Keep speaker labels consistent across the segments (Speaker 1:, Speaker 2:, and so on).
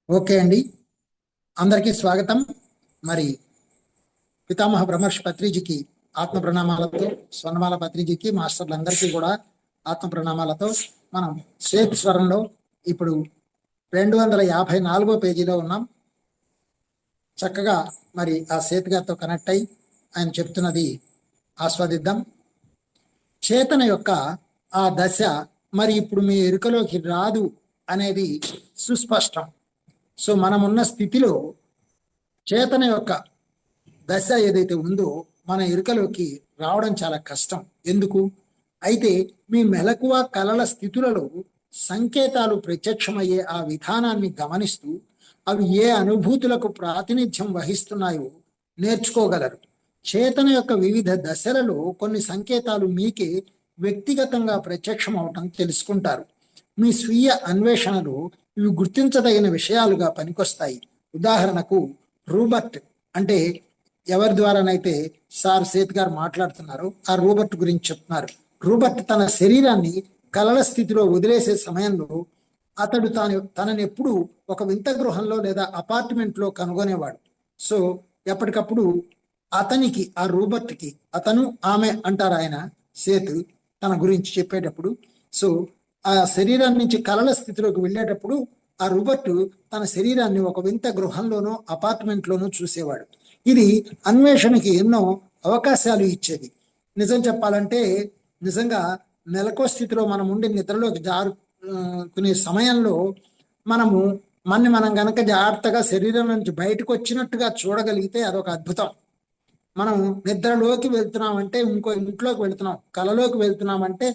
Speaker 1: Okay అండి, అందరికీ స్వాగతం. మరి పితామహ బ్రహ్మర్షి పత్రిజీకి ఆత్మ ప్రణామాలతో, స్వర్ణమాల పత్రిజీకి మాస్టర్లందరికీ కూడా ఆత్మ ప్రణామాలతో మనం శ్వేత స్వరంలో ఇప్పుడు 254వ పేజీలో ఉన్నాం. చక్కగా మరి ఆ శ్వేత గారితో కనెక్ట్ అయి ఆయన చెప్తున్నది ఆస్వాదిద్దాం. చేతన యొక్క ఆ దశ మరి ఇప్పుడు మీ ఎరుకలోకి రాదు అనేది సుస్పష్టం. సో మనమున్న స్థితిలో చేతన యొక్క దశ ఏదైతే ఉందో మన ఎరుకలోకి రావడం చాలా కష్టం. ఎందుకు అయితే మీ మెలకువ కలల స్థితులలో సంకేతాలు ప్రత్యక్షమయ్యే ఆ విధానాన్ని గమనిస్తూ అవి ఏ అనుభూతులకు ప్రాతినిధ్యం వహిస్తున్నాయో నేర్చుకోగలరు. చేతన యొక్క వివిధ దశలలో కొన్ని సంకేతాలు మీకే వ్యక్తిగతంగా ప్రత్యక్షం అవటం తెలుసుకుంటారు. మీ స్వీయ అన్వేషణలో ఇవి గుర్తించదగిన విషయాలుగా పనికొస్తాయి. ఉదాహరణకు రూబర్ట్ అంటే ఎవరి ద్వారానైతే సార్ సేత్ గారు మాట్లాడుతున్నారు ఆ రూబర్ట్ గురించి చెప్తున్నారు. రూబర్ట్ తన శరీరాన్ని కలల స్థితిలో వదిలేసే సమయంలో అతడు తనని ఎప్పుడు ఒక వింత గృహంలో లేదా అపార్ట్మెంట్లో కనుగొనేవాడు. సో ఎప్పటికప్పుడు అతనికి ఆ రూబర్ట్కి అతను ఆమె అంటారు ఆయన సేత్ తన గురించి చెప్పేటప్పుడు. సో ఆ శరీరం నుంచి కలల స్థితిలోకి వెళ్ళేటప్పుడు ఆ రూబర్ట్ తన శరీరాన్ని ఒక వింత గృహంలోనో అపార్ట్మెంట్లోనో చూసేవాడు. ఇది అన్వేషణకి ఎన్నో అవకాశాలు ఇచ్చేది. నిజం చెప్పాలంటే నిజంగా మెలకువ స్థితిలో మనం ఉండి నిద్రలోకి జారుకునే సమయంలో మనము మనం గనక జాగ్రత్తగా శరీరం నుంచి బయటకు వచ్చినట్టుగా చూడగలిగితే అదొక అద్భుతం. మనం నిద్రలోకి వెళ్తున్నామంటే ఇంకో ఇంట్లోకి వెళుతున్నాం, కలలోకి వెళ్తున్నామంటే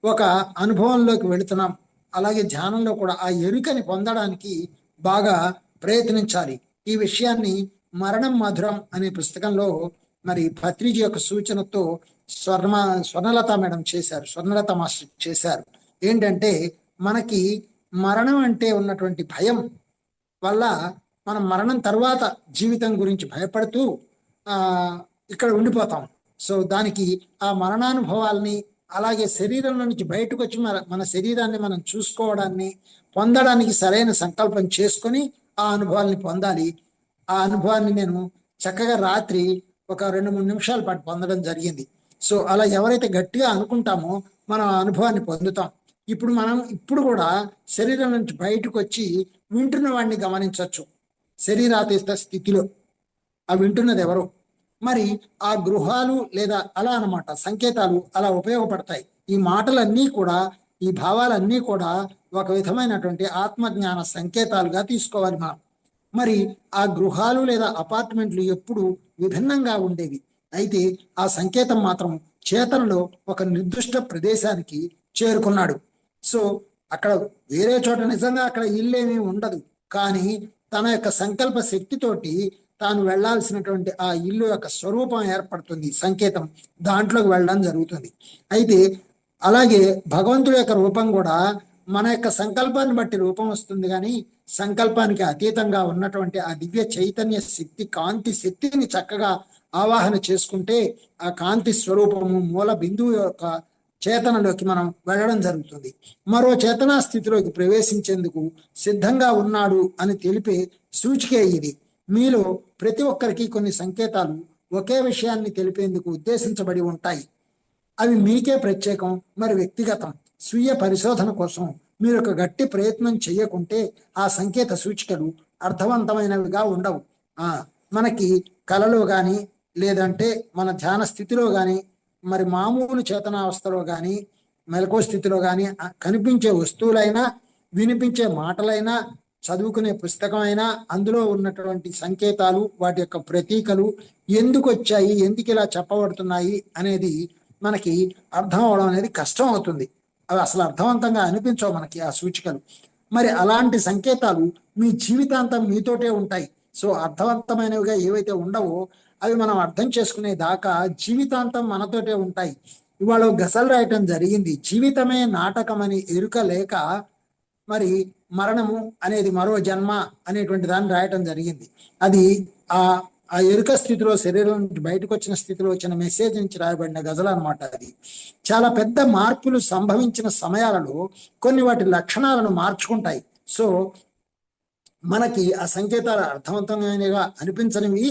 Speaker 1: ఒక అనుభవంలోకి వెళుతున్నాం. అలాగే ధ్యానంలో కూడా ఆ ఎరుకని పొందడానికి బాగా ప్రయత్నించాలి. ఈ విషయాన్ని మరణం మధురం అనే పుస్తకంలో మరి పత్రిజీ యొక్క సూచనతో స్వర్ణలత మేడం చేశారు, స్వర్ణలత మాస్టర్ చేశారు. ఏంటంటే మనకి మరణం అంటే ఉన్నటువంటి భయం వల్ల మనం మరణం తర్వాత జీవితం గురించి భయపడుతూ ఇక్కడ ఉండిపోతాం. సో దానికి ఆ మరణానుభవాల్ని అలాగే శరీరం నుంచి బయటకు వచ్చి మన శరీరాన్ని మనం చూసుకోవడాన్ని పొందడానికి సరైన సంకల్పం చేసుకొని ఆ అనుభవాల్ని పొందాలి. ఆ అనుభవాన్ని నేను చక్కగా రాత్రి ఒక 2-3 నిమిషాల పాటు పొందడం జరిగింది. సో అలా ఎవరైతే గట్టిగా అనుకుంటామో మనం ఆ అనుభవాన్ని పొందుతాం. ఇప్పుడు కూడా శరీరం నుంచి బయటకు వచ్చి వింటున్న వాడిని గమనించవచ్చు. శరీరాతీత స్థితిలో ఆ వింటున్నది ఎవరో. మరి ఆ గృహాలు లేదా అలా అనమాట సంకేతాలు అలా ఉపయోగపడతాయి. ఈ మాటలన్నీ కూడా ఈ భావాలన్నీ కూడా ఒక విధమైనటువంటి ఆత్మజ్ఞాన సంకేతాలుగా తీసుకోవాలి మనం. మరి ఆ గృహాలు లేదా అపార్ట్మెంట్లు ఎప్పుడు విభిన్నంగా ఉండేవి. అయితే ఆ సంకేతం మాత్రం చేతనలో ఒక నిర్దిష్ట ప్రదేశానికి చేరుకున్నాడు. సో అక్కడ వేరే చోట నిజంగా అక్కడ ఇల్లేమీ ఉండదు, కానీ తన యొక్క సంకల్ప శక్తితోటి తాను వెళ్లాల్సినటువంటి ఆ ఇల్లు యొక్క స్వరూపం ఏర్పడుతుంది, సంకేతం దాంట్లోకి వెళ్ళడం జరుగుతుంది. అయితే అలాగే భగవంతుడి యొక్క రూపం కూడా మన యొక్క సంకల్పాన్ని బట్టి రూపం వస్తుంది, కానీ సంకల్పానికి అతీతంగా ఉన్నటువంటి ఆ దివ్య చైతన్య శక్తి కాంతి శక్తిని చక్కగా ఆవాహన చేసుకుంటే ఆ కాంతి స్వరూపము మూల బిందువు యొక్క చేతనలోకి మనం వెళ్ళడం జరుగుతుంది. మరో చేతనా స్థితిలోకి ప్రవేశించేందుకు సిద్ధంగా ఉన్నాడు అని తెలిపే సూచికే ఇది. మీలో ప్రతి ఒక్కరికి కొన్ని సంకేతాలు ఒకే విషయాన్ని తెలిపేందుకు ఉద్దేశించబడి ఉంటాయి. అవి మీకే ప్రత్యేకం, మరి వ్యక్తిగతం. స్వీయ పరిశోధన కోసం మీరు ఒక గట్టి ప్రయత్నం చేయకుంటే ఆ సంకేత సూచికలు అర్థవంతమైనవిగా ఉండవు. మనకి కలలో కానీ లేదంటే మన ధ్యాన స్థితిలో కానీ మరి మామూలు చేతనావస్థలో కానీ మెలకువ స్థితిలో కానీ కనిపించే వస్తువులైనా వినిపించే మాటలైనా చదువుకునే పుస్తకమైనా అందులో ఉన్నటువంటి సంకేతాలు వాటి యొక్క ప్రతీకలు ఎందుకు వచ్చాయి, ఎందుకు ఇలా చెప్పబడుతున్నాయి అనేది మనకి అర్థం అవడం అనేది కష్టం అవుతుంది. అవి అసలు అర్థవంతంగా అనిపించవు మనకి ఆ సూచికలు. మరి అలాంటి సంకేతాలు మీ జీవితాంతం మీతోటే ఉంటాయి. సో అర్థవంతమైనవిగా ఏవైతే ఉండవో అవి మనం అర్థం చేసుకునే దాకా జీవితాంతం మనతోటే ఉంటాయి. ఇవాళ గజల్ రాయటం జరిగింది, జీవితమే నాటకమని ఎరుక లేక మరి మరణము అనేది మరో జన్మ అనేటువంటి దాన్ని రాయటం జరిగింది. అది ఆ ఎరుక స్థితిలో శరీరం నుంచి బయటకు వచ్చిన స్థితిలో వచ్చిన మెసేజ్ నుంచి రాయబడిన గజల్ అనమాట. అది చాలా పెద్ద మార్పులు సంభవించిన సమయాలలో కొన్ని వాటి లక్షణాలను మార్చుకుంటాయి. సో మనకి ఆ సంకేతాలు అర్థవంతమైనవిగా అనిపించనివి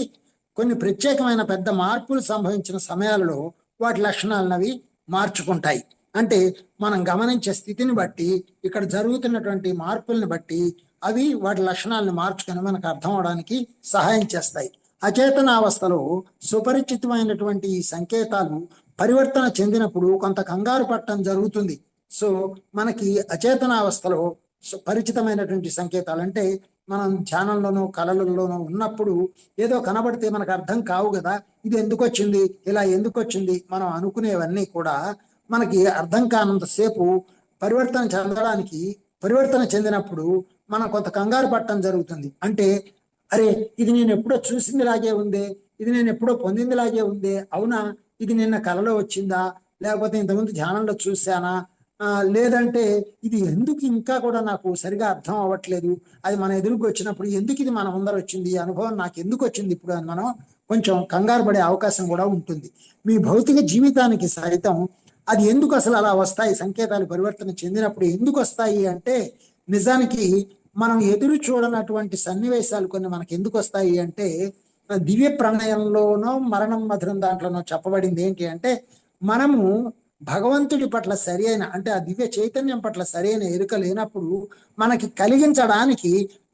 Speaker 1: కొన్ని ప్రత్యేకమైన పెద్ద మార్పులు సంభవించిన సమయాలలో వాటి లక్షణాలనవి మార్చుకుంటాయి. అంటే మనం గమనించే స్థితిని బట్టి, ఇక్కడ జరుగుతున్నటువంటి మార్పుల్ని బట్టి అవి వాటి లక్షణాలను మార్చుకొని మనకు అర్థం అవడానికి సహాయం చేస్తాయి. అచేతనావస్థలో సుపరిచితమైనటువంటి ఈ సంకేతాలు పరివర్తన చెందినప్పుడు కొంత కంగారు పట్టడం జరుగుతుంది. సో మనకి అచేతనావస్థలో పరిచితమైనటువంటి సంకేతాలు అంటే మనం ధ్యానంలోనో కళలలోనో ఉన్నప్పుడు ఏదో కనబడితే మనకు అర్థం కావు కదా, ఇది ఎందుకు వచ్చింది, ఇలా ఎందుకు వచ్చింది, మనం అనుకునేవన్నీ కూడా మనకి అర్థం కానంతసేపు పరివర్తన చెందినప్పుడు మనం కొంత కంగారు పట్టడం జరుగుతుంది. అంటే అరే ఇది నేను ఎప్పుడో చూసిందిలాగే ఉందే, ఇది నేను ఎప్పుడో పొందిందిలాగే ఉందే, అవునా ఇది నిన్న కలలో వచ్చిందా, లేకపోతే ఇంతకుముందు ధ్యానంలో చూశానా, లేదంటే ఇది ఎందుకు ఇంకా కూడా నాకు సరిగా అర్థం అవ్వట్లేదు, అది మన ఎదురుకు వచ్చినప్పుడు ఎందుకు ఇది మన ముందర వచ్చింది, ఈ అనుభవం నాకు ఎందుకు వచ్చింది ఇప్పుడు అని మనం కొంచెం కంగారు పడే అవకాశం కూడా ఉంటుంది. మీ భౌతిక జీవితానికి సైతం అది ఎందుకు అసలు అలా వస్తాయి, సంకేతాలు పరివర్తన చెందినప్పుడు ఎందుకు వస్తాయి అంటే నిజానికి మనం ఎదురు చూడనటువంటి సన్నివేశాలు కొన్ని మనకి ఎందుకు వస్తాయి అంటే దివ్య ప్రణయంలోనో మరణం మధురం దాంట్లోనో చెప్పబడింది ఏంటి అంటే మనము భగవంతుడి పట్ల సరి అయిన అంటే ఆ దివ్య చైతన్యం పట్ల సరైన ఎరుక లేనప్పుడు మనకి కలిగించడానికి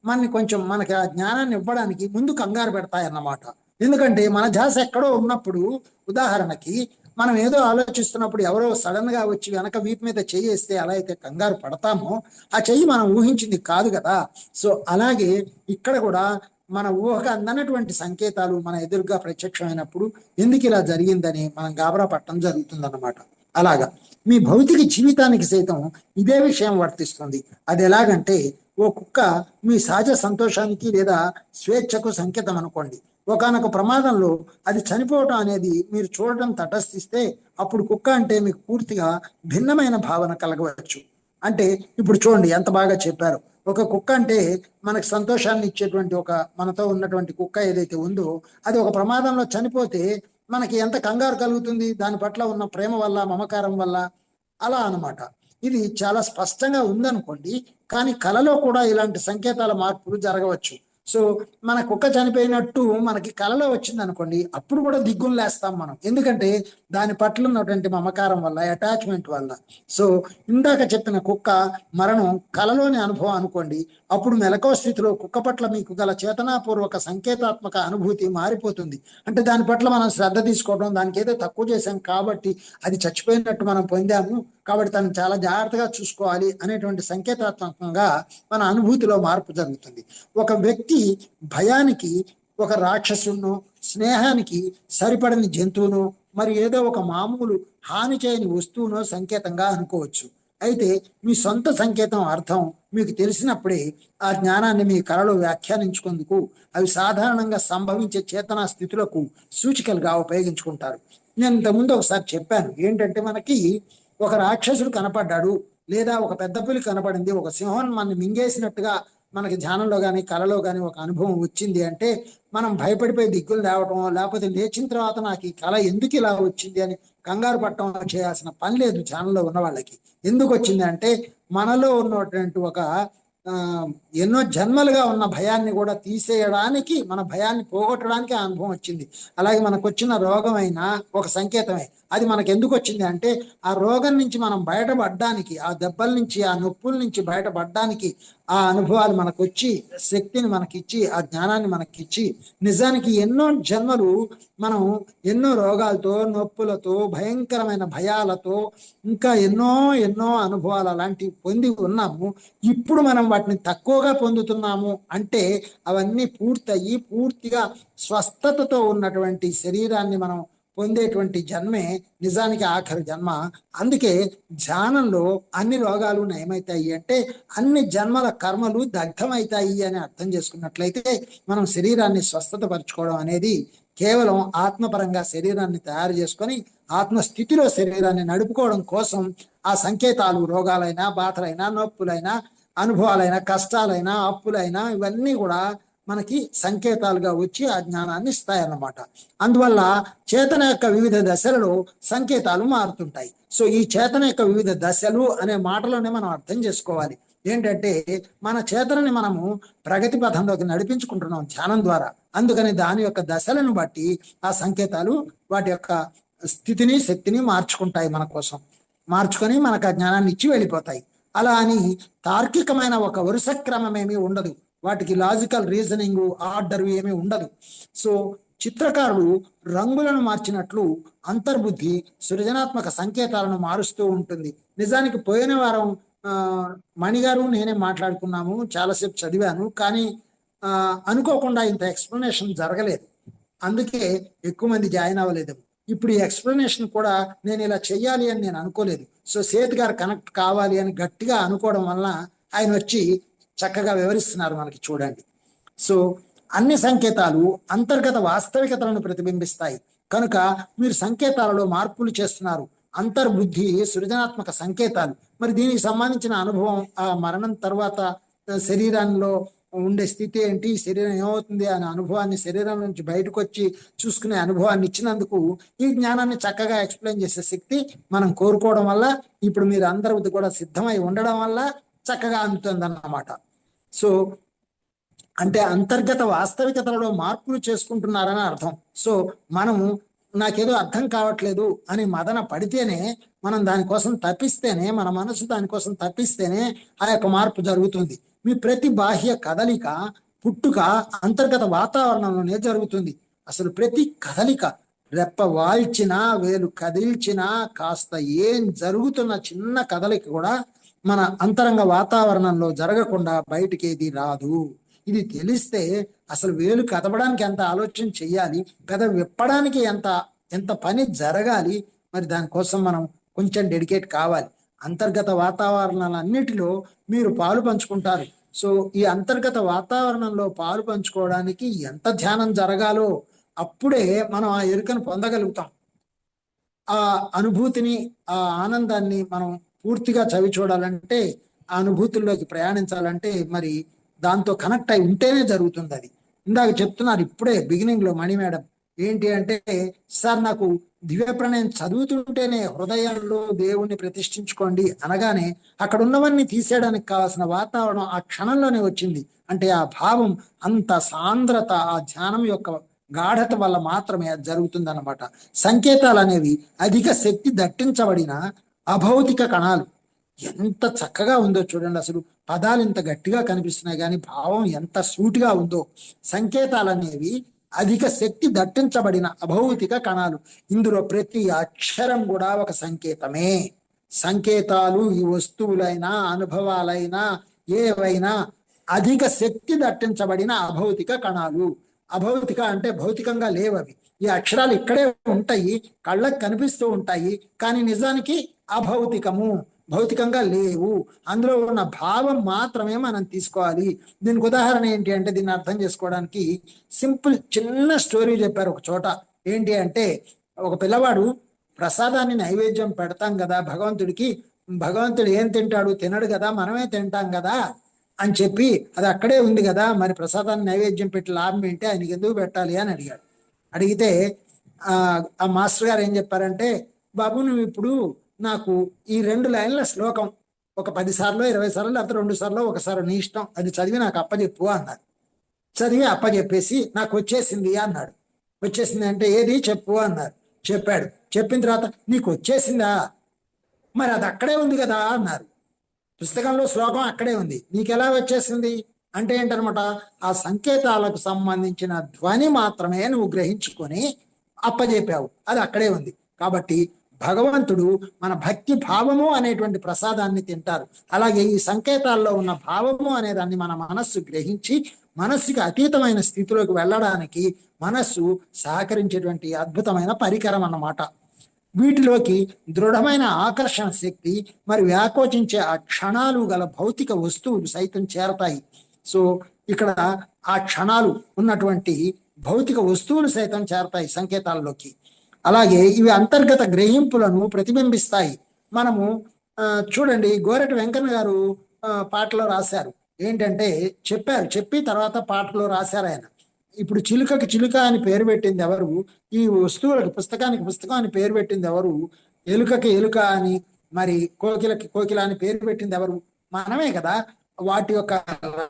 Speaker 1: మనకి ఆ జ్ఞానాన్ని ఇవ్వడానికి ముందు కంగారు పెడతాయన్నమాట. ఎందుకంటే మన ధ్యాస ఎక్కడో ఉన్నప్పుడు, ఉదాహరణకి మనం ఏదో ఆలోచిస్తున్నప్పుడు ఎవరో సడన్ గా వచ్చి వెనక వీపు మీద చెయ్యేస్తే ఎలా అయితే కంగారు పడతామో ఆ చెయ్యి మనం ఊహించింది కాదు కదా. సో అలాగే ఇక్కడ కూడా మన ఊహకు అందనటువంటి సంకేతాలు మన ఎదురుగా ప్రత్యక్షమైనప్పుడు ఎందుకు ఇలా జరిగిందని మనం గాబరా పట్టడం జరుగుతుందన్నమాట. అలాగా మీ భౌతిక జీవితానికి సైతం ఇదే విషయం వర్తిస్తుంది. అది ఎలాగంటే ఓ కుక్క మీ సహజ సంతోషానికి లేదా స్వేచ్ఛకు సంకేతం అనుకోండి. ఒకానొక ప్రమాదంలో అది చనిపోవటం అనేది మీరు చూడటం తటస్థిస్తే అప్పుడు కుక్క అంటే మీకు పూర్తిగా భిన్నమైన భావన కలగవచ్చు. అంటే ఇప్పుడు చూడండి ఎంత బాగా చెప్పారు. ఒక కుక్క అంటే మనకు సంతోషాన్ని ఇచ్చేటువంటి ఒక మనతో ఉన్నటువంటి కుక్క ఏదైతే ఉందో అది ఒక ప్రమాదంలో చనిపోతే మనకి ఎంత కంగారు కలుగుతుంది, దాని పట్ల ఉన్న ప్రేమ వల్ల, మమకారం వల్ల, అలా అన్నమాట. ఇది చాలా స్పష్టంగా ఉందనుకోండి, కానీ కళలో కూడా ఇలాంటి సంకేతాల మార్పులు జరగవచ్చు. సో మన కుక్క చనిపోయినట్టు మనకి కలలో వచ్చింది అనుకోండి, అప్పుడు కూడా దిగ్గులు లేస్తాం మనం, ఎందుకంటే దాని పట్ల ఉన్నటువంటి మమకారం వల్ల, అటాచ్మెంట్ వల్ల. సో ఇందాక చెప్పిన కుక్క మరణం కలలోని అనుభవం అనుకోండి, అప్పుడు మెలకువ స్థితిలో కుక్క పట్ల మీకు గల చేతనాపూర్వక సంకేతాత్మక అనుభూతి మారిపోతుంది. అంటే దాని పట్ల మనం శ్రద్ధ తీసుకోవడం, దానికి ఏదో తక్కువ చేశాం కాబట్టి అది చచ్చిపోయినట్టు మనం పొందాము, కాబట్టి తను చాలా జాగ్రత్తగా చూసుకోవాలి అనేటువంటి సంకేతాత్మకంగా మన అనుభూతిలో మార్పు జరుగుతుంది. ఒక వ్యక్తి భయానికి ఒక రాక్షసును, స్నేహానికి సరిపడని జంతువును, మరి ఏదో ఒక మామూలు హాని చేయని వస్తువునో సంకేతంగా అనుకోవచ్చు. అయితే మీ సొంత సంకేతం అర్థం మీకు తెలిసినప్పుడే ఆ జ్ఞానాన్ని మీ కళలో వ్యాఖ్యానించుకుందుకు అవి సాధారణంగా సంభవించే చేతనా స్థితులకు సూచికలుగా ఉపయోగించుకుంటారు. నేను ఇంతకుముందు ఒకసారి చెప్పాను ఏంటంటే మనకి ఒక రాక్షసుడు కనపడ్డాడు, లేదా ఒక పెద్ద పులి కనపడింది, ఒక సింహం మనని మింగేసినట్టుగా మనకి ధ్యానంలో కానీ కళలో కానీ ఒక అనుభవం వచ్చింది అంటే మనం భయపడిపోయి దిగ్గులు తేవటం, లేకపోతే లేచిన తర్వాత నాకు ఈ కళ ఎందుకు ఇలా వచ్చింది అని కంగారు పట్టడం చేయాల్సిన పని లేదు. ధ్యానంలో ఉన్న వాళ్ళకి ఎందుకు వచ్చింది అంటే మనలో ఉన్నటువంటి ఒక ఎన్నో జన్మలుగా ఉన్న భయాన్ని కూడా తీసేయడానికి, మన భయాన్ని పోగొట్టడానికి ఆ అనుభవం వచ్చింది. అలాగే మనకు వచ్చిన రోగమైనా ఒక సంకేతమే. అది మనకు ఎందుకు వచ్చింది అంటే ఆ రోగం నుంచి మనం బయటపడడానికి, ఆ దెబ్బల నుంచి, ఆ నొప్పుల నుంచి బయటపడడానికి ఆ అనుభవాలు మనకు వచ్చి, శక్తిని మనకిచ్చి, ఆ జ్ఞానాన్ని మనకిచ్చి, నిజానికి ఎన్నో జన్మలు మనం ఎన్నో రోగాలతో, నొప్పులతో, భయంకరమైన భయాలతో, ఇంకా ఎన్నో ఎన్నో అనుభవాలు అలాంటివి పొంది ఉన్నాము. ఇప్పుడు మనం వాటిని తక్కువగా పొందుతున్నాము అంటే అవన్నీ పూర్తయి పూర్తిగా స్వస్థతతో ఉన్నటువంటి శరీరాన్ని మనం పొందేటువంటి జన్మే నిజానికి ఆఖరి జన్మ. అందుకే ధ్యానంలో అన్ని రోగాలు నయమవుతాయి అంటే అన్ని జన్మల కర్మలు దగ్ధమవుతాయి అని అర్థం చేసుకున్నట్లయితే మనం శరీరాన్ని స్వస్థత పరచుకోవడం అనేది కేవలం ఆత్మపరంగా శరీరాన్ని తయారు చేసుకొని ఆత్మస్థితిలో శరీరాన్ని నడుపుకోవడం కోసం ఆ సంకేతాలు రోగాలైనా, బాధలైనా, నొప్పులైనా, అనుభవాలైనా, కష్టాలైనా, అప్పులైనా ఇవన్నీ కూడా మనకి సంకేతాలుగా వచ్చి ఆ జ్ఞానాన్ని ఇస్తాయన్నమాట. అందువల్ల చేతన యొక్క వివిధ దశలలో సంకేతాలు మారుతుంటాయి. సో ఈ చేతన యొక్క వివిధ దశలు అనే మాటలోనే మనం అర్థం చేసుకోవాలి. ఏంటంటే మన చేతనని మనము ప్రగతి పథంలోకి నడిపించుకుంటున్నాం ధ్యానం ద్వారా. అందుకని దాని యొక్క దశలను బట్టి ఆ సంకేతాలు వాటి యొక్క స్థితిని శక్తిని మార్చుకుంటాయి, మన కోసం మార్చుకొని మనకు ఆ జ్ఞానాన్ని ఇచ్చి వెళ్ళిపోతాయి. అలా అని తార్కికమైన ఒక వరుస క్రమం ఏమీ ఉండదు, వాటికి లాజికల్ రీజనింగ్ ఆర్డర్ ఏమీ ఉండదు. సో చిత్రకారుడు రంగులను మార్చినట్లు అంతర్బుద్ధి సృజనాత్మక సంకేతాలను మారుస్తూ ఉంటుంది. నిజానికి పోయిన వారం మణిగారు నేనే మాట్లాడుకున్నాము, చాలాసేపు చదివాను, కానీ అనుకోకుండా ఇంత ఎక్స్ప్లెనేషన్ జరగలేదు, అందుకే ఎక్కువ మంది జాయిన్ అవ్వలేదు. ఇప్పుడు ఈ ఎక్స్ప్లెనేషన్ కూడా నేను ఇలా చెయ్యాలి అని నేను అనుకోలేదు. సో సేత్ గారు కనెక్ట్ కావాలి అని గట్టిగా అనుకోవడం వల్ల ఆయన వచ్చి చక్కగా వివరిస్తున్నారు మనకి, చూడండి. సో అన్ని సంకేతాలు అంతర్గత వాస్తవికతలను ప్రతిబింబిస్తాయి కనుక మీరు సంకేతాలలో మార్పులు చేస్తున్నారు. అంతర్బుద్ధి సృజనాత్మక సంకేతాలు. మరి దీనికి సంబంధించిన అనుభవం, ఆ మరణం తర్వాత శరీరంలో ఉండే స్థితి ఏంటి, శరీరం ఏమవుతుంది అనే అనుభవాన్ని, శరీరం నుంచి బయటకు వచ్చి చూసుకునే అనుభవాన్ని ఇచ్చినందుకు ఈ జ్ఞానాన్ని చక్కగా ఎక్స్ప్లెయిన్ చేసే శక్తి మనం కోరుకోవడం వల్ల, ఇప్పుడు మీరు అందరూ కూడా సిద్ధమై ఉండడం వల్ల చక్కగా అందుతుంది అన్నమాట. సో అంటే అంతర్గత వాస్తవికతలలో మార్పులు చేసుకుంటున్నారని అర్థం. సో మనము నాకేదో అర్థం కావట్లేదు అని మదన పడితేనే, మనం దానికోసం తప్పిస్తేనే, మన మనసు దానికోసం తప్పిస్తేనే ఆ యొక్క మార్పు జరుగుతుంది. మీ ప్రతి బాహ్య కదలిక, పుట్టుక అంతర్గత వాతావరణంలోనే జరుగుతుంది. అసలు ప్రతి కదలిక, రెప్ప వాల్చినా, వేలు కదిల్చినా, కాస్త ఏం జరుగుతున్న చిన్న కదలిక కూడా మన అంతరంగ వాతావరణంలో జరగకుండా బయటికి ఏది రాదు. ఇది తెలిస్తే అసలు వేలు కదపడానికి ఎంత ఆలోచన చెయ్యాలి, పెద విప్పడానికి ఎంత పని జరగాలి. మరి దానికోసం మనం కొంచెం డెడికేట్ కావాలి. అంతర్గత వాతావరణాలన్నిటిలో మీరు పాలు పంచుకుంటారు. సో ఈ అంతర్గత వాతావరణంలో పాలు పంచుకోవడానికి ఎంత ధ్యానం జరగాలో అప్పుడే మనం ఆ ఎరుకను పొందగలుగుతాం. ఆ అనుభూతిని, ఆ ఆనందాన్ని మనం పూర్తిగా చవి చూడాలంటే, ఆ అనుభూతుల్లోకి ప్రయాణించాలంటే మరి దాంతో కనెక్ట్ అయి ఉంటేనే జరుగుతుంది అది. ఇందాక చెప్తున్నారు ఇప్పుడే బిగినింగ్ లో మణి మేడం, ఏంటి అంటే, సార్ నాకు దివ్య ప్రణయం చదువుతుంటేనే హృదయంలో దేవుణ్ణి ప్రతిష్ఠించుకోండి అనగానే అక్కడ ఉన్నవన్నీ తీసేయడానికి కావాల్సిన వాతావరణం ఆ క్షణంలోనే వచ్చింది. అంటే ఆ భావం, అంత సాంద్రత ఆ ధ్యానం యొక్క గాఢత వల్ల మాత్రమే అది జరుగుతుంది అన్నమాట. సంకేతాలు అనేవి అధిక శక్తి దట్టించబడిన అభౌతిక కణాలు. ఎంత చక్కగా ఉందో చూడండి, అసలు పదాలు ఇంత గట్టిగా కనిపిస్తున్నాయి కానీ భావం ఎంత సూటిగా ఉందో. సంకేతాలు అనేవి అధిక శక్తి దట్టించబడిన అభౌతిక కణాలు. ఇందులో ప్రతి అక్షరం కూడా ఒక సంకేతమే. సంకేతాలు ఈ వస్తువులైనా అనుభవాలైనా ఏవైనా అధిక శక్తి దట్టించబడిన అభౌతిక కణాలు. అభౌతిక అంటే భౌతికంగా లేవవి. ఈ అక్షరాలు ఇక్కడే ఉంటాయి, కళ్ళకు కనిపిస్తూ ఉంటాయి, కానీ నిజానికి అభౌతికము, భౌతికంగా లేవు. అందులో ఉన్న భావం మాత్రమే మనం తీసుకోవాలి. దీనికి ఉదాహరణ ఏంటి అంటే, దీన్ని అర్థం చేసుకోవడానికి సింపుల్ చిన్న స్టోరీ చెప్పారు ఒక చోట. ఏంటి అంటే, ఒక పిల్లవాడు ప్రసాదాన్ని నైవేద్యం పెడతాం కదా భగవంతుడికి, భగవంతుడు ఏం తింటాడు, తినడు కదా, మనమే తింటాం కదా అని చెప్పి, అది అక్కడే ఉంది కదా, మరి ప్రసాదాన్ని నైవేద్యం పెట్టి లాభం ఏంటి, ఆయనకి ఎందుకు పెట్టాలి అని అడిగాడు. అడిగితే ఆ మాస్టర్ గారు ఏం చెప్పారంటే, బాబు నువ్వు ఇప్పుడు నాకు ఈ 2 లైన్ల శ్లోకం ఒక 10 సార్లు 20 సార్లు లేకపోతే 2 సార్లు ఒకసారి నీ ఇష్టం, అది చదివి నాకు అప్పచెప్పు అన్నారు. చదివి అప్పచెప్పేసి నాకు వచ్చేసింది అన్నాడు. వచ్చేసింది అంటే ఏది చెప్పు అన్నారు. చెప్పాడు. చెప్పిన తర్వాత నీకు వచ్చేసిందా, మరి అది అక్కడే ఉంది కదా అన్నారు. పుస్తకంలో శ్లోకం అక్కడే ఉంది, నీకెలా వచ్చేసింది అంటే ఏంటనమాట, ఆ సంకేతాలకు సంబంధించిన ధ్వని మాత్రమే నువ్వు గ్రహించుకొని అప్పజెప్పావు, అది అక్కడే ఉంది. కాబట్టి భగవంతుడు మన భక్తి భావము అనేటువంటి ప్రసాదాన్ని తింటారు. అలాగే ఈ సంకేతాల్లో ఉన్న భావము అనే దాన్ని మన మనస్సు గ్రహించి మనస్సుకి అతీతమైన స్థితిలోకి వెళ్ళడానికి మనస్సు సహకరించేటువంటి అద్భుతమైన పరికరం అన్నమాట. వీటిలోకి దృఢమైన ఆకర్షణ శక్తి మరి వ్యాకోచించే ఆ క్షణాలు గల భౌతిక వస్తువులు సైతం చేరతాయి. సో ఇక్కడ ఆ క్షణాలు ఉన్నటువంటి భౌతిక వస్తువులు సైతం చేరతాయి సంకేతాల్లోకి. అలాగే ఇవి అంతర్గత గ్రహింపులను ప్రతిబింబిస్తాయి. మనము చూడండి, గోరటి వెంకన్న గారు పాటలో రాశారు. ఏంటంటే చెప్పి తర్వాత పాటలో రాశారు ఆయన. ఇప్పుడు చిలుకకి చిలుక అని పేరు పెట్టింది ఎవరు, ఈ వస్తువులకు పుస్తకానికి పుస్తకం అని పేరు పెట్టింది ఎవరు, ఎలుకకి ఎలుక అని, మరి కోకిలకి కోకిల అని పేరు పెట్టింది ఎవరు, మనమే కదా వాటి యొక్క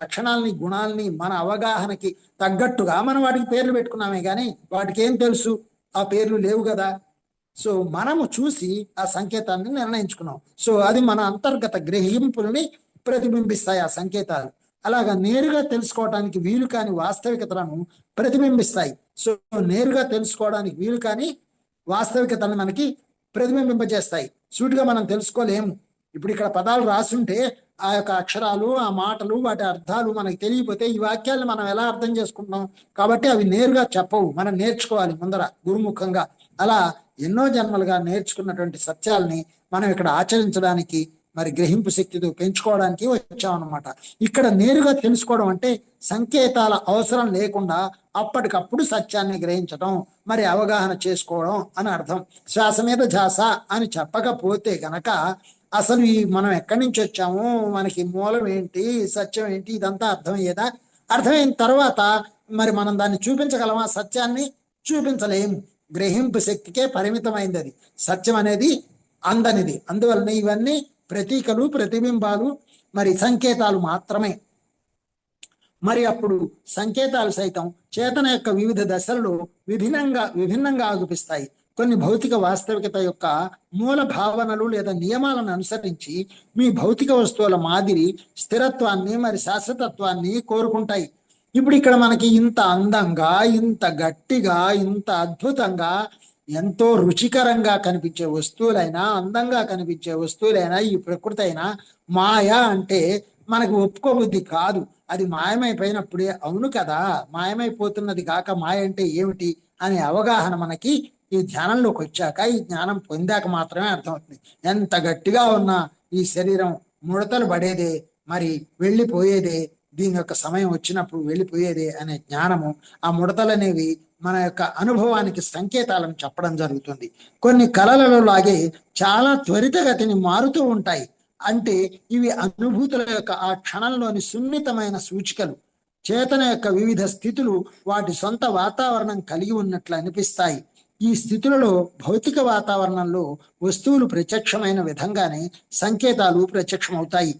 Speaker 1: లక్షణాలని గుణాలని మన అవగాహనకి తగ్గట్టుగా మనం వాటికి పేర్లు పెట్టుకున్నామే కానీ వాటికి ఏం తెలుసు, ఆ పేర్లు లేవు కదా. సో మనము చూసి ఆ సంకేతాన్ని నిర్ణయించుకున్నాం. సో అది మన అంతర్గత గ్రహింపుల్ని ప్రతిబింబిస్తాయి ఆ సంకేతాలు. అలాగా నేరుగా తెలుసుకోవడానికి వీలు కాని వాస్తవికతలను ప్రతిబింబిస్తాయి. సో నేరుగా తెలుసుకోవడానికి వీలు కాని వాస్తవికతను మనకి ప్రతిబింబింపజేస్తాయి. సూటిగా మనం తెలుసుకోలేము. ఇప్పుడు ఇక్కడ పదాలు రాసుంటే ఆ యొక్క అక్షరాలు, ఆ మాటలు, వాటి అర్థాలు మనకి తెలియకపోతే ఈ వాక్యాలను మనం ఎలా అర్థం చేసుకుంటున్నాం? కాబట్టి అవి నేరుగా చెప్పవు, మనం నేర్చుకోవాలి ముందర గురుముఖంగా. అలా ఎన్నో జన్మలుగా నేర్చుకున్నటువంటి సత్యాల్ని మనం ఇక్కడ ఆచరించడానికి, మరి గ్రహింపు శక్తితో పెంచుకోవడానికి వచ్చామన్నమాట. ఇక్కడ నేరుగా తెలుసుకోవడం అంటే సంకేతాల అవసరం లేకుండా అప్పటికప్పుడు సత్యాన్ని గ్రహించడం, మరి అవగాహన చేసుకోవడం అని అర్థం. శ్వాస మీద ఝాస అని చెప్పకపోతే గనక అసలు ఈ మనం ఎక్కడి నుంచి వచ్చాము, మనకి మూలం ఏంటి, సత్యం ఏంటి, ఇదంతా అర్థమయ్యేదా? అర్థమైన తర్వాత మరి మనం దాన్ని చూపించగలమా? సత్యాన్ని చూపించలేము. గ్రహింపు శక్తికే పరిమితమైంది అది. సత్యం అనేది అందనిది. అందువలన ఇవన్నీ ప్రతీకలు, ప్రతిబింబాలు, మరి సంకేతాలు మాత్రమే. మరి అప్పుడు సంకేతాలు సైతం చేతన యొక్క వివిధ దశలలో విభిన్నంగా ఆగుపిస్తాయి. కొన్ని భౌతిక వాస్తవికత యొక్క మూల భావనలు లేదా నియమాలను అనుసరించి మీ భౌతిక వస్తువుల మాదిరి స్థిరత్వాన్ని, మరి శాశ్వతత్వాన్ని కోరుకుంటాయి. ఇప్పుడు ఇక్కడ మనకి ఇంత అందంగా, ఇంత గట్టిగా, ఇంత అద్భుతంగా, ఎంతో రుచికరంగా కనిపించే వస్తువులైనా, అందంగా కనిపించే వస్తువులైనా, ఈ ప్రకృతి అయినా మాయ అంటే మనకు ఒప్పుకోబుద్ధి కాదు. అది మాయమైపోయినప్పుడే అవును కదా, మాయమైపోతున్నది కాక మాయ అంటే ఏమిటి అనే అవగాహన మనకి ఈ ధ్యానంలోకి వచ్చాక, ఈ జ్ఞానం పొందాక మాత్రమే అర్థమవుతుంది. ఎంత గట్టిగా ఉన్న ఈ శరీరం ముడతలు పడేదే, మరి వెళ్ళిపోయేదే, దీని యొక్క సమయం వచ్చినప్పుడు వెళ్ళిపోయేదే అనే జ్ఞానము, ఆ ముడతలు అనేవి మన యొక్క అనుభవానికి సంకేతాలను చెప్పడం జరుగుతుంది. కొన్ని కళలలో లాగే చాలా త్వరితగతిని మారుతూ ఉంటాయి. అంటే ఇవి అనుభూతుల యొక్క ఆ క్షణంలోని సున్నితమైన సూచికలు. చేతన యొక్క వివిధ స్థితులు వాటి సొంత వాతావరణం కలిగి ఉన్నట్లు అనిపిస్తాయి. ఈ స్థితులలో భౌతిక వాతావరణంలో వస్తువులు ప్రత్యక్షమైన విధంగానే సంకేతాలు ప్రత్యక్షమవుతాయి.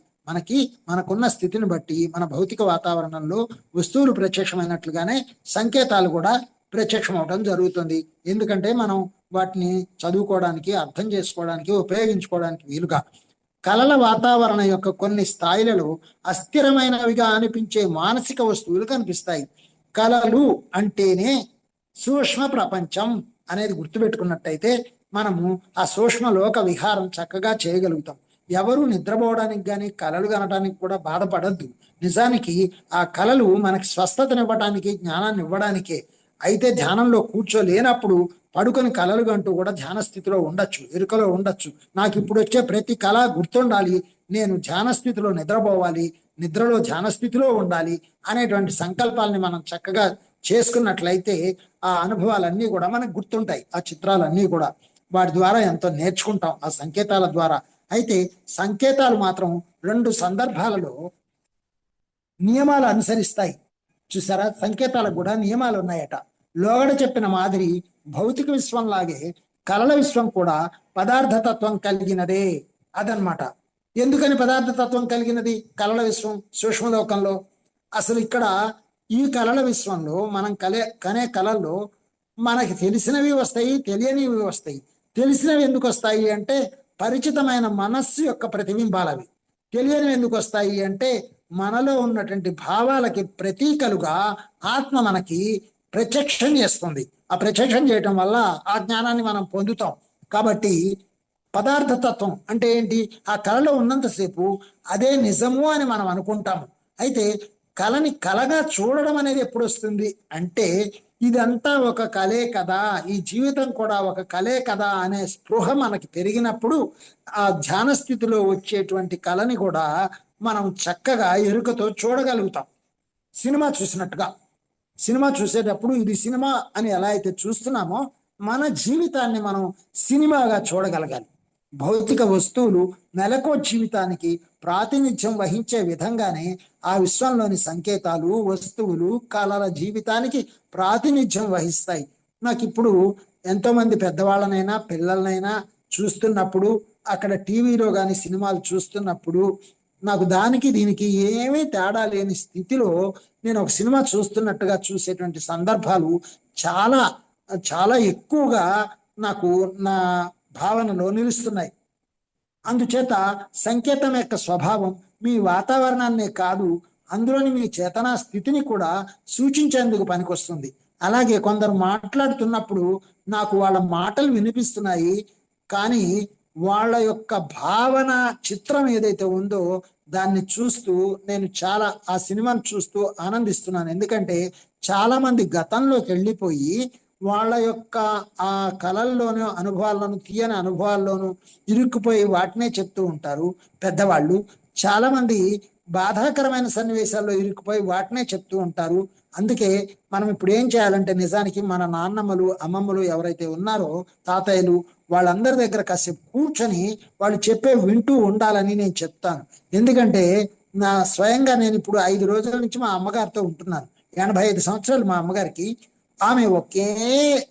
Speaker 1: మనకున్న స్థితిని బట్టి మన భౌతిక వాతావరణంలో వస్తువులు ప్రత్యక్షమైనట్లుగానే సంకేతాలు కూడా ప్రత్యక్షం అవడం జరుగుతుంది. ఎందుకంటే మనం వాటిని చదువుకోవడానికి, అర్థం చేసుకోవడానికి, ఉపయోగించుకోవడానికి వీలుగా. కళల వాతావరణం యొక్క కొన్ని స్థాయిలలో అస్థిరమైనవిగా అనిపించే మానసిక వస్తువులు కనిపిస్తాయి. కళలు అంటేనే సూక్ష్మ ప్రపంచం అనేది గుర్తుపెట్టుకున్నట్టయితే మనము ఆ సూక్ష్మ లోక విహారం చక్కగా చేయగలుగుతాం. ఎవరు నిద్రపోవడానికి కానీ కళలు కనడానికి కూడా బాధపడద్దు. నిజానికి ఆ కళలు మనకి స్వస్థతనివ్వడానికి, జ్ఞానాన్ని ఇవ్వడానికే. అయితే ధ్యానంలో కూర్చోలేనప్పుడు పడుకొని కళలు అంటూ కూడా ధ్యాన స్థితిలో ఉండొచ్చు, ఎరుకలో ఉండొచ్చు. నాకు ఇప్పుడు వచ్చే ప్రతి కళ గుర్తుండాలి, నేను ధ్యాన స్థితిలో నిద్రపోవాలి, నిద్రలో ధ్యాన స్థితిలో ఉండాలి అనేటువంటి సంకల్పాలని మనం చక్కగా చేసుకున్నట్లయితే ఆ అనుభవాలన్నీ కూడా మనకు గుర్తుంటాయి. ఆ చిత్రాలన్నీ కూడా వాటి ద్వారా ఎంతో నేర్చుకుంటాం, ఆ సంకేతాల ద్వారా. అయితే సంకేతాలు మాత్రం 2 సందర్భాలలో నియమాలు అనుసరిస్తాయి. చూసారా, సంకేతాలకు కూడా నియమాలు ఉన్నాయట. లోగడ చెప్పిన మాదిరి భౌతిక విశ్వం లాగే కళల విశ్వం కూడా పదార్థతత్వం కలిగినదే. అదనమాట. ఎందుకని పదార్థతత్వం కలిగినది కళల విశ్వం సూక్ష్మలోకంలో? అసలు ఇక్కడ ఈ కళల విశ్వంలో మనం కనే కళల్లో మనకి తెలిసినవి వస్తాయి, తెలియనివి వస్తాయి. తెలిసినవి ఎందుకు వస్తాయి అంటే పరిచితమైన మనస్సు యొక్క ప్రతిబింబాలు అవి. తెలియనివి ఎందుకు వస్తాయి అంటే మనలో ఉన్నటువంటి భావాలకి ప్రతీకలుగా ఆత్మ మనకి ప్రత్యక్షం చేస్తుంది. ఆ ప్రత్యక్షం చేయటం వల్ల ఆ జ్ఞానాన్ని మనం పొందుతాం. కాబట్టి పదార్థతత్వం అంటే ఏంటి? ఆ కళలో ఉన్నంతసేపు అదే నిజము అని మనం అనుకుంటాము. అయితే కళని కళగా చూడడం అనేది ఎప్పుడు వస్తుంది అంటే ఇదంతా ఒక కళే కదా, ఈ జీవితం కూడా ఒక కళే కదా అనే స్పృహ మనకి పెరిగినప్పుడు ఆ ధ్యాన స్థితిలో వచ్చేటువంటి కళని కూడా మనం చక్కగా ఎరుకతో చూడగలుగుతాం. సినిమా చూసినట్టుగా. సినిమా చూసేటప్పుడు ఇది సినిమా అని ఎలా అయితే చూస్తున్నామో మన జీవితాన్ని మనం సినిమాగా చూడగలగాలి. భౌతిక వస్తువులు నెలకో జీవితానికి ప్రాతినిధ్యం వహించే విధంగానే ఆ విశ్వంలోని సంకేతాలు, వస్తువులు, కళల జీవితానికి ప్రాతినిధ్యం వహిస్తాయి. నాకు ఇప్పుడు ఎంతోమంది పెద్దవాళ్ళనైనా పిల్లలనైనా చూస్తున్నప్పుడు, అక్కడ టీవీలో కానీ సినిమాలు చూస్తున్నప్పుడు నాకు దానికి దీనికి ఏమీ తేడా లేని స్థితిలో నేను ఒక సినిమా చూస్తున్నట్టుగా చూసేటువంటి సందర్భాలు చాలా చాలా ఎక్కువగా నాకు నా భావనలో నిలుస్తున్నాయి. అందుచేత సంకేతం యొక్క స్వభావం మీ వాతావరణాన్నే కాదు, అందులోని మీ చేతనా స్థితిని కూడా సూచించేందుకు పనికొస్తుంది. అలాగే కొందరు మాట్లాడుతున్నప్పుడు నాకు వాళ్ళ మాటలు వినిపిస్తున్నాయి, కానీ వాళ్ళ యొక్క భావన చిత్రం ఏదైతే ఉందో దాన్ని చూస్తూ నేను చాలా ఆ సినిమాను చూస్తూ ఆనందిస్తున్నాను. ఎందుకంటే చాలా మంది గతంలోకి వెళ్ళిపోయి వాళ్ళ యొక్క ఆ కళల్లోనూ అనుభవాల్లోనూ తీయని అనుభవాల్లోనూ ఇరుక్కుపోయి వాటినే చెప్తూ ఉంటారు పెద్దవాళ్ళు. చాలా మంది బాధాకరమైన సన్నివేశాల్లో ఇరుక్కుపోయి వాటినే చెప్తూ ఉంటారు. అందుకే మనం ఇప్పుడు ఏం చేయాలంటే నిజానికి మన నాన్నమ్మలు అమ్మమ్మలు ఎవరైతే ఉన్నారో తాతయ్యలు వాళ్ళందరి దగ్గర కాసేపు కూర్చొని వాళ్ళు చెప్పే వింటూ ఉండాలని నేను చెప్తాను. ఎందుకంటే నా స్వయంగా నేను ఇప్పుడు 5 రోజుల నుంచి మా అమ్మగారితో ఉంటున్నాను. 85 సంవత్సరాలు మా అమ్మగారికి. ఆమె ఒకే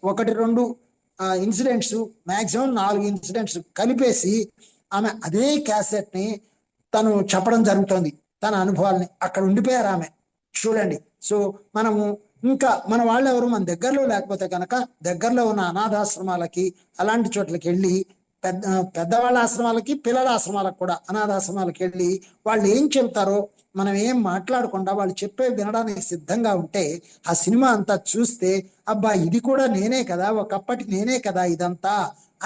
Speaker 1: 1-2 ఇన్సిడెంట్స్, మాక్సిమం 4 ఇన్సిడెంట్స్ కలిపేసి ఆమె అదే క్యాసెట్ ని తను చెప్పడం జరుగుతోంది. తన అనుభవాల్ని అక్కడ ఉండిపోయారు ఆమె. చూడండి. సో మనము ఇంకా మన వాళ్ళు ఎవరు మన దగ్గరలో లేకపోతే కనుక దగ్గరలో ఉన్న అనాథాశ్రమాలకి అలాంటి చోట్లకి వెళ్ళి పెద్దవాళ్ళ ఆశ్రమాలకి పిల్లల ఆశ్రమాలకు కూడా అనాథాశ్రమాలకు వెళ్ళి వాళ్ళు ఏం చెబుతారో మనం ఏం మాట్లాడకుండా వాళ్ళు చెప్పే వినడానికి సిద్ధంగా ఉంటే ఆ సినిమా అంతా చూస్తే అబ్బా ఇది కూడా నేనే కదా, ఒకప్పటి నేనే కదా ఇదంతా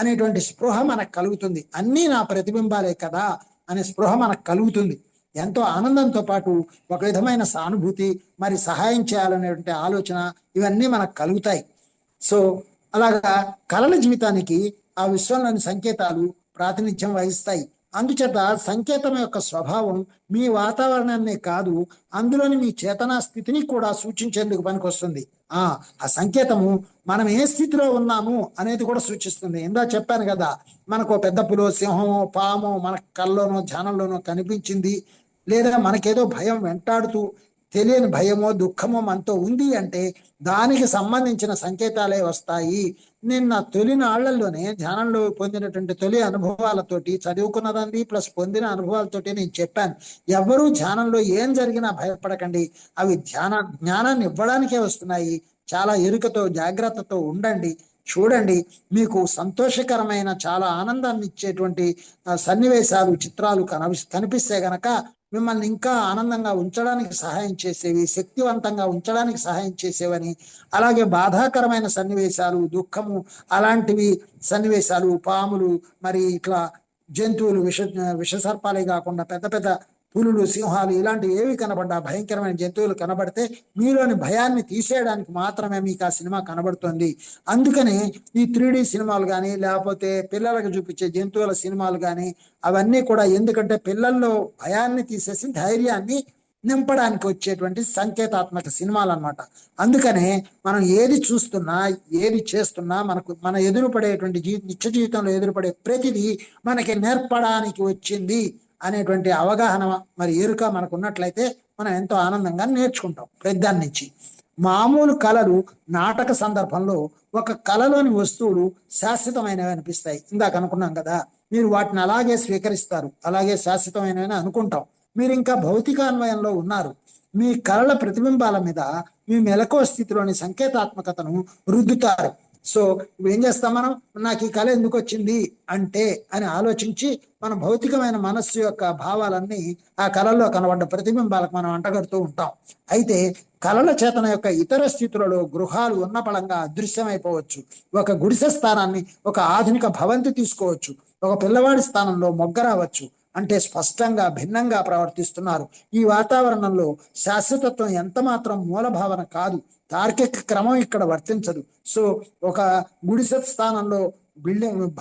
Speaker 1: అనేటువంటి స్పృహ మనకు కలుగుతుంది. అన్నీ నా ప్రతిబింబాలే కదా అనే స్పృహ మనకు కలుగుతుంది. ఎంతో ఆనందంతో పాటు ఒక విధమైన సానుభూతి, మరి సహాయం చేయాలనేటువంటి ఆలోచన, ఇవన్నీ మనకు కలుగుతాయి. సో అలాగా కళల జీవితానికి ఆ విశ్వంలోని సంకేతాలు ప్రాతినిధ్యం వహిస్తాయి. అందుచేత సంకేతం యొక్క స్వభావం మీ వాతావరణాన్నే కాదు, అందులోని మీ చేతనా స్థితిని కూడా సూచించేందుకు పనికొస్తుంది. ఆ సంకేతము మనం ఏ స్థితిలో ఉన్నాము అనేది కూడా సూచిస్తుంది. ఇందా చెప్పాను కదా, మనకు పెద్ద పులో సింహమో పామో మన కల్లోనో ధ్యానంలోనో కనిపించింది, లేదా మనకేదో భయం వెంటాడుతూ తెలియని భయమో దుఃఖమో మనతో ఉంది అంటే దానికి సంబంధించిన సంకేతాలే వస్తాయి. నేను నా తొలి నాళ్లలోనే ధ్యానంలో పొందినటువంటి తొలి అనుభవాలతోటి, చదువుకున్నదండి ప్లస్ పొందిన అనుభవాలతోటి నేను చెప్పాను, ఎవరూ ధ్యానంలో ఏం జరిగినా భయపడకండి, అవి జ్ఞానాన్ని ఇవ్వడానికే వస్తున్నాయి. చాలా ఎరుకతో జాగ్రత్తతో ఉండండి, చూడండి, మీకు సంతోషకరమైన చాలా ఆనందాన్ని ఇచ్చేటువంటి సన్నివేశాలు చిత్రాలు కనిపిస్తే గనక మిమ్మల్ని ఇంకా ఆనందంగా ఉంచడానికి సహాయం చేసేవి, శక్తివంతంగా ఉంచడానికి సహాయం చేసేవని, అలాగే బాధాకరమైన సన్నివేశాలు దుఃఖము అలాంటివి సన్నివేశాలు పాములు మరి ఇట్లా జంతువులు విషసర్పాలే కాకుండా పెద్ద పెద్ద పులులు సింహాలు ఇలాంటివి ఏవి కనబడ్డా, భయంకరమైన జంతువులు కనబడితే మీలోని భయాన్ని తీసేయడానికి మాత్రమే మీకు ఆ సినిమా కనబడుతుంది. అందుకని ఈ 3D సినిమాలు కానీ లేకపోతే పిల్లలకు చూపించే జంతువుల సినిమాలు కానీ అవన్నీ కూడా ఎందుకంటే పిల్లల్లో భయాన్ని తీసేసి ధైర్యాన్ని నింపడానికి వచ్చేటువంటి సంకేతాత్మక సినిమాలు అన్నమాట. అందుకనే మనం ఏది చూస్తున్నా ఏది చేస్తున్నా మన ఎదురుపడేటువంటి నిత్య జీవితంలో ఎదురుపడే ప్రతిదీ మనకి నేర్పడానికి వచ్చింది అనేటువంటి అవగాహన మరి ఎరుక మనకు ఉన్నట్లయితే మనం ఎంతో ఆనందంగా నేర్చుకుంటాం ప్రతిదాని నుంచి. మామూలు కళలు నాటక సందర్భంలో ఒక కళలోని వస్తువులు శాశ్వతమైనవి అనిపిస్తాయి. ఇందాక అనుకున్నాం కదా, మీరు వాటిని అలాగే స్వీకరిస్తారు, అలాగే శాశ్వతమైనవి అనుకుంటాం. మీరు ఇంకా భౌతికాన్వయంలో ఉన్నారు. మీ కళల ప్రతిబింబాల మీద మీ మెలకువ స్థితిలోని సంకేతాత్మకతను రుద్దుతారు. సో ఏం చేస్తాం మనం, నాకు ఈ కళ ఎందుకు వచ్చింది అంటే అని ఆలోచించి మన భౌతికమైన మనస్సు యొక్క భావాలన్నీ ఆ కళల్లో కనబడ్డ ప్రతిబింబాలకు మనం అంటగడుతూ ఉంటాం. అయితే కళల చేతన యొక్క ఇతర స్థితులలో గృహాలు ఉన్న పళంగా అదృశ్యమైపోవచ్చు. ఒక గుడిసె స్థానాన్ని ఒక ఆధునిక భవంతి తీసుకోవచ్చు. ఒక పిల్లవాడి స్థానంలో మొగ్గ రావచ్చు. అంటే స్పష్టంగా భిన్నంగా ప్రవర్తిస్తున్నారు. ఈ వాతావరణంలో శాశ్వతత్వం ఎంత మాత్రం మూలభావన కాదు, తార్కిక క్రమం ఇక్కడ వర్తించదు. సో ఒక గుడిసె స్థానంలో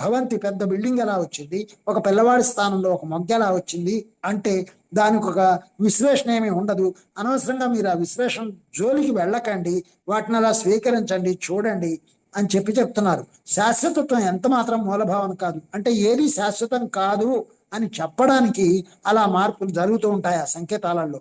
Speaker 1: భవంతి పెద్ద బిల్డింగ్ ఎలా వచ్చింది, ఒక పిల్లవాడి స్థానంలో ఒక మొగ్గ ఎలా వచ్చింది అంటే దానికి ఒక విశ్లేషణ ఏమీ ఉండదు. అనవసరంగా మీరు ఆ విశ్లేషణ జోలికి వెళ్ళకండి, వాటిని అలా స్వీకరించండి, చూడండి అని చెప్తున్నారు. శాశ్వతత్వం ఎంత మాత్రం మూలభావన కాదు అంటే ఏది శాశ్వతం కాదు అని చెప్పడానికి అలా మార్పులు జరుగుతూ ఉంటాయి ఆ సంకేతాలలో.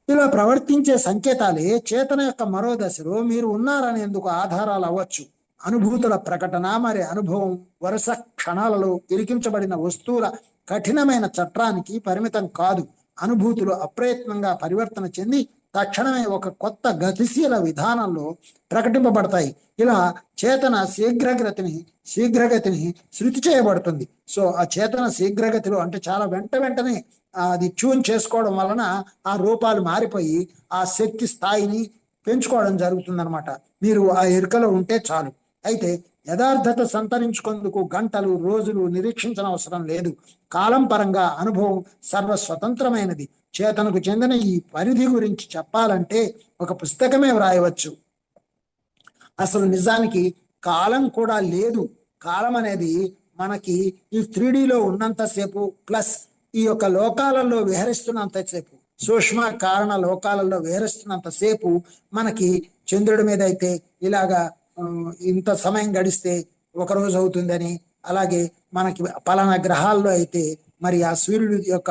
Speaker 1: ఇలా ప్రవర్తించే సంకేతాలే చేతన యొక్క మరో దశలో మీరు ఉన్నారనేందుకు ఆధారాలు అవ్వచ్చు. అనుభూతుల ప్రకటన, మరి అనుభవం వరుస క్షణాలలో ఇరికించబడిన వస్తువుల కఠినమైన చట్రానికి పరిమితం కాదు. అనుభూతులు అప్రయత్నంగా పరివర్తన చెంది తక్షణమే ఒక కొత్త గతిశీల విధానంలో ప్రకటింపబడతాయి. ఇలా చేతన శీఘ్రగతిని శృతి చేయబడుతుంది. సో ఆ చేతన శీఘ్రగతిలో అంటే చాలా వెంటనే అది ట్యూన్ చేసుకోవడం వలన ఆ రూపాలు మారిపోయి ఆ శక్తి స్థాయిని పెంచుకోవడం జరుగుతుందన్నమాట. మీరు ఆ ఎరుకలో ఉంటే చాలు. అయితే యథార్థత సంతరించుకుందుకు గంటలు రోజులు నిరీక్షించనవసరం లేదు. కాలం పరంగా అనుభవం సర్వస్వతంత్రమైనది. చేతనకు చెందిన ఈ పరిధి గురించి చెప్పాలంటే ఒక పుస్తకమే వ్రాయవచ్చు. అసలు నిజానికి కాలం కూడా లేదు. కాలం అనేది మనకి ఈ 3Dలో ఉన్నంతసేపు ప్లస్ ఈ యొక్క లోకాలలో విహరిస్తున్నంతసేపు, సూక్ష్మ కారణ లోకాలలో విహరిస్తున్నంతసేపు మనకి చంద్రుడి మీద అయితే ఇలాగా ఇంత సమయం గడిస్తే ఒక రోజు అవుతుందని, అలాగే మనకి పలానా గ్రహాల్లో అయితే మరి ఆ సూర్యుడి యొక్క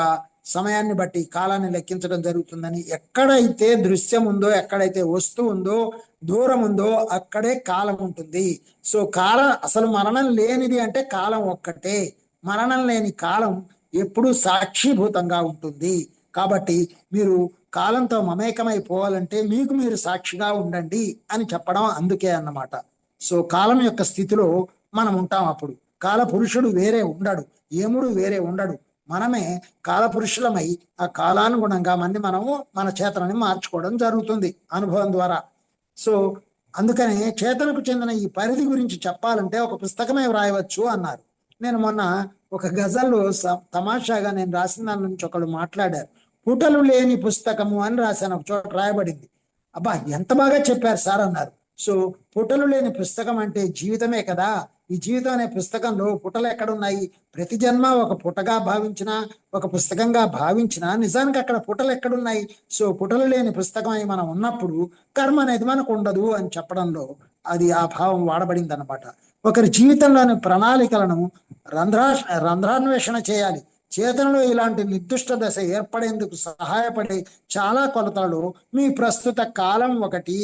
Speaker 1: సమయాన్ని బట్టి కాలాన్ని లెక్కించడం జరుగుతుందని, ఎక్కడైతే దృశ్యం ఉందో, ఎక్కడైతే వస్తువు ఉందో, దూరం ఉందో అక్కడే కాలం ఉంటుంది. సో కాలం అసలు మరణం లేనిది అంటే కాలం ఒక్కటే. మరణం లేని కాలం ఎప్పుడూ సాక్షిభూతంగా ఉంటుంది. కాబట్టి మీరు కాలంతో మమేకమైపోవాలంటే మీకు మీరు సాక్షిగా ఉండండి అని చెప్పడం అందుకే అన్నమాట. సో కాలం యొక్క స్థితిలో మనం ఉంటాం. అప్పుడు కాల పురుషుడు వేరే ఉండడు, యముడు వేరే ఉండడు. మనమే కాలపురుషులమై ఆ కాలానుగుణంగా మనము మన చేతనని మార్చుకోవడం జరుగుతుంది అనుభవం ద్వారా. సో అందుకని చేతనకు చెందిన ఈ పరిధి గురించి చెప్పాలంటే ఒక పుస్తకమే వ్రాయవచ్చు అన్నారు. నేను మొన్న ఒక గజల్లో తమాషాగా నేను రాసిన దాని నుంచి ఒకళ్ళు మాట్లాడారు. పుటలు లేని పుస్తకము అని రాశాను, ఒక చోట రాయబడింది. అబ్బా ఎంత బాగా చెప్పారు సార్ అన్నారు. సో పుటలు లేని పుస్తకం అంటే జీవితమే కదా. ఈ జీవితం అనే పుస్తకంలో పుటలు ఎక్కడున్నాయి? ప్రతి జన్మ ఒక పుటగా భావించినా, ఒక పుస్తకంగా భావించినా నిజానికి అక్కడ పుటలు ఎక్కడున్నాయి? సో పుటలు లేని పుస్తకం అయి మనం ఉన్నప్పుడు కర్మ అనేది మనకు ఉండదు అని చెప్పడంలో అది ఆ భావం వాడబడింది అనమాట. ఒకరి జీవితంలోని ప్రణాళికలను రంధ్రాన్వేషణ చేయాలి. చేతనలో ఇలాంటి నిర్దిష్ట దశ ఏర్పడేందుకు సహాయపడే చాలా కొలతలలో మీ ప్రస్తుత కాలం ఒకటి.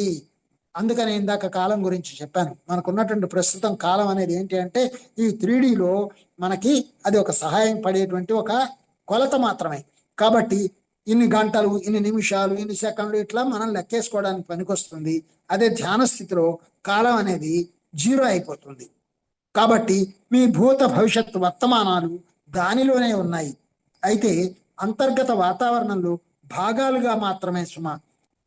Speaker 1: అందుకని ఇందాక కాలం గురించి చెప్పాను. మనకున్నటువంటి ప్రస్తుతం కాలం అనేది ఏంటి అంటే ఈ 3Dలో మనకి అది ఒక సహాయం పడేటువంటి ఒక కొలత మాత్రమే. కాబట్టి ఇన్ని గంటలు, ఇన్ని నిమిషాలు, ఇన్ని సెకండ్లు ఇట్లా మనం లెక్కేసుకోవడానికి పనికొస్తుంది. అదే ధ్యాన స్థితిలో కాలం అనేది 0 అయిపోతుంది. కాబట్టి మీ భూత భవిష్యత్తు వర్తమానాలు దానిలోనే ఉన్నాయి. అయితే అంతర్గత వాతావరణంలో భాగాలుగా మాత్రమే సుమ.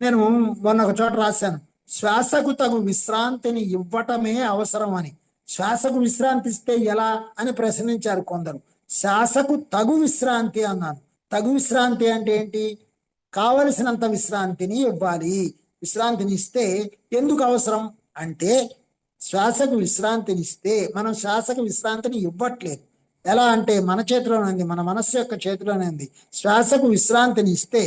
Speaker 1: నేను మొన్న ఒక చోట రాశాను, శ్వాసకు తగు విశ్రాంతిని ఇవ్వటమే అవసరం అని. శ్వాసకు విశ్రాంతి ఇస్తే ఎలా అని ప్రశ్నించారు కొందరు. శ్వాసకు తగు విశ్రాంతి అన్నాను. తగు విశ్రాంతి అంటే ఏంటి? కావలసినంత విశ్రాంతిని ఇవ్వాలి. విశ్రాంతిని ఇస్తే ఎందుకు అవసరం అంటే, శ్వాసకు విశ్రాంతిని ఇస్తే మనం శ్వాసకు విశ్రాంతిని ఇవ్వట్లేదు. ఎలా అంటే మన చేతిలోనే ఉంది, మన మనస్సు యొక్క చేతిలోనే ఉంది. శ్వాసకు విశ్రాంతిని ఇస్తే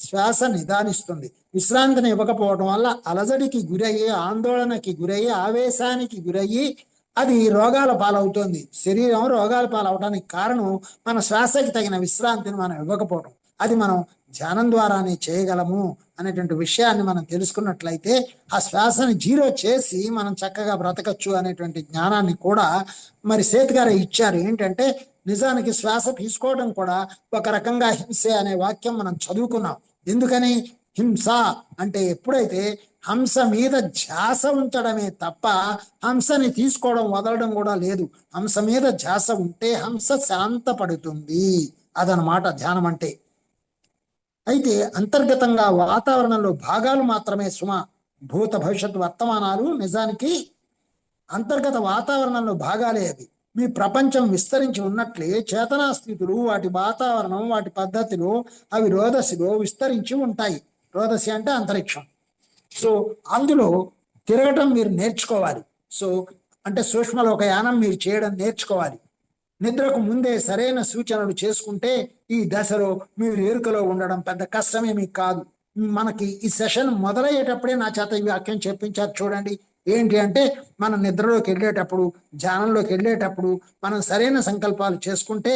Speaker 1: శ్వాస నిదానిస్తుంది. విశ్రాంతిని ఇవ్వకపోవడం వల్ల అలజడికి గురయ్యి, ఆందోళనకి గురయ్యి, ఆవేశానికి గురయ్యి అది రోగాల పాలవుతుంది. శరీరం రోగాల పాలవడానికి కారణం మన శ్వాసకి తగిన విశ్రాంతిని మనం ఇవ్వకపోవడం. అది మనం ధ్యానం ద్వారానే చేయగలము అనేటువంటి విషయాన్ని మనం తెలుసుకున్నట్లయితే ఆ శ్వాసని 0 చేసి మనం చక్కగా బ్రతకచ్చు అనేటువంటి జ్ఞానాన్ని కూడా మరి సేత్ గారు ఇచ్చారు. ఏంటంటే నిజానికి శ్వాస తీసుకోవడం కూడా ఒక రకంగా హింసే అనే వాక్యం మనం చదువుకున్నాం. ఎందుకని? హింస అంటే ఎప్పుడైతే హంస మీద ధ్యాస ఉంచడమే తప్ప హంసని తీసుకోవడం వదలడం కూడా లేదు. హంస మీద ధ్యాస ఉంటే హంస శాంతపడుతుంది. అదనమాట ధ్యానం అంటే. అయితే అంతర్గతంగా వాతావరణంలో భాగాలు మాత్రమే సుమ. భూత భవిష్యత్తు వర్తమానాలు నిజానికి అంతర్గత వాతావరణంలో భాగాలే అవి. మీ ప్రపంచం విస్తరించి ఉన్నట్లే చేతనా స్థితులు వాటి వాతావరణం, వాటి పద్ధతిలో అవి రోదసిలో విస్తరించి ఉంటాయి. రోదసి అంటే అంతరిక్షం. సో అందులో తిరగటం మీరు నేర్చుకోవాలి. సో అంటే సూక్ష్మలోకయానం మీరు చేయడం నేర్చుకోవాలి. నిద్రకు ముందే సరైన సూచనలు చేసుకుంటే ఈ దశలో మీరు ఎరుకలో ఉండడం పెద్ద కష్టమేమీ కాదు. మనకి ఈ సెషన్ మొదలయ్యేటప్పుడే నా చేత ఈ వాక్యం చెప్పించారు చూడండి. ఏంటి అంటే మనం నిద్రలోకి వెళ్ళేటప్పుడు, ధ్యానంలోకి వెళ్ళేటప్పుడు మనం సరైన సంకల్పాలు చేసుకుంటే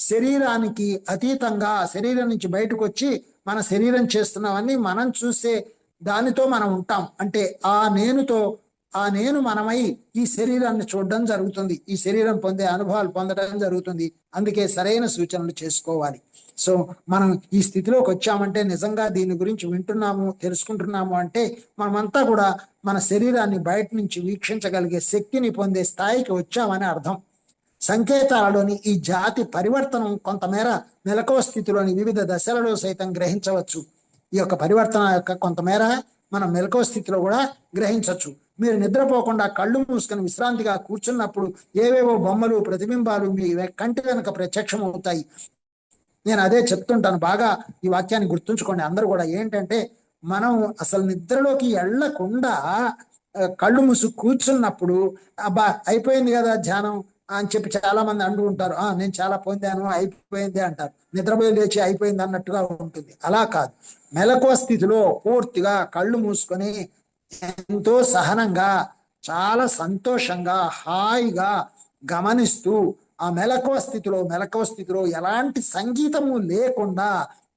Speaker 1: శరీరానికి అతీతంగా శరీరం నుంచి బయటకు వచ్చి మన శరీరం చేస్తున్నవన్నీ మనం చూసే దానితో మనం ఉంటాం. అంటే ఆ నేనుతో ఆ నేను మనమై ఈ శరీరాన్ని చూడడం జరుగుతుంది, ఈ శరీరం పొందే అనుభవాలు పొందడం జరుగుతుంది. అందుకే సరైన సూచనలు చేసుకోవాలి. సో మనం ఈ స్థితిలోకి వచ్చామంటే, నిజంగా దీని గురించి వింటున్నాము, తెలుసుకుంటున్నాము అంటే మనమంతా కూడా మన శరీరాన్ని బయట నుంచి వీక్షించగలిగే శక్తిని పొందే స్థాయికి వచ్చామని అర్థం. సంకేతాలలోని ఈ జాతి పరివర్తనం కొంతమేర మెలకువ స్థితిలోని వివిధ దశలలో సైతం గ్రహించవచ్చు. ఈ యొక్క పరివర్తన యొక్క కొంతమేర మనం మెలకువ స్థితిలో కూడా గ్రహించవచ్చు. మీరు నిద్రపోకుండా కళ్ళు మూసుకొని విశ్రాంతిగా కూర్చున్నప్పుడు ఏవేవో బొమ్మలు, ప్రతిబింబాలు మీ కంటి వెనుక ప్రత్యక్షం అవుతాయి. నేను అదే చెప్తుంటాను, బాగా ఈ వాక్యాన్ని గుర్తుంచుకోండి అందరూ కూడా. ఏంటంటే, మనం అసలు నిద్రలోకి వెళ్ళకుండా కళ్ళు మూసు కూర్చున్నప్పుడు అబ్బా అయిపోయింది కదా ధ్యానం అని చెప్పి చాలా మంది అంటూ ఉంటారు. నేను చాలా పొందాను, అయిపోయింది అంటారు. నిద్రపోయి లేచి అయిపోయింది అన్నట్టుగా ఉంటుంది. అలా కాదు. మెలకువ స్థితిలో పూర్తిగా కళ్ళు మూసుకొని ఎంతో సహనంగా, చాలా సంతోషంగా, హాయిగా గమనిస్తూ ఆ మెలకువ స్థితిలో ఎలాంటి సంగీతము లేకుండా,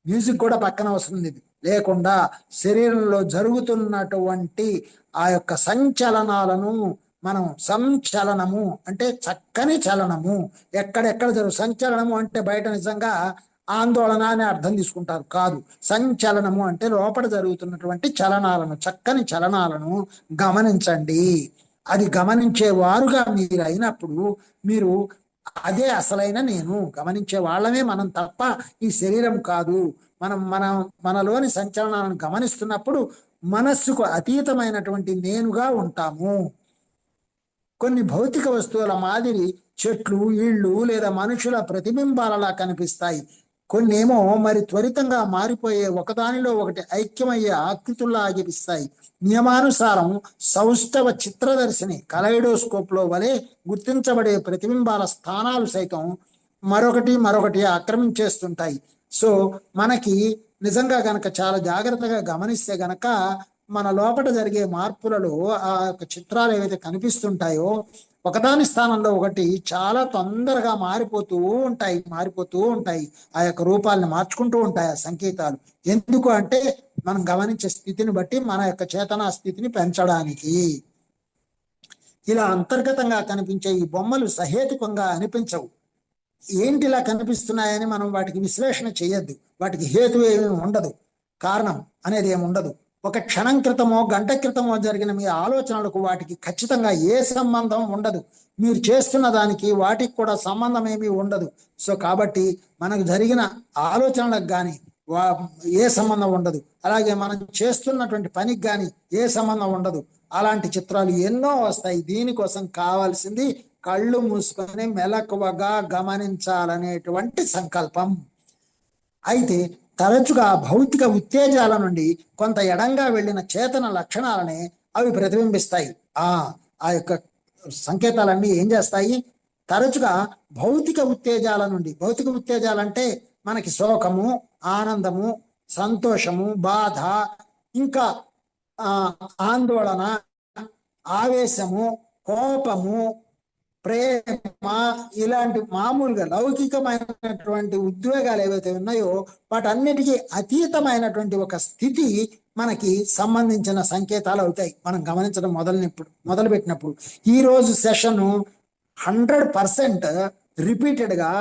Speaker 1: మ్యూజిక్ కూడా పక్కన వస్తుంది లేకుండా, శరీరంలో జరుగుతున్నటువంటి ఆ యొక్క సంచలనాలను మనం సంచలనము అంటే చక్కని చలనము, ఎక్కడెక్కడ సంచలనము అంటే బయట నిజంగా ఆందోళన అని అర్థం తీసుకుంటారు. కాదు, సంచలనము అంటే లోపల జరుగుతున్నటువంటి చలనాలను, చక్కని చలనాలను గమనించండి. అది గమనించేవారుగా మీరు అయినప్పుడు మీరు అదే అసలైన నేను. గమనించే వాళ్ళమే మనం తప్ప ఈ శరీరం కాదు. మనలోని సంచలనాలను గమనిస్తున్నప్పుడు మనస్సుకు అతీతమైనటువంటి నేనుగా ఉంటాము. కొన్ని భౌతిక వస్తువుల మాదిరి చెట్లు, ఇళ్ళు లేదా మనుషుల ప్రతిబింబాలలా కనిపిస్తాయి. కొన్ని ఏమో మరి త్వరితంగా మారిపోయే, ఒకదానిలో ఒకటి ఐక్యమయ్యే ఆకృతుల్లా అనిపిస్తాయి. నియమానుసారం సౌష్ఠవ చిత్రదర్శిని కలైడోస్కోప్ లో వలె గుర్తించబడే ప్రతిబింబాల స్థానాలు సైతం మరొకటి ఆక్రమించేస్తుంటాయి. సో మనకి నిజంగా గనక చాలా జాగ్రత్తగా గమనిస్తే గనక మన లోపల జరిగే మార్పులలో ఆ యొక్క చిత్రాలు ఏవైతే కనిపిస్తుంటాయో ఒకదాని స్థానంలో ఒకటి చాలా తొందరగా మారిపోతూ ఉంటాయి. ఆ యొక్క రూపాలను మార్చుకుంటూ ఉంటాయి ఆ సంకేతాలు. ఎందుకు అంటే మనం గమనించే స్థితిని బట్టి మన యొక్క చేతనా స్థితిని పెంచడానికి. ఇలా అంతర్గతంగా కనిపించే ఈ బొమ్మలు సహేతుకంగా అనిపించవు. ఏంటి ఇలా కనిపిస్తున్నాయని మనం వాటికి విశ్లేషణ చేయొద్దు. వాటికి హేతు ఏమీ ఉండదు, కారణం అనేది ఏమి ఉండదు. ఒక క్షణం క్రితమో గంట క్రితమో జరిగిన మీ ఆలోచనలకు వాటికి ఖచ్చితంగా ఏ సంబంధం ఉండదు. మీరు చేస్తున్న దానికి వాటికి కూడా సంబంధం ఏమీ ఉండదు. సో కాబట్టి మనకు జరిగిన ఆలోచనలకు కానీ ఏ సంబంధం ఉండదు. అలాగే మనం చేస్తున్నటువంటి పనికి కానీ ఏ సంబంధం ఉండదు. అలాంటి చిత్రాలు ఎన్నో వస్తాయి. దీనికోసం కావాల్సింది కళ్ళు మూసుకొని మెలకువగా గమనించాలనేటువంటి సంకల్పం. అయితే తరచుగా భౌతిక ఉత్తేజాల నుండి కొంత ఎడంగా వెళ్ళిన చేతన లక్షణాలనే అవి ప్రతిబింబిస్తాయి. ఆ యొక్క సంకేతాలన్నీ ఏం చేస్తాయి? తరచుగా భౌతిక ఉత్తేజాల నుండి, భౌతిక ఉత్తేజాలంటే మనకి శోకము, ఆనందము, సంతోషము, బాధ, ఇంకా ఆందోళన, ఆవేశము, కోపము, ప్రేమ, ఇలాంటి మామూలుగా లౌకికమైనటువంటి ఉద్వేగాలు ఏవైతే ఉన్నాయో వాటన్నిటికీ అతీతమైనటువంటి ఒక స్థితి మనకి సంబంధించిన సంకేతాలు అవుతాయి మనం గమనించడం మొదలుపెట్టినప్పుడు. ఈ రోజు సెషన్ 100% రిపీటెడ్గా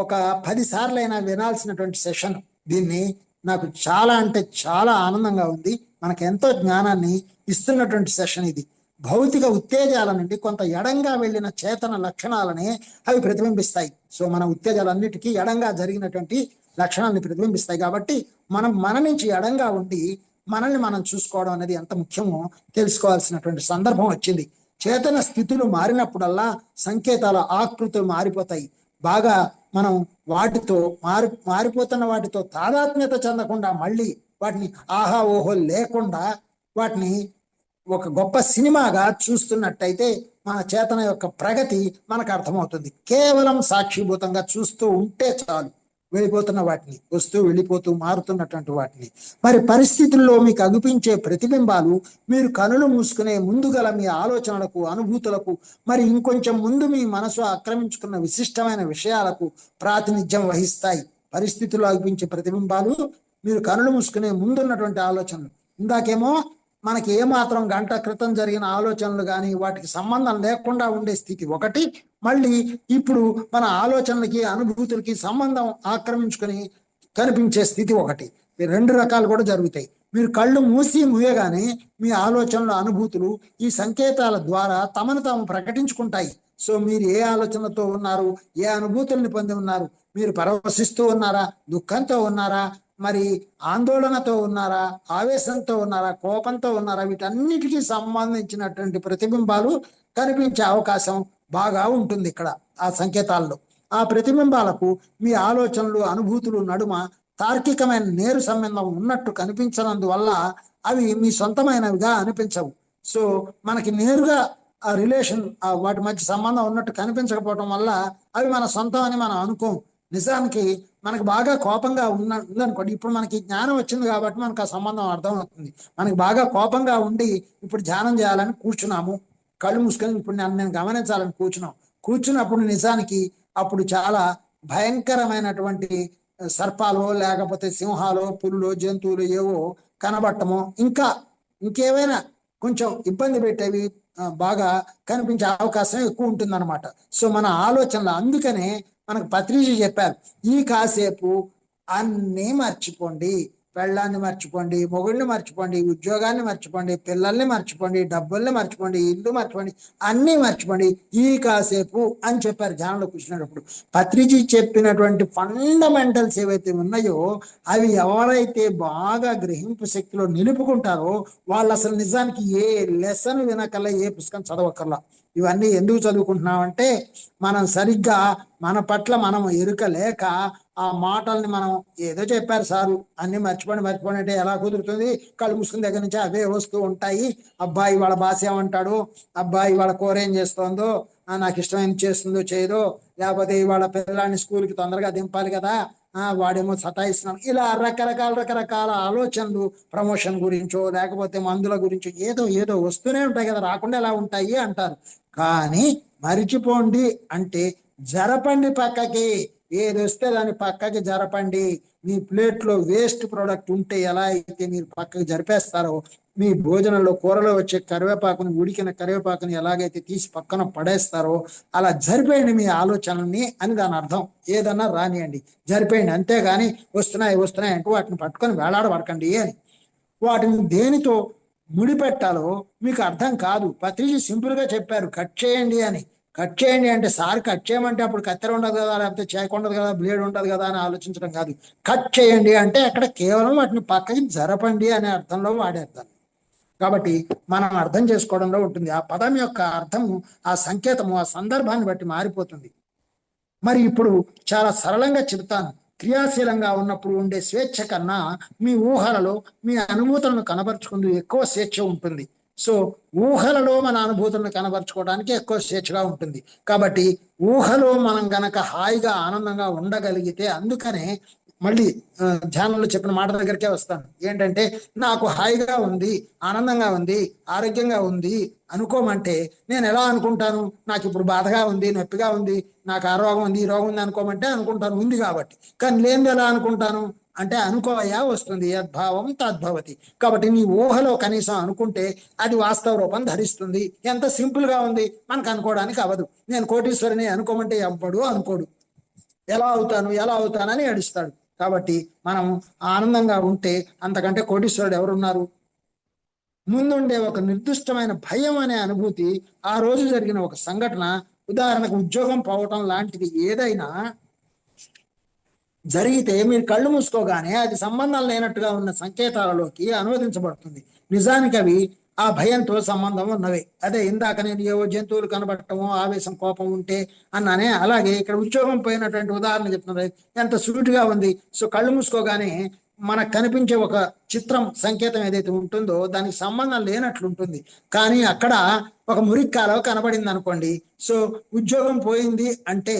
Speaker 1: ఒక 10 సార్లైనా వినాల్సినటువంటి సెషన్. దీన్ని నాకు చాలా అంటే చాలా ఆనందంగా ఉంది. మనకు ఎంతో జ్ఞానాన్ని ఇస్తున్నటువంటి సెషన్ ఇది. భౌతిక ఉత్తేజాల నుండి కొంత ఎడంగా వెళ్ళిన చేతన లక్షణాలనే అవి ప్రతిబింబిస్తాయి. సో మన ఉత్తేజాలన్నిటికీ ఎడంగా జరిగినటువంటి లక్షణాలని ప్రతిబింబిస్తాయి. కాబట్టి మన నుంచి ఎడంగా ఉండి మనల్ని మనం చూసుకోవడం అనేది ఎంత ముఖ్యమో తెలుసుకోవాల్సినటువంటి సందర్భం వచ్చింది. చేతన స్థితులు మారినప్పుడల్లా సంకేతాల ఆకృతులు మారిపోతాయి. బాగా మనం వాటితో మారిపోతున్న వాటితో తాదాత్మ్యత చెందకుండా, మళ్ళీ వాటిని ఆహా ఓహో లేకుండా వాటిని ఒక గొప్ప సినిమాగా చూస్తున్నట్టయితే మన చేతన యొక్క ప్రగతి మనకు అర్థమవుతుంది. కేవలం సాక్షిభూతంగా చూస్తూ ఉంటే చాలు, వెళ్ళిపోతున్న వాటిని, వస్తూ వెళ్ళిపోతూ మారుతున్నటువంటి వాటిని. మరి పరిస్థితుల్లో మీకు అగుపించే ప్రతిబింబాలు మీరు కనులు మూసుకునే ముందు గల మీ ఆలోచనలకు, అనుభూతులకు, మరి ఇంకొంచెం ముందు మీ మనసు ఆక్రమించుకున్న విశిష్టమైన విషయాలకు ప్రాతినిధ్యం వహిస్తాయి. పరిస్థితుల్లో అగుపించే ప్రతిబింబాలు మీరు కనులు మూసుకునే ముందున్నటువంటి ఆలోచనలు. ఇందాకేమో మనకి ఏమాత్రం గంట క్రితం జరిగిన ఆలోచనలు కానీ వాటికి సంబంధం లేకుండా ఉండే స్థితి ఒకటి, మళ్ళీ ఇప్పుడు మన ఆలోచనలకి అనుభూతులకి సంబంధం ఆక్రమించుకొని కనిపించే స్థితి ఒకటి. ఈ రెండు రకాలు కూడా జరుగుతాయి. మీరు కళ్ళు మూసి మూయగానే మీ ఆలోచనలు అనుభూతులు ఈ సంకేతాల ద్వారా తమను తాము ప్రకటించుకుంటాయి. సో మీరు ఏ ఆలోచనలతో ఉన్నారు, ఏ అనుభూతుల్ని పొంది ఉన్నారు, మీరు పరవశిస్తూ ఉన్నారా, దుఃఖంతో ఉన్నారా, మరి ఆందోళనతో ఉన్నారా, ఆవేశంతో ఉన్నారా, కోపంతో ఉన్నారా, వీటన్నిటికీ సంబంధించినటువంటి ప్రతిబింబాలు కనిపించే అవకాశం బాగా ఉంటుంది ఇక్కడ ఆ సంకేతాల్లో. ఆ ప్రతిబింబాలకు మీ ఆలోచనలు అనుభూతులు నడుమ తార్కికమైన నేరు సంబంధం ఉన్నట్టు కనిపించనందువల్ల అవి మీ సొంతమైనవిగా అనిపించవు. సో మనకి నేరుగా ఆ రిలేషన్ వాటి మధ్య సంబంధం ఉన్నట్టు కనిపించకపోవటం వల్ల అవి మన సొంతం అని మనం అనుకోం. నిజానికి మనకు బాగా కోపంగా ఉందనుకోండి, ఇప్పుడు మనకి జ్ఞానం వచ్చింది కాబట్టి మనకు ఆ సంబంధం అర్థం అవుతుంది. మనకి బాగా కోపంగా ఉండి ఇప్పుడు ధ్యానం చేయాలని కూర్చున్నాము, కళ్ళు మూసుకొని ఇప్పుడు నేను గమనించాలని కూర్చున్నప్పుడు నిజానికి అప్పుడు చాలా భయంకరమైనటువంటి సర్పాలు లేకపోతే సింహాలు పులులు జంతువులు ఏవో కనబట్టము ఇంకేమైనా కొంచెం ఇబ్బంది పెట్టేవి బాగా కనిపించే అవకాశం ఎక్కువ ఉంటుందన్నమాట. సో మన ఆలోచనలు, అందుకనే మనకు పత్రిజీ చెప్పారు, ఈ కాసేపు అన్నీ మర్చిపోండి, పెళ్ళాన్ని మర్చిపోండి, మొగుడిని మర్చిపోండి, ఉద్యోగాన్ని మర్చిపోండి, పిల్లల్ని మర్చిపోండి, డబ్బుల్ని మర్చిపోండి, ఇల్లు మర్చిపోండి, అన్నీ మర్చిపోండి ఈ కాసేపు అని చెప్పారు ధ్యానంలో కూర్చునేటప్పుడు. పత్రిజీ చెప్పినటువంటి ఫండమెంటల్స్ ఏవైతే ఉన్నాయో అవి ఎవరైతే బాగా గ్రహింపు శక్తిలో నిలుపుకుంటారో వాళ్ళు అసలు నిజానికి ఏ లెసన్ వినకల్లా, ఏ పుస్తకం చదవకల్లా. ఇవన్నీ ఎందుకు చదువుకుంటున్నామంటే మనం సరిగ్గా మన పట్ల మనం ఎరుక లేక ఆ మాటల్ని మనం ఏదో చెప్పారు సారు అన్ని మర్చిపోండి అంటే ఎలా కుదురుతుంది? కళ్ళు మూసుకుని దగ్గర నుంచి అవే వస్తూ ఉంటాయి. అబ్బాయి వాళ్ళ భాష ఏమంటాడు, అబ్బాయి వాళ్ళ కూర ఏం చేస్తోందో, నాకు ఇష్టమైన చేస్తుందో చేయదో, లేకపోతే ఇవాళ పిల్లల్ని స్కూల్కి తొందరగా దింపాలి కదా, వాడేమో సతాయిస్తున్నాడు, ఇలా రకరకాల ఆలోచనలు ప్రమోషన్ గురించో లేకపోతే మందుల గురించో ఏదో వస్తూనే ఉంటాయి కదా, రాకుండా ఎలా ఉంటాయి అంటారు. కానీ మరిచిపోండి అంటే జరపండి పక్కకి, ఏది వస్తే దాన్ని పక్కకి జరపండి. మీ ప్లేట్లో వేస్ట్ ప్రోడక్ట్ ఉంటే ఎలా అయితే మీరు పక్కకి జరిపేస్తారో, మీ భోజనంలో కూరలో వచ్చే కరివేపాకుని, ఉడికిన కరివేపాకుని ఎలాగైతే తీసి పక్కన పడేస్తారో అలా జరిపేయండి మీ ఆలోచనల్ని అని దాని అర్థం. ఏదన్నా రానియండి, జరిపేయండి, అంతేగాని వస్తున్నాయి అంటూ వాటిని పట్టుకొని వేలాడబడకండి అని. వాటిని దేనితో ముడిపెట్టాలో మీకు అర్థం కాదు. పత్రిజీ సింపుల్గా చెప్పారు, కట్ చేయండి అని. కట్ చేయండి అంటే సార్ కట్ చేయమంటే అప్పుడు కత్తెర ఉండదు కదా, లేకపోతే చేక ఉండదు కదా, బ్లేడ్ ఉండదు కదా అని ఆలోచించడం కాదు. కట్ చేయండి అంటే అక్కడ కేవలం వాటిని పక్కకి జరపండి అనే అర్థంలో వాడేద్దాం. కాబట్టి మనం అర్థం చేసుకోవడంలో ఉంటుంది. ఆ పదం యొక్క అర్థము, ఆ సంకేతము ఆ సందర్భాన్ని బట్టి మారిపోతుంది. మరి ఇప్పుడు చాలా సరళంగా చెబుతాను. క్రియాశీలంగా ఉన్నప్పుడు ఉండే స్వేచ్ఛ కన్నా మీ ఊహలలో మీ అనుభూతులను కనబరుచుకుంటూ ఎక్కువ స్వేచ్ఛ ఉంటుంది. సో ఊహలలో మన అనుభూతులను కనబరుచుకోవడానికి ఎక్కువ స్వేచ్ఛగా ఉంటుంది. కాబట్టి ఊహలో మనం గనక హాయిగా ఆనందంగా ఉండగలిగితే, అందుకనే మళ్ళీ ధ్యానంలో చెప్పిన మాట దగ్గరికే వస్తాను. ఏంటంటే నాకు హాయిగా ఉంది, ఆనందంగా ఉంది, ఆరోగ్యంగా ఉంది అనుకోమంటే నేను ఎలా అనుకుంటాను? నాకు ఇప్పుడు బాధగా ఉంది, నొప్పిగా ఉంది, నాకు ఆ రోగం ఉంది, ఈ రోగం ఉంది అనుకోమంటే అనుకుంటాను, ఉంది కాబట్టి. కానీ లేనిది ఎలా అనుకుంటాను అంటే అనుకోవయా వస్తుంది, యద్భావం తద్భవతి. కాబట్టి నీ ఊహలో కనీసం అనుకుంటే అది వాస్తవ రూపం ధరిస్తుంది. ఎంత సింపుల్గా ఉంది, మనకు అనుకోవడానికి అవ్వదు. నేను కోటీశ్వరిని అనుకోమంటే ఎవ్వడు అనుకోడు, ఎలా అవుతానని ఏడుస్తాడు. కాబట్టి మనం ఆనందంగా ఉంటే అంతకంటే కోటీశ్వరుడు ఎవరున్నారు? ముందుండే ఒక నిర్దిష్టమైన భయం అనే అనుభూతి, ఆ రోజు జరిగిన ఒక సంఘటన, ఉదాహరణకు ఉద్యోగం పోవటం లాంటిది ఏదైనా జరిగితే మీరు కళ్ళు మూసుకోగానే అది సంబంధం లేనట్టుగా ఉన్న సంకేతాలలోకి అనువదించబడుతుంది. నిజానికి అవి ఆ భయంతో సంబంధం ఉన్నవే. అదే ఇందాక నేను ఏవో జంతువులు కనబడటమో, ఆవేశం కోపం ఉంటే అన్నానే, అలాగే ఇక్కడ ఉద్యోగం పోయినటువంటి ఉదాహరణ చెప్తున్నది, ఎంత సూటిగా ఉంది. సో కళ్ళు మూసుకోగానే మనకు కనిపించే ఒక చిత్రం, సంకేతం ఏదైతే ఉంటుందో దానికి సంబంధం లేనట్లుంటుంది. కానీ అక్కడ ఒక మురిక్కాలో కనబడింది అనుకోండి, సో ఉద్యోగం పోయింది అంటే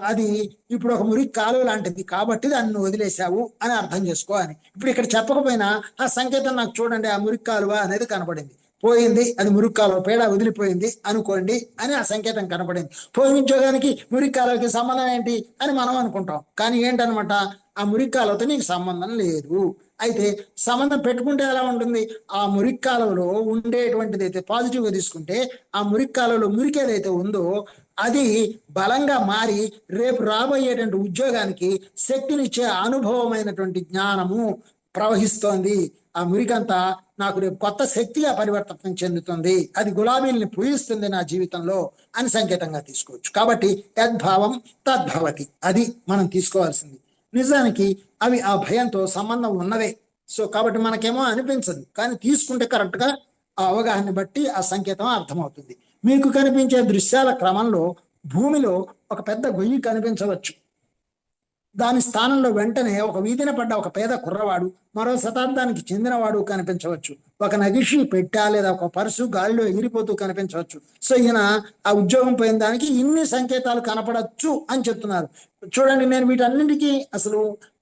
Speaker 1: అది ఇప్పుడు ఒక మురికి కాలువ లాంటిది కాబట్టి దాన్ని వదిలేశావు అని అర్థం చేసుకో అని. ఇప్పుడు ఇక్కడ చెప్పకపోయినా ఆ సంకేతం నాకు చూడండి, ఆ మురికి కాలువ అనేది కనపడింది, పోయింది, అది మురికి కాలువ, పేడ వదిలిపోయింది అనుకోండి అని ఆ సంకేతం కనపడింది. పోయిన ఉద్యోగానికి మురికి కాలువకి సంబంధం ఏంటి అని మనం అనుకుంటాం. కానీ ఏంటనమాట, ఆ మురికి కాలువతో నీకు సంబంధం లేదు అయితే సంబంధం పెట్టుకుంటే ఎలా ఉంటుంది? ఆ మురికి కాలువలో ఉండేటువంటిది అయితే పాజిటివ్గా తీసుకుంటే, ఆ మురికి కాలువలో మురికి ఏదైతే ఉందో అది బలంగా మారి రేపు రాబోయేటువంటి ఉద్యోగానికి శక్తినిచ్చే అనుభవమైనటువంటి జ్ఞానము ప్రవహిస్తోంది. ఆ మురికంతా నాకు రేపు కొత్త శక్తిగా పరివర్తనం చెందుతుంది, అది గులాబీల్ని పూజిస్తుంది నా జీవితంలో అని సంకేతంగా తీసుకోవచ్చు. కాబట్టి యద్భావం తద్భవతి, అది మనం తీసుకోవాల్సింది. నిజానికి అవి ఆ భయంతో సంబంధం ఉన్నవే. సో కాబట్టి మనకేమో అనిపించదు, కానీ తీసుకుంటే కరెక్ట్గా ఆ అవగాహన బట్టి ఆ సంకేతం అర్థమవుతుంది. మీకు కనిపించే దృశ్యాల క్రమంలో భూమిలో ఒక పెద్ద గొయ్యి కనిపించవచ్చు. దాని స్థానంలో వెంటనే ఒక వీధిన పడ్డ ఒక పేద కుర్రవాడు, మరో శతాబ్దానికి చెందినవాడు కనిపించవచ్చు. ఒక నగిషి పెట్టా లేదా ఒక పర్సు గాలిలో ఎగిరిపోతూ కనిపించవచ్చు. సో ఈయన ఆ ఉద్యోగం పోయిన దానికి ఇన్ని సంకేతాలు కనపడచ్చు అని చెప్తున్నారు. చూడండి, నేను వీటన్నింటికి అసలు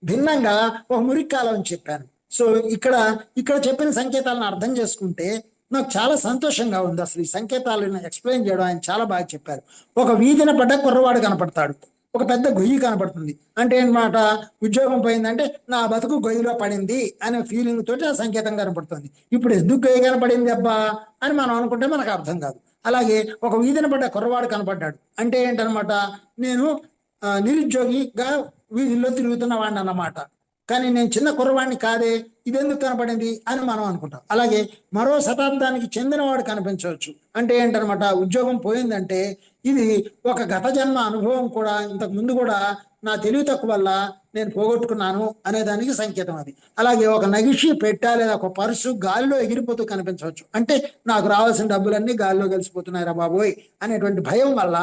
Speaker 1: భిన్నంగా ఒక మురిక్కాలం అని చెప్పాను. సో ఇక్కడ చెప్పిన సంకేతాలను అర్థం చేసుకుంటే నాకు చాలా సంతోషంగా ఉంది. అసలు ఈ సంకేతాలను ఎక్స్ప్లెయిన్ చేయడం ఆయన చాలా బాగా చెప్పారు. ఒక వీధిన పడ్డ కుర్రవాడు కనపడతాడు, ఒక పెద్ద గొయ్యి కనపడుతుంది. అంటే ఏంటన్నమాట, ఉద్యోగం పోయిందంటే నా బతుకు గొయ్యిలో పడింది అనే ఫీలింగ్ తోటి ఆ సంకేతం కనపడుతుంది. ఇప్పుడు ఎందుకు గొయ్యి కనపడింది అబ్బా అని మనం అనుకుంటే మనకు అర్థం కాదు. అలాగే ఒక వీధిన పడ్డ కుర్రవాడు కనపడ్డాడు అంటే ఏంటనమాట, నేను నిరుద్యోగిగా వీధిలో తిరుగుతున్న వాడిని అన్నమాట. కానీ నేను చిన్న కుర్రవాడిని కాదే, ఇదెందుకు కనపడింది అని మనం అనుకుంటాం. అలాగే మరో శతాబ్దానికి చెందినవాడు కనిపించవచ్చు అంటే ఏంటనమాట, ఉద్యోగం పోయిందంటే ఇది ఒక గత జన్మ అనుభవం కూడా, ఇంతకు ముందు కూడా నా తెలివి తక్కువ వల్ల నేను పోగొట్టుకున్నాను అనే దానికి సంకేతం అది. అలాగే ఒక నగిషి పెట్టా లేదా ఒక పర్సు గాలిలో ఎగిరిపోతూ కనిపించవచ్చు అంటే నాకు రావాల్సిన డబ్బులన్నీ గాలిలో కలిసిపోతున్నాయిరా బాబోయ్ అనేటువంటి భయం వల్ల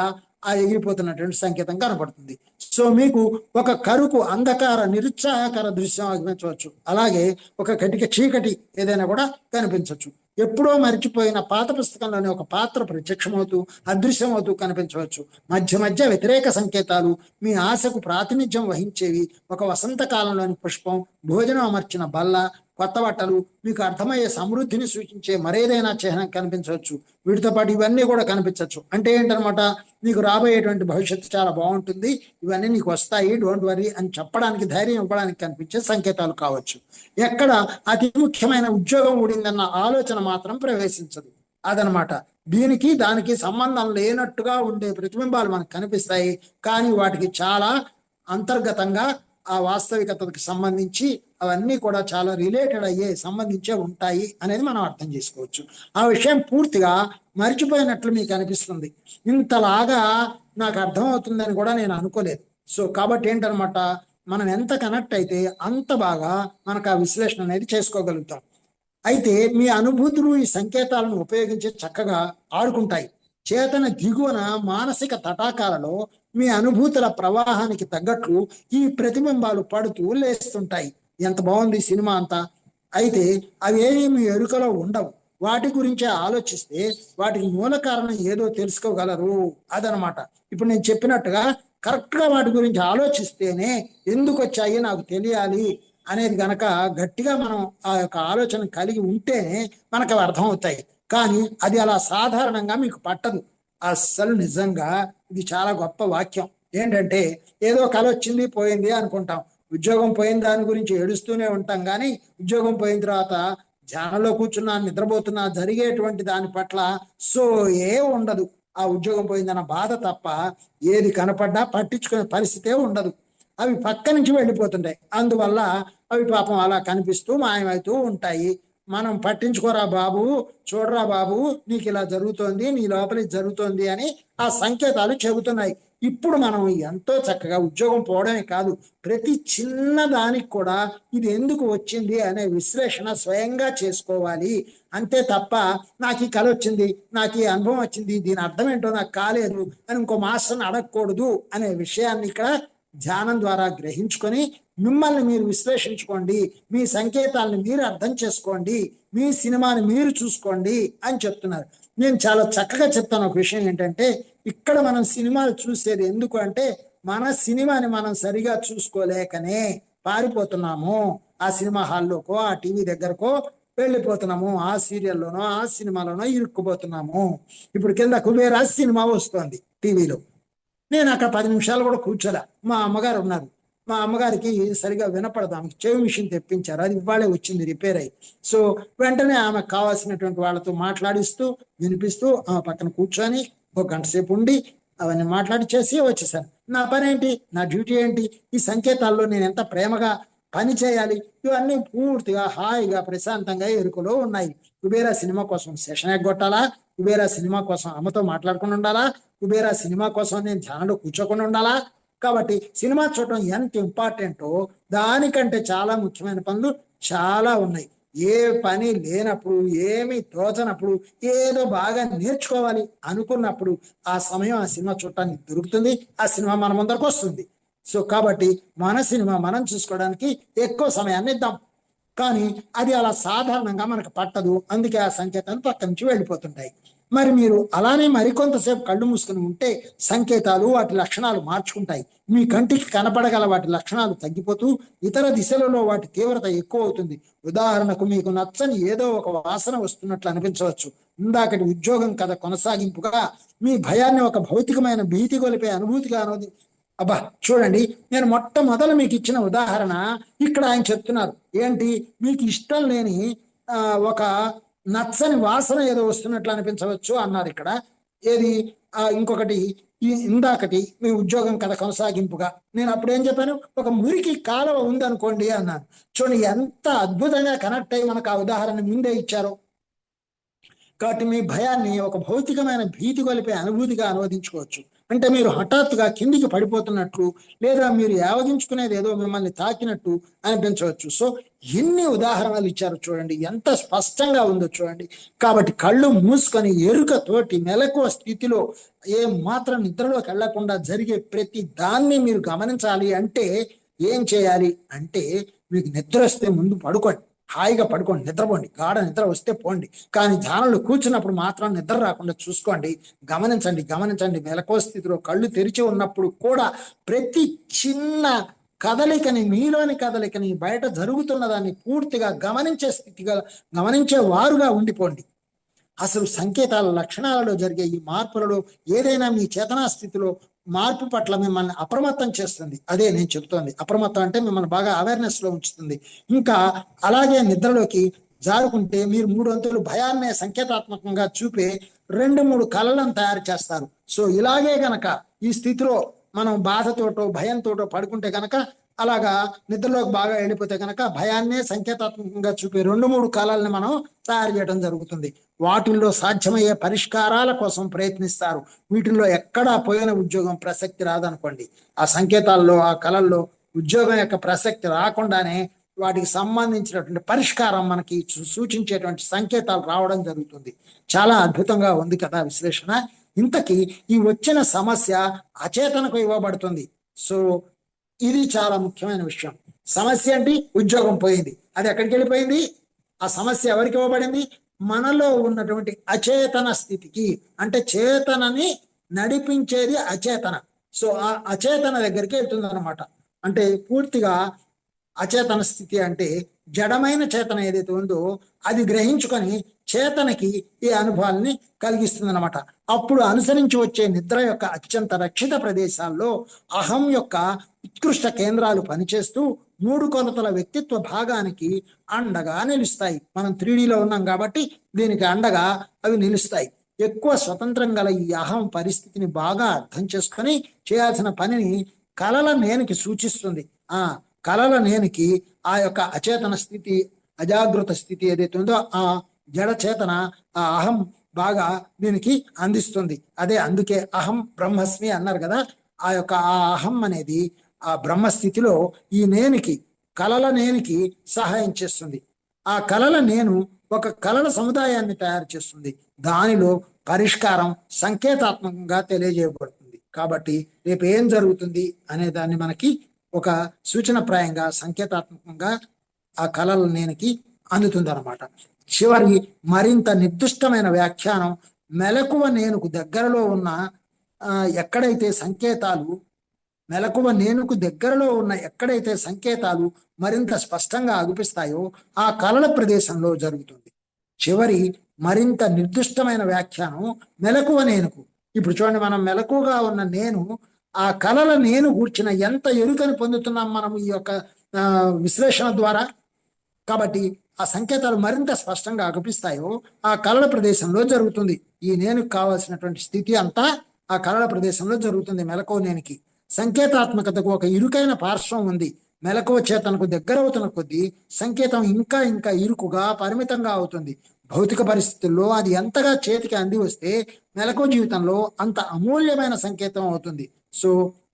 Speaker 1: ఆ ఎగిరిపోతున్నటువంటి సంకేతం కనపడుతుంది. సో మీకు ఒక కరుకు అంధకార నిరుత్సాహకర దృశ్యం కనిపించవచ్చు. అలాగే ఒక కటిక చీకటి ఏదైనా కూడా కనిపించవచ్చు. ఎప్పుడో మరిచిపోయిన పాత పుస్తకంలోని ఒక పాత్ర ప్రత్యక్షమవుతూ అదృశ్యమవుతూ కనిపించవచ్చు. మధ్య మధ్య వ్యతిరేక సంకేతాలు మీ ఆశకు ప్రాతినిధ్యం వహించేవి. ఒక వసంతకాలంలోని పుష్పం, భోజనం అమర్చిన బల్ల, కొత్త బట్టలు, మీకు అర్థమయ్యే సమృద్ధిని సూచించే మరేదైనా చిహ్నం కనిపించవచ్చు. వీటితో పాటు ఇవన్నీ కూడా కనిపించవచ్చు. అంటే ఏంటనమాట, నీకు రాబోయేటువంటి భవిష్యత్తు చాలా బాగుంటుంది, ఇవన్నీ నీకు వస్తాయి, డోంట్ వరీ అని చెప్పడానికి, ధైర్యం ఇవ్వడానికి కనిపించే సంకేతాలు కావచ్చు. ఎక్కడ అతి ముఖ్యమైన ఉద్యోగం ఊడిందన్న ఆలోచన మాత్రం ప్రవేశించదు. అదనమాట, దీనికి దానికి సంబంధం లేనట్టుగా ఉండే ప్రతిబింబాలు మనకు కనిపిస్తాయి, కానీ వాటికి చాలా అంతర్గతంగా ఆ వాస్తవికతకు సంబంధించి అవన్నీ కూడా చాలా రిలేటెడ్ అయ్యే సంబంధించే ఉంటాయి అనేది మనం అర్థం చేసుకోవచ్చు. ఆ విషయం పూర్తిగా మర్చిపోయినట్లు మీకు అనిపిస్తుంది. ఇంతలాగా నాకు అర్థమవుతుందని కూడా నేను అనుకోలేదు. సో కాబట్టి ఏంటనమాట, మనం ఎంత కనెక్ట్ అయితే అంత బాగా మనకు ఆ విశ్లేషణ అనేది చేసుకోగలుగుతాం. అయితే మీ అనుభూతులు ఈ సంకేతాలను ఉపయోగించి చక్కగా ఆడుకుంటాయి. చేతన దిగువన మానసిక తటాకాలలో మీ అనుభూతుల ప్రవాహానికి తగ్గట్లు ఈ ప్రతిబింబాలు పడుతూ లేస్తుంటాయి. ఎంత బాగుంది సినిమా అంతా. అయితే అవేమీ మీ ఎరుకలో ఉండవు. వాటి గురించే ఆలోచిస్తే వాటికి మూల కారణం ఏదో తెలుసుకోగలరు. అదనమాట. ఇప్పుడు నేను చెప్పినట్టుగా కరెక్ట్గా వాటి గురించి ఆలోచిస్తేనే ఎందుకు వచ్చాయి నాకు తెలియాలి అనేది గనక గట్టిగా మనం ఆ యొక్క ఆలోచన కలిగి ఉంటేనే మనకు అవి అర్థమవుతాయి. కానీ అది అలా సాధారణంగా మీకు పట్టదు. అస్సలు నిజంగా ఇది చాలా గొప్ప వాక్యం. ఏంటంటే ఏదో కల వచ్చింది పోయింది అనుకుంటాం. ఉద్యోగం పోయిన దాని గురించి ఏడుస్తూనే ఉంటాం, కానీ ఉద్యోగం పోయిన తర్వాత ధ్యానంలో కూర్చున్నా, నిద్రపోతున్నా జరిగేటువంటి దాని పట్ల సో ఉండదు. ఆ ఉద్యోగం పోయిందన్న బాధ తప్ప ఏది కనపడ్డా పట్టించుకునే పరిస్థితే ఉండదు. అవి పక్క నుంచి వెళ్ళిపోతుంటాయి. అందువల్ల అవి పాపం అలా కనిపిస్తూ మాయమవుతూ ఉంటాయి. మనం పట్టించుకోరా బాబు, చూడరా బాబు, నీకు ఇలా జరుగుతోంది, నీ లోపలి జరుగుతోంది అని ఆ సంకేతాలు చెబుతున్నాయి. ఇప్పుడు మనం ఎంతో చక్కగా ఉద్యోగం పోవడమే కాదు, ప్రతి చిన్న దానికి కూడా ఇది ఎందుకు వచ్చింది అనే విశ్లేషణ స్వయంగా చేసుకోవాలి. అంతే తప్ప నాకు ఈ కళ వచ్చింది, నాకు ఈ అనుభవం వచ్చింది, దీని అర్థం ఏంటో నాకు కాలేదు అని ఇంకో మాస్టర్ని అడగకూడదు అనే విషయాన్ని ఇక్కడ ధ్యానం ద్వారా గ్రహించుకొని మిమ్మల్ని మీరు విశ్లేషించుకోండి, మీ సంకేతాలను మీరు అర్థం చేసుకోండి, మీ సినిమాని మీరు చూసుకోండి అని చెప్తున్నారు. నేను చాలా చక్కగా చెప్తాను. ఒక విషయం ఏంటంటే, ఇక్కడ మనం సినిమాలు చూసేది ఎందుకు అంటే, మన సినిమాని మనం సరిగా చూసుకోలేకనే పారిపోతున్నాము. ఆ సినిమా హాల్లోకో, ఆ టీవీ దగ్గరకో వెళ్ళిపోతున్నాము, ఆ సీరియల్లోనో ఆ సినిమాలోనో ఇరుక్కుపోతున్నాము. ఇప్పుడు కింద కుబేరా సినిమా వస్తుంది టీవీలో, నేను అక్కడ 10 నిమిషాలు కూడా కూర్చోలే. మా అమ్మగారు ఉన్నారు, మా అమ్మగారికి సరిగా వినపడదు, ఆమెకి చెవి మిషన్ తెప్పించారు, అది ఇవాళే వచ్చింది రిపేర్ అయ్యి. సో వెంటనే ఆమెకు కావాల్సినటువంటి వాళ్ళతో మాట్లాడిస్తూ వినిపిస్తూ ఆమె పక్కన కూర్చొని ఒక గంట సేపు ఉండి అవన్నీ మాట్లాడి చేసి వచ్చేసాను. నా పని ఏంటి, నా డ్యూటీ ఏంటి, ఈ సంకేతాల్లో నేను ఎంత ప్రేమగా పని చేయాలి, ఇవన్నీ పూర్తిగా హాయిగా ప్రశాంతంగా ఎరుకలో ఉన్నాయి. కుబేరా సినిమా కోసం సెషన్ ఎగ్గొట్టాలా, కుబేరా సినిమా కోసం అమ్మతో మాట్లాడుకుని ఉండాలా, కుబేరా సినిమా కోసం నేను ధ్యానంలో కూర్చోకుండా ఉండాలా. కాబట్టి సినిమా చూడటం ఎంత ఇంపార్టెంటో దానికంటే చాలా ముఖ్యమైన పనులు చాలా ఉన్నాయి. ఏ పని లేనప్పుడు, ఏమి తోచనప్పుడు, ఏదో బాగా నేర్చుకోవాలి అనుకున్నప్పుడు ఆ సమయం ఆ సినిమా చూడటానికి దొరుకుతుంది, ఆ సినిమా మన ముందరకు వస్తుంది. సో కాబట్టి మన సినిమా మనం చూసుకోవడానికి ఎక్కువ సమయాన్ని ఇద్దాం. కానీ అది అలా సాధారణంగా మనకు పట్టదు, అందుకే ఆ సంకేతాలు పక్క నుంచి వెళ్ళిపోతుంటాయి. మరి మీరు అలానే మరికొంతసేపు కళ్ళు మూసుకుని ఉంటే సంకేతాలు వాటి లక్షణాలు మార్చుకుంటాయి. మీ కంటికి కనపడగల వాటి లక్షణాలు తగ్గిపోతూ ఇతర దిశలలో వాటి తీవ్రత ఎక్కువ అవుతుంది. ఉదాహరణకు మీకు నచ్చని ఏదో ఒక వాసన వస్తున్నట్లు అనిపించవచ్చు. ఇందాకటి ఉద్యోగం కథ కొనసాగింపుగా మీ భయాన్ని ఒక భౌతికమైన భీతి గొలిపే అనుభూతిగా అనేది. అబ్బా చూడండి, నేను మొట్టమొదలు మీకు ఇచ్చిన ఉదాహరణ ఇక్కడ ఆయన చెప్తున్నారు. ఏంటి, మీకు ఇష్టం లేని ఒక నచ్చని వాసన ఏదో వస్తున్నట్లు అనిపించవచ్చు అన్నారు ఇక్కడ. ఏది ఇంకొకటి ఇందాకటి మీ ఉద్యోగం కథ కొనసాగింపుగా నేను అప్పుడు ఏం చెప్పాను, ఒక మురికి కాలువ ఉందనుకోండి అన్నాను. చూడండి ఎంత అద్భుతంగా కనెక్ట్ అయ్యి మనకు ఆ ఉదాహరణ ముందే ఇచ్చారో. కాబట్టి మీ భయాన్ని ఒక భౌతికమైన భీతి గొలిపే అనుభూతిగా అనువదించుకోవచ్చు. అంటే మీరు హఠాత్తుగా కిందికి పడిపోతున్నట్లు, లేదా మీరు యావగించుకునేది ఏదో మిమ్మల్ని తాకినట్టు అనిపించవచ్చు. సో ఎన్ని ఉదాహరణలు ఇచ్చారో చూడండి, ఎంత స్పష్టంగా ఉందో చూడండి. కాబట్టి కళ్ళు మూసుకొని ఎరుకతోటి మెలకువ స్థితిలో ఏ మాత్రం నిద్రలోకి వెళ్లకుండా జరిగే ప్రతి దాన్ని మీరు గమనించాలి. అంటే ఏం చేయాలి అంటే, మీకు నిద్ర వస్తే ముందు పడుకోండి, హాయిగా పడుకోండి, నిద్రపోండి, గాఢ నిద్ర వస్తే పోండి. కానీ ధ్యానంలో కూర్చున్నప్పుడు మాత్రం నిద్ర రాకుండా చూసుకోండి. గమనించండి గమనించండి మెలకువ స్థితిలో కళ్ళు తెరిచి ఉన్నప్పుడు కూడా ప్రతి చిన్న కదలికని, మీలోని కదలికని, బయట జరుగుతున్న దాన్ని పూర్తిగా గమనించే స్థితిగా, గమనించే వారుగా ఉండిపోండి. అసలు సంకేతాల లక్షణాలలో జరిగే ఈ మార్పులలో ఏదైనా మీ చేతనా స్థితిలో మార్పు పట్ల మిమ్మల్ని అప్రమత్తం చేస్తుంది. అదే నేను చెబుతోంది. అప్రమత్తం అంటే మిమ్మల్ని బాగా అవేర్నెస్ లో ఉంచుతుంది. ఇంకా అలాగే నిద్రలోకి జారుకుంటే మీరు 3 వంతులు భయాన్నే సంకేతాత్మకంగా చూపే 2-3 కళలను తయారు చేస్తారు. సో ఇలాగే గనక ఈ స్థితిలో మనం బాధతోటో భయంతోటో పడుకుంటే కనుక, అలాగా నిద్రలోకి బాగా వెళ్ళిపోతే కనుక భయాన్నే సంకేతాత్మకంగా చూపే 2-3 కళల్ని మనం తయారు చేయడం జరుగుతుంది. వాటిల్లో సాధ్యమయ్యే పరిష్కారాల కోసం ప్రయత్నిస్తారు. వీటిల్లో ఎక్కడా పోయిన ఉద్యోగం ప్రసక్తి రాదనుకోండి. ఆ సంకేతాల్లో, ఆ కళల్లో ఉద్యోగం యొక్క ప్రసక్తి రాకుండానే వాటికి సంబంధించినటువంటి పరిష్కారం మనకి సూచించేటువంటి సంకేతాలు రావడం జరుగుతుంది. చాలా అద్భుతంగా ఉంది కదా విశ్లేషణ. ఇంతకీ ఈ వచ్చిన సమస్య అచేతనకు ఇవ్వబడుతుంది. సో ఇది చాలా ముఖ్యమైన విషయం. సమస్య అంటే ఉద్యోగం పోయింది, అది ఎక్కడికి వెళ్ళిపోయింది? ఆ సమస్య ఎవరికి ఇవ్వబడింది? మనలో ఉన్నటువంటి అచేతన స్థితికి. అంటే చేతనని నడిపించేది అచేతన. సో ఆ అచేతన దగ్గరికి వెళ్తుంది అనమాట. అంటే పూర్తిగా అచేతన స్థితి అంటే జడమైన చేతన ఏదైతే ఉందో అది గ్రహించుకొని చేతనకి ఈ అనుభవాల్ని కలిగిస్తుంది అనమాట. అప్పుడు అనుసరించి వచ్చే నిద్ర యొక్క అత్యంత రక్షిత ప్రదేశాల్లో అహం యొక్క ఉత్కృష్ట కేంద్రాలు పనిచేస్తూ 3 కొలతల వ్యక్తిత్వ భాగానికి అండగా నిలుస్తాయి. మనం 3Dలో ఉన్నాం కాబట్టి దీనికి అండగా అవి నిలుస్తాయి. ఎక్కువ స్వతంత్రం గల ఈ అహం పరిస్థితిని బాగా అర్థం చేసుకొని చేయాల్సిన పనిని కలల నేనికి సూచిస్తుంది. కలల నేనికి ఆ యొక్క అచేతన స్థితి, అజాగృత స్థితి ఏదైతే ఉందో ఆ జడ చేతన, ఆ అహం బాగా దీనికి అందిస్తుంది. అదే అందుకే అహం బ్రహ్మస్మి అన్నారు కదా. ఆ యొక్క ఆ అహం అనేది ఆ బ్రహ్మస్థితిలో ఈ నేనికి, కలల నేనికి సహాయం చేస్తుంది. ఆ కలల నేను ఒక కలల సముదాయాన్ని తయారు చేస్తుంది. దానిలో పరిష్కారం సంకేతాత్మకంగా తెలియజేయబడుతుంది. కాబట్టి రేపు ఏం జరుగుతుంది అనే దాన్ని మనకి ఒక సూచనప్రాయంగా సంకేతాత్మకంగా ఆ కలల నేనికి అందుతుంది అనమాట. చివరి మరింత నిర్దిష్టమైన వ్యాఖ్యానం మెలకువ నేనుకు దగ్గరలో ఉన్న ఎక్కడైతే సంకేతాలు, మెలకువ నేనుకు దగ్గరలో ఉన్న ఎక్కడైతే సంకేతాలు మరింత స్పష్టంగా అగుపిస్తాయో ఆ కలల ప్రదేశంలో జరుగుతుంది. చివరి మరింత నిర్దిష్టమైన వ్యాఖ్యానం మెలకువ నేనుకు. ఇప్పుడు చూడండి, మనం మెలకువగా ఉన్న నేను ఆ కళల నేను కూర్చిన ఎంత ఎరుకని పొందుతున్నాం మనం ఈ యొక్క విశ్లేషణ ద్వారా. కాబట్టి ఆ సంకేతాలు మరింత స్పష్టంగా అగుపిస్తాయో ఆ కళల ప్రదేశంలో జరుగుతుంది. ఈ నేను కావాల్సినటువంటి స్థితి అంతా ఆ కళల ప్రదేశంలో జరుగుతుంది. మెలకువ నేనికి సంకేతాత్మకతకు ఒక ఇరుకైన పార్శ్వం ఉంది. మెలకువ చేతనకు దగ్గరవుతున్న కొద్దీ సంకేతం ఇంకా ఇంకా ఇరుకుగా పరిమితంగా అవుతుంది. భౌతిక పరిస్థితుల్లో అది ఎంతగా చేతికి అంది వస్తే మెలకువ జీవితంలో అంత అమూల్యమైన సంకేతం అవుతుంది. సో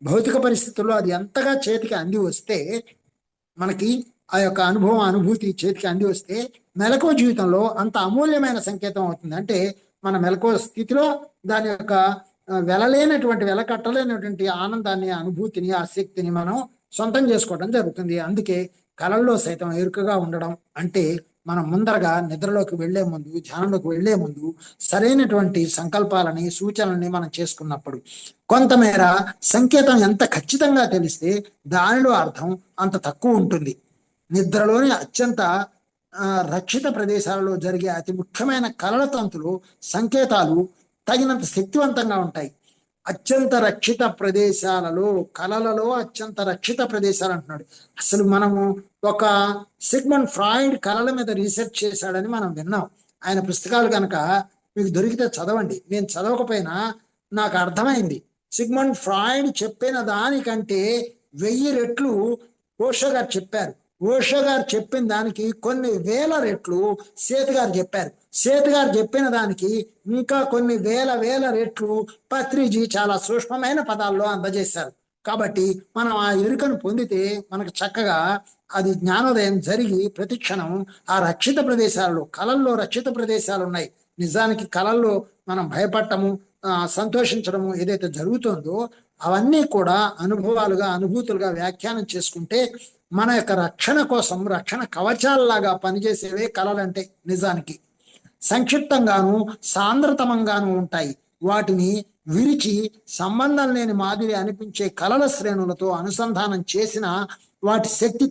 Speaker 1: భౌతిక పరిస్థితుల్లో అది ఎంతగా చేతికి అంది వస్తే మనకి ఆ యొక్క అనుభవం అనుభూతి చేతికి అంది వస్తే మెలకువ జీవితంలో అంత అమూల్యమైన సంకేతం అవుతుంది. అంటే మన మెలకువ స్థితిలో దాని యొక్క వెలలేనటువంటి వెలకట్టలేనటువంటి ఆనందాన్ని అనుభూతిని ఆ శక్తిని మనం సొంతం చేసుకోవడం జరుగుతుంది. అందుకే కళల్లో సైతం ఎరుకగా ఉండడం అంటే మనం ముందరగా నిద్రలోకి వెళ్లే ముందు ధ్యానంలోకి వెళ్లే ముందు సరైనటువంటి సంకల్పాలని సూచనల్ని మనం చేసుకున్నప్పుడు కొంతమేర సంకేతం ఎంత ఖచ్చితంగా తెలిస్తే దానిలో అర్థం అంత తక్కువ ఉంటుంది. నిద్రలోని అత్యంత రక్షిత ప్రదేశాలలో జరిగే అతి ముఖ్యమైన కలల తంతులు సంకేతాలు తగినంత శక్తివంతంగా ఉంటాయి. అత్యంత రక్షిత ప్రదేశాలలో కళలలో అత్యంత రక్షిత ప్రదేశాలు అంటున్నాడు. అసలు మనము ఒక సిగ్మండ్ ఫ్రాయిడ్ కళల మీద రీసెర్చ్ చేశాడని మనం విన్నాం. ఆయన పుస్తకాలు కనుక మీకు దొరికితే చదవండి. నేను చదవకపోయినా నాకు అర్థమైంది. సిగ్మండ్ ఫ్రాయిడ్ చెప్పిన దానికంటే 1000 రెట్లు ఓషో గారు చెప్పారు. ఓషో గారు చెప్పిన దానికి కొన్ని వేల రెట్లు సేత్ గారు చెప్పారు. సేత్ గారు చెప్పిన దానికి ఇంకా కొన్ని వేల రెట్లు పత్రిజీ చాలా సూక్ష్మమైన పదాల్లో అందజేశారు. కాబట్టి మనం ఆ ఎరుకను పొందితే మనకు చక్కగా అది జ్ఞానోదయం జరిగి ప్రతిక్షణం ఆ రక్షిత ప్రదేశాలలో కళల్లో రక్షిత ప్రదేశాలు ఉన్నాయి. నిజానికి కళల్లో మనం భయపడటము సంతోషించడము ఏదైతే జరుగుతుందో అవన్నీ కూడా అనుభవాలుగా అనుభూతులుగా వ్యాఖ్యానం చేసుకుంటే మన యొక్క రక్షణ కోసం రక్షణ కవచాలలాగా పనిచేసేవే కళలంటే నిజానికి సంక్షిప్తంగాను సాంద్రతమంగాను ఉంటాయి. వాటిని విరిచి సంబంధం లేని మాదిరి అనిపించే కళల శ్రేణులతో అనుసంధానం చేసిన వాటి శక్తి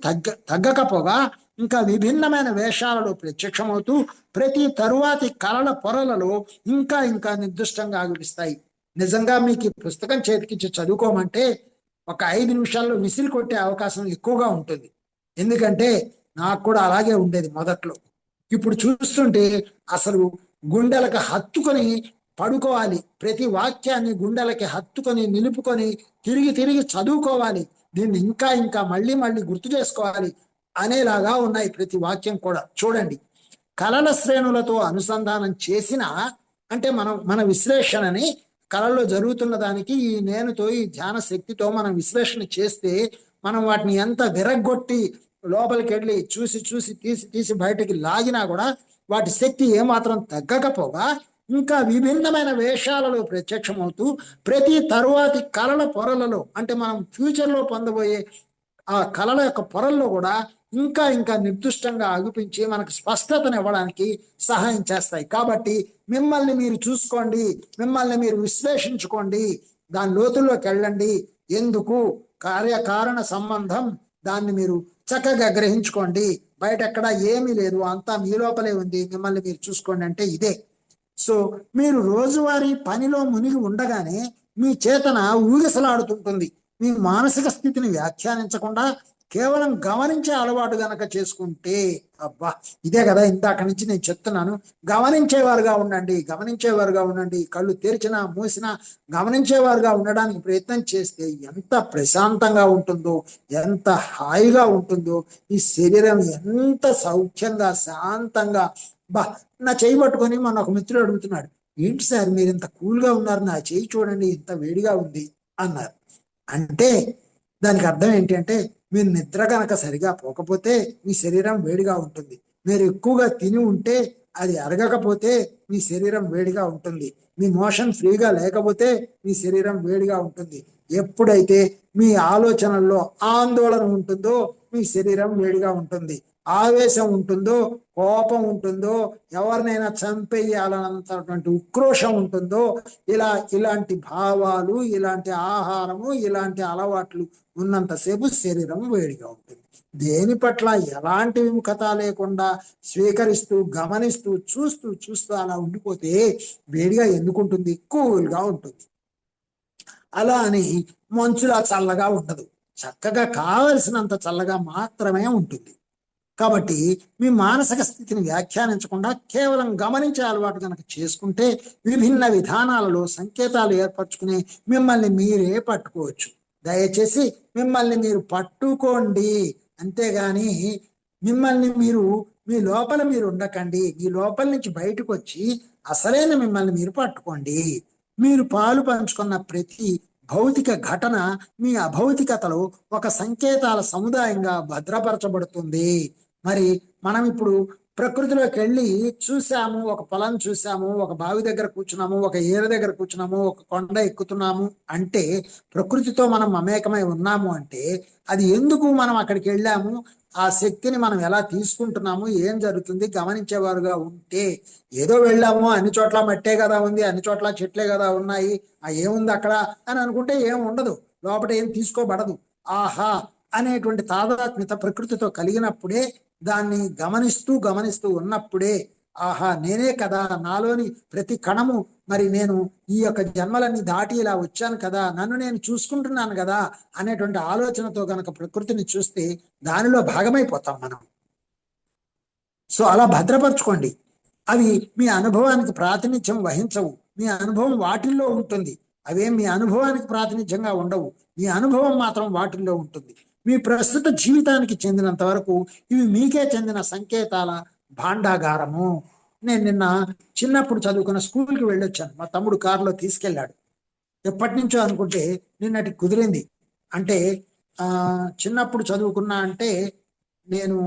Speaker 1: తగ్గకపోగా ఇంకా విభిన్నమైన వేషాలలో ప్రత్యక్షమవుతూ ప్రతి తరువాతి కళల పొరలలో ఇంకా ఇంకా నిర్దిష్టంగా ఆగుపిస్తాయి. నిజంగా మీకు ఈ పుస్తకం చేతికిచ్చి చదువుకోమంటే ఒక 5 నిమిషాల్లో విసిరి కొట్టే అవకాశం ఎక్కువగా ఉంటుంది. ఎందుకంటే నాకు కూడా అలాగే ఉండేది మొదట్లో. ఇప్పుడు చూస్తుంటే అసలు గుండెలకు హత్తుకొని పడుకోవాలి. ప్రతి వాక్యాన్ని గుండెలకి హత్తుకొని నిలుపుకొని తిరిగి చదువుకోవాలి. దీన్ని ఇంకా ఇంకా మళ్ళీ గుర్తు చేసుకోవాలి అనేలాగా ఉన్నాయి ప్రతి వాక్యం కూడా. చూడండి, కళల శ్రేణులతో అనుసంధానం చేసిన అంటే మన విశ్లేషణని కళల్లో జరుగుతున్న దానికి ఈ నేనుతో ఈ ధ్యాన శక్తితో మనం విశ్లేషణ చేస్తే మనం వాటిని ఎంత విరగ్గొట్టి లోపలికి వెళ్ళి చూసి తీసి బయటకి లాగినా కూడా వాటి శక్తి ఏమాత్రం తగ్గకపోగా ఇంకా విభిన్నమైన వేషాలలో ప్రత్యక్షమవుతూ ప్రతి తరువాతి కళల పొరలలో అంటే మనం ఫ్యూచర్లో పొందబోయే ఆ కళల యొక్క పొరల్లో కూడా ఇంకా ఇంకా నిర్దిష్టంగా అగుపించి మనకు స్పష్టతను ఇవ్వడానికి సహాయం చేస్తాయి. కాబట్టి మిమ్మల్ని మీరు చూసుకోండి, మిమ్మల్ని మీరు విశ్లేషించుకోండి, దాని లోతుల్లోకి వెళ్ళండి. ఎందుకు కార్యకారణ సంబంధం దాన్ని మీరు చక్కగా గ్రహించుకోండి. బయట ఎక్కడ ఏమీ లేదు, అంతా మీ లోపలే ఉంది, మిమ్మల్ని మీరు చూసుకోండి అంటే ఇదే. సో మీరు రోజువారీ పనిలో మునిగి ఉండగానే మీ చేతన ఊగిసలాడుతుంటుంది. మీ మానసిక స్థితిని వ్యాఖ్యానించకుండా కేవలం గమనించే అలవాటు గనక చేసుకుంటే అబ్బా ఇదే కదా ఇందాక నుంచి నేను చెప్తున్నాను. గమనించేవారుగా ఉండండి. కళ్ళు తెరిచినా మూసినా గమనించేవారుగా ఉండడానికి ప్రయత్నం చేస్తే ఎంత ప్రశాంతంగా ఉంటుందో, ఎంత హాయిగా ఉంటుందో, ఈ శరీరం ఎంత సౌఖ్యంగా శాంతంగా. నా చేయి పట్టుకొని మన ఒక మిత్రుడు అడుగుతున్నాడు, ఏంటి సార్ మీరు ఇంత కూల్గా ఉన్నారు, నా చేయి చూడండి ఇంత వేడిగా ఉంది అన్నారు. అంటే దానికి అర్థం ఏంటి అంటే మీరు నిద్ర కనుక సరిగా పోకపోతే మీ శరీరం వేడిగా ఉంటుంది. మీరు ఎక్కువగా తిని ఉంటే అది అరగకపోతే మీ శరీరం వేడిగా ఉంటుంది. మీ మోషన్ ఫ్రీగా లేకపోతే మీ శరీరం వేడిగా ఉంటుంది. ఎప్పుడైతే మీ ఆలోచనల్లో ఆందోళన ఉంటుందో మీ శరీరం వేడిగా ఉంటుంది. ఆవేశం ఉంటుందో, కోపం ఉంటుందో, ఎవరినైనా చంపేయాలన్నంతటువంటి ఉక్రోషం ఉంటుందో, ఇలాంటి భావాలు, ఇలాంటి ఆహారము, ఇలాంటి అలవాట్లు ఉన్నంతసేపు శరీరం వేడిగా ఉంటుంది. దేని పట్ల ఎలాంటి విముఖత లేకుండా స్వీకరిస్తూ గమనిస్తూ చూస్తూ అలా ఉండిపోతే వేడిగా ఎందుకు ఉంటుంది? కూల్గా ఉంటుంది. అలా అని మంచులా చల్లగా ఉండదు. చక్కగా కావలసినంత చల్లగా మాత్రమే ఉంటుంది. కాబట్టి మీ మానసిక స్థితిని వ్యాఖ్యానించకుండా కేవలం గమనించే అలవాటు కనుక చేసుకుంటే విభిన్న విధానాలలో సంకేతాలు ఏర్పరచుకుని మిమ్మల్ని మీరే పట్టుకోవచ్చు. దయచేసి మిమ్మల్ని మీరు పట్టుకోండి, అంతేగాని మిమ్మల్ని మీరు మీ లోపల మీరు ఉండకండి. మీ లోపల నుంచి బయటకు వచ్చి అసలైన మిమ్మల్ని మీరు పట్టుకోండి. మీరు పాలు పంచుకున్న ప్రతి భౌతిక ఘటన మీ అభౌతికతలో ఒక సంకేతాల సముదాయంగా భద్రపరచబడుతుంది. మరి మనం ఇప్పుడు ప్రకృతిలోకి వెళ్ళి చూసాము, ఒక పొలం చూసాము, ఒక బావి దగ్గర కూర్చున్నాము, ఒక ఏరు దగ్గర కూర్చున్నాము, ఒక కొండ ఎక్కుతున్నాము అంటే ప్రకృతితో మనం మమేకమై ఉన్నాము అంటే అది ఎందుకు మనం అక్కడికి వెళ్ళాము, ఆ శక్తిని మనం ఎలా తీసుకుంటున్నాము, ఏం జరుగుతుంది గమనించేవారుగా ఉంటే, ఏదో వెళ్ళాము అన్ని చోట్ల మట్టే కదా ఉంది, అన్ని చోట్ల చెట్లే కదా ఉన్నాయి, ఏముంది అక్కడ అని అనుకుంటే ఏం ఉండదు, లోపల ఏం తీసుకోబడదు. ఆహా అనేటువంటి తాదాత్మ్యత ప్రకృతితో కలిగినప్పుడే, దాన్ని గమనిస్తూ ఉన్నప్పుడే ఆహా నేనే కదా, నాలోని ప్రతి కణము, మరి నేను ఈ యొక్క జన్మలన్నీ దాటి ఇలా వచ్చాను కదా, నన్ను నేను చూసుకుంటున్నాను కదా అనేటువంటి ఆలోచనతో కనుక ప్రకృతిని చూస్తే దానిలో భాగమైపోతాం మనం. సో అలా భద్రపరచుకోండి. అవి మీ అనుభవానికి ప్రాతినిధ్యం వహించవు. మీ అనుభవం వాటిల్లో ఉంటుంది, అవేం మీ అనుభవానికి ప్రాతినిధ్యంగా ఉండవు. మీ అనుభవం మాత్రం వాటిల్లో ఉంటుంది. మీ ప్రస్తుత జీవితానికి చెందినంత వరకు ఇవి మీకే చెందిన సంకేతాల భాండాగారము. నేను నిన్న చిన్నప్పుడు చదువుకున్న స్కూల్కి వెళ్ళొచ్చాను. మా తమ్ముడు కారులో తీసుకెళ్ళాడు. ఎప్పటి నుంచో అనుకుంటే నిన్నటి కుదిరింది. అంటే చిన్నప్పుడు చదువుకున్నా అంటే నేను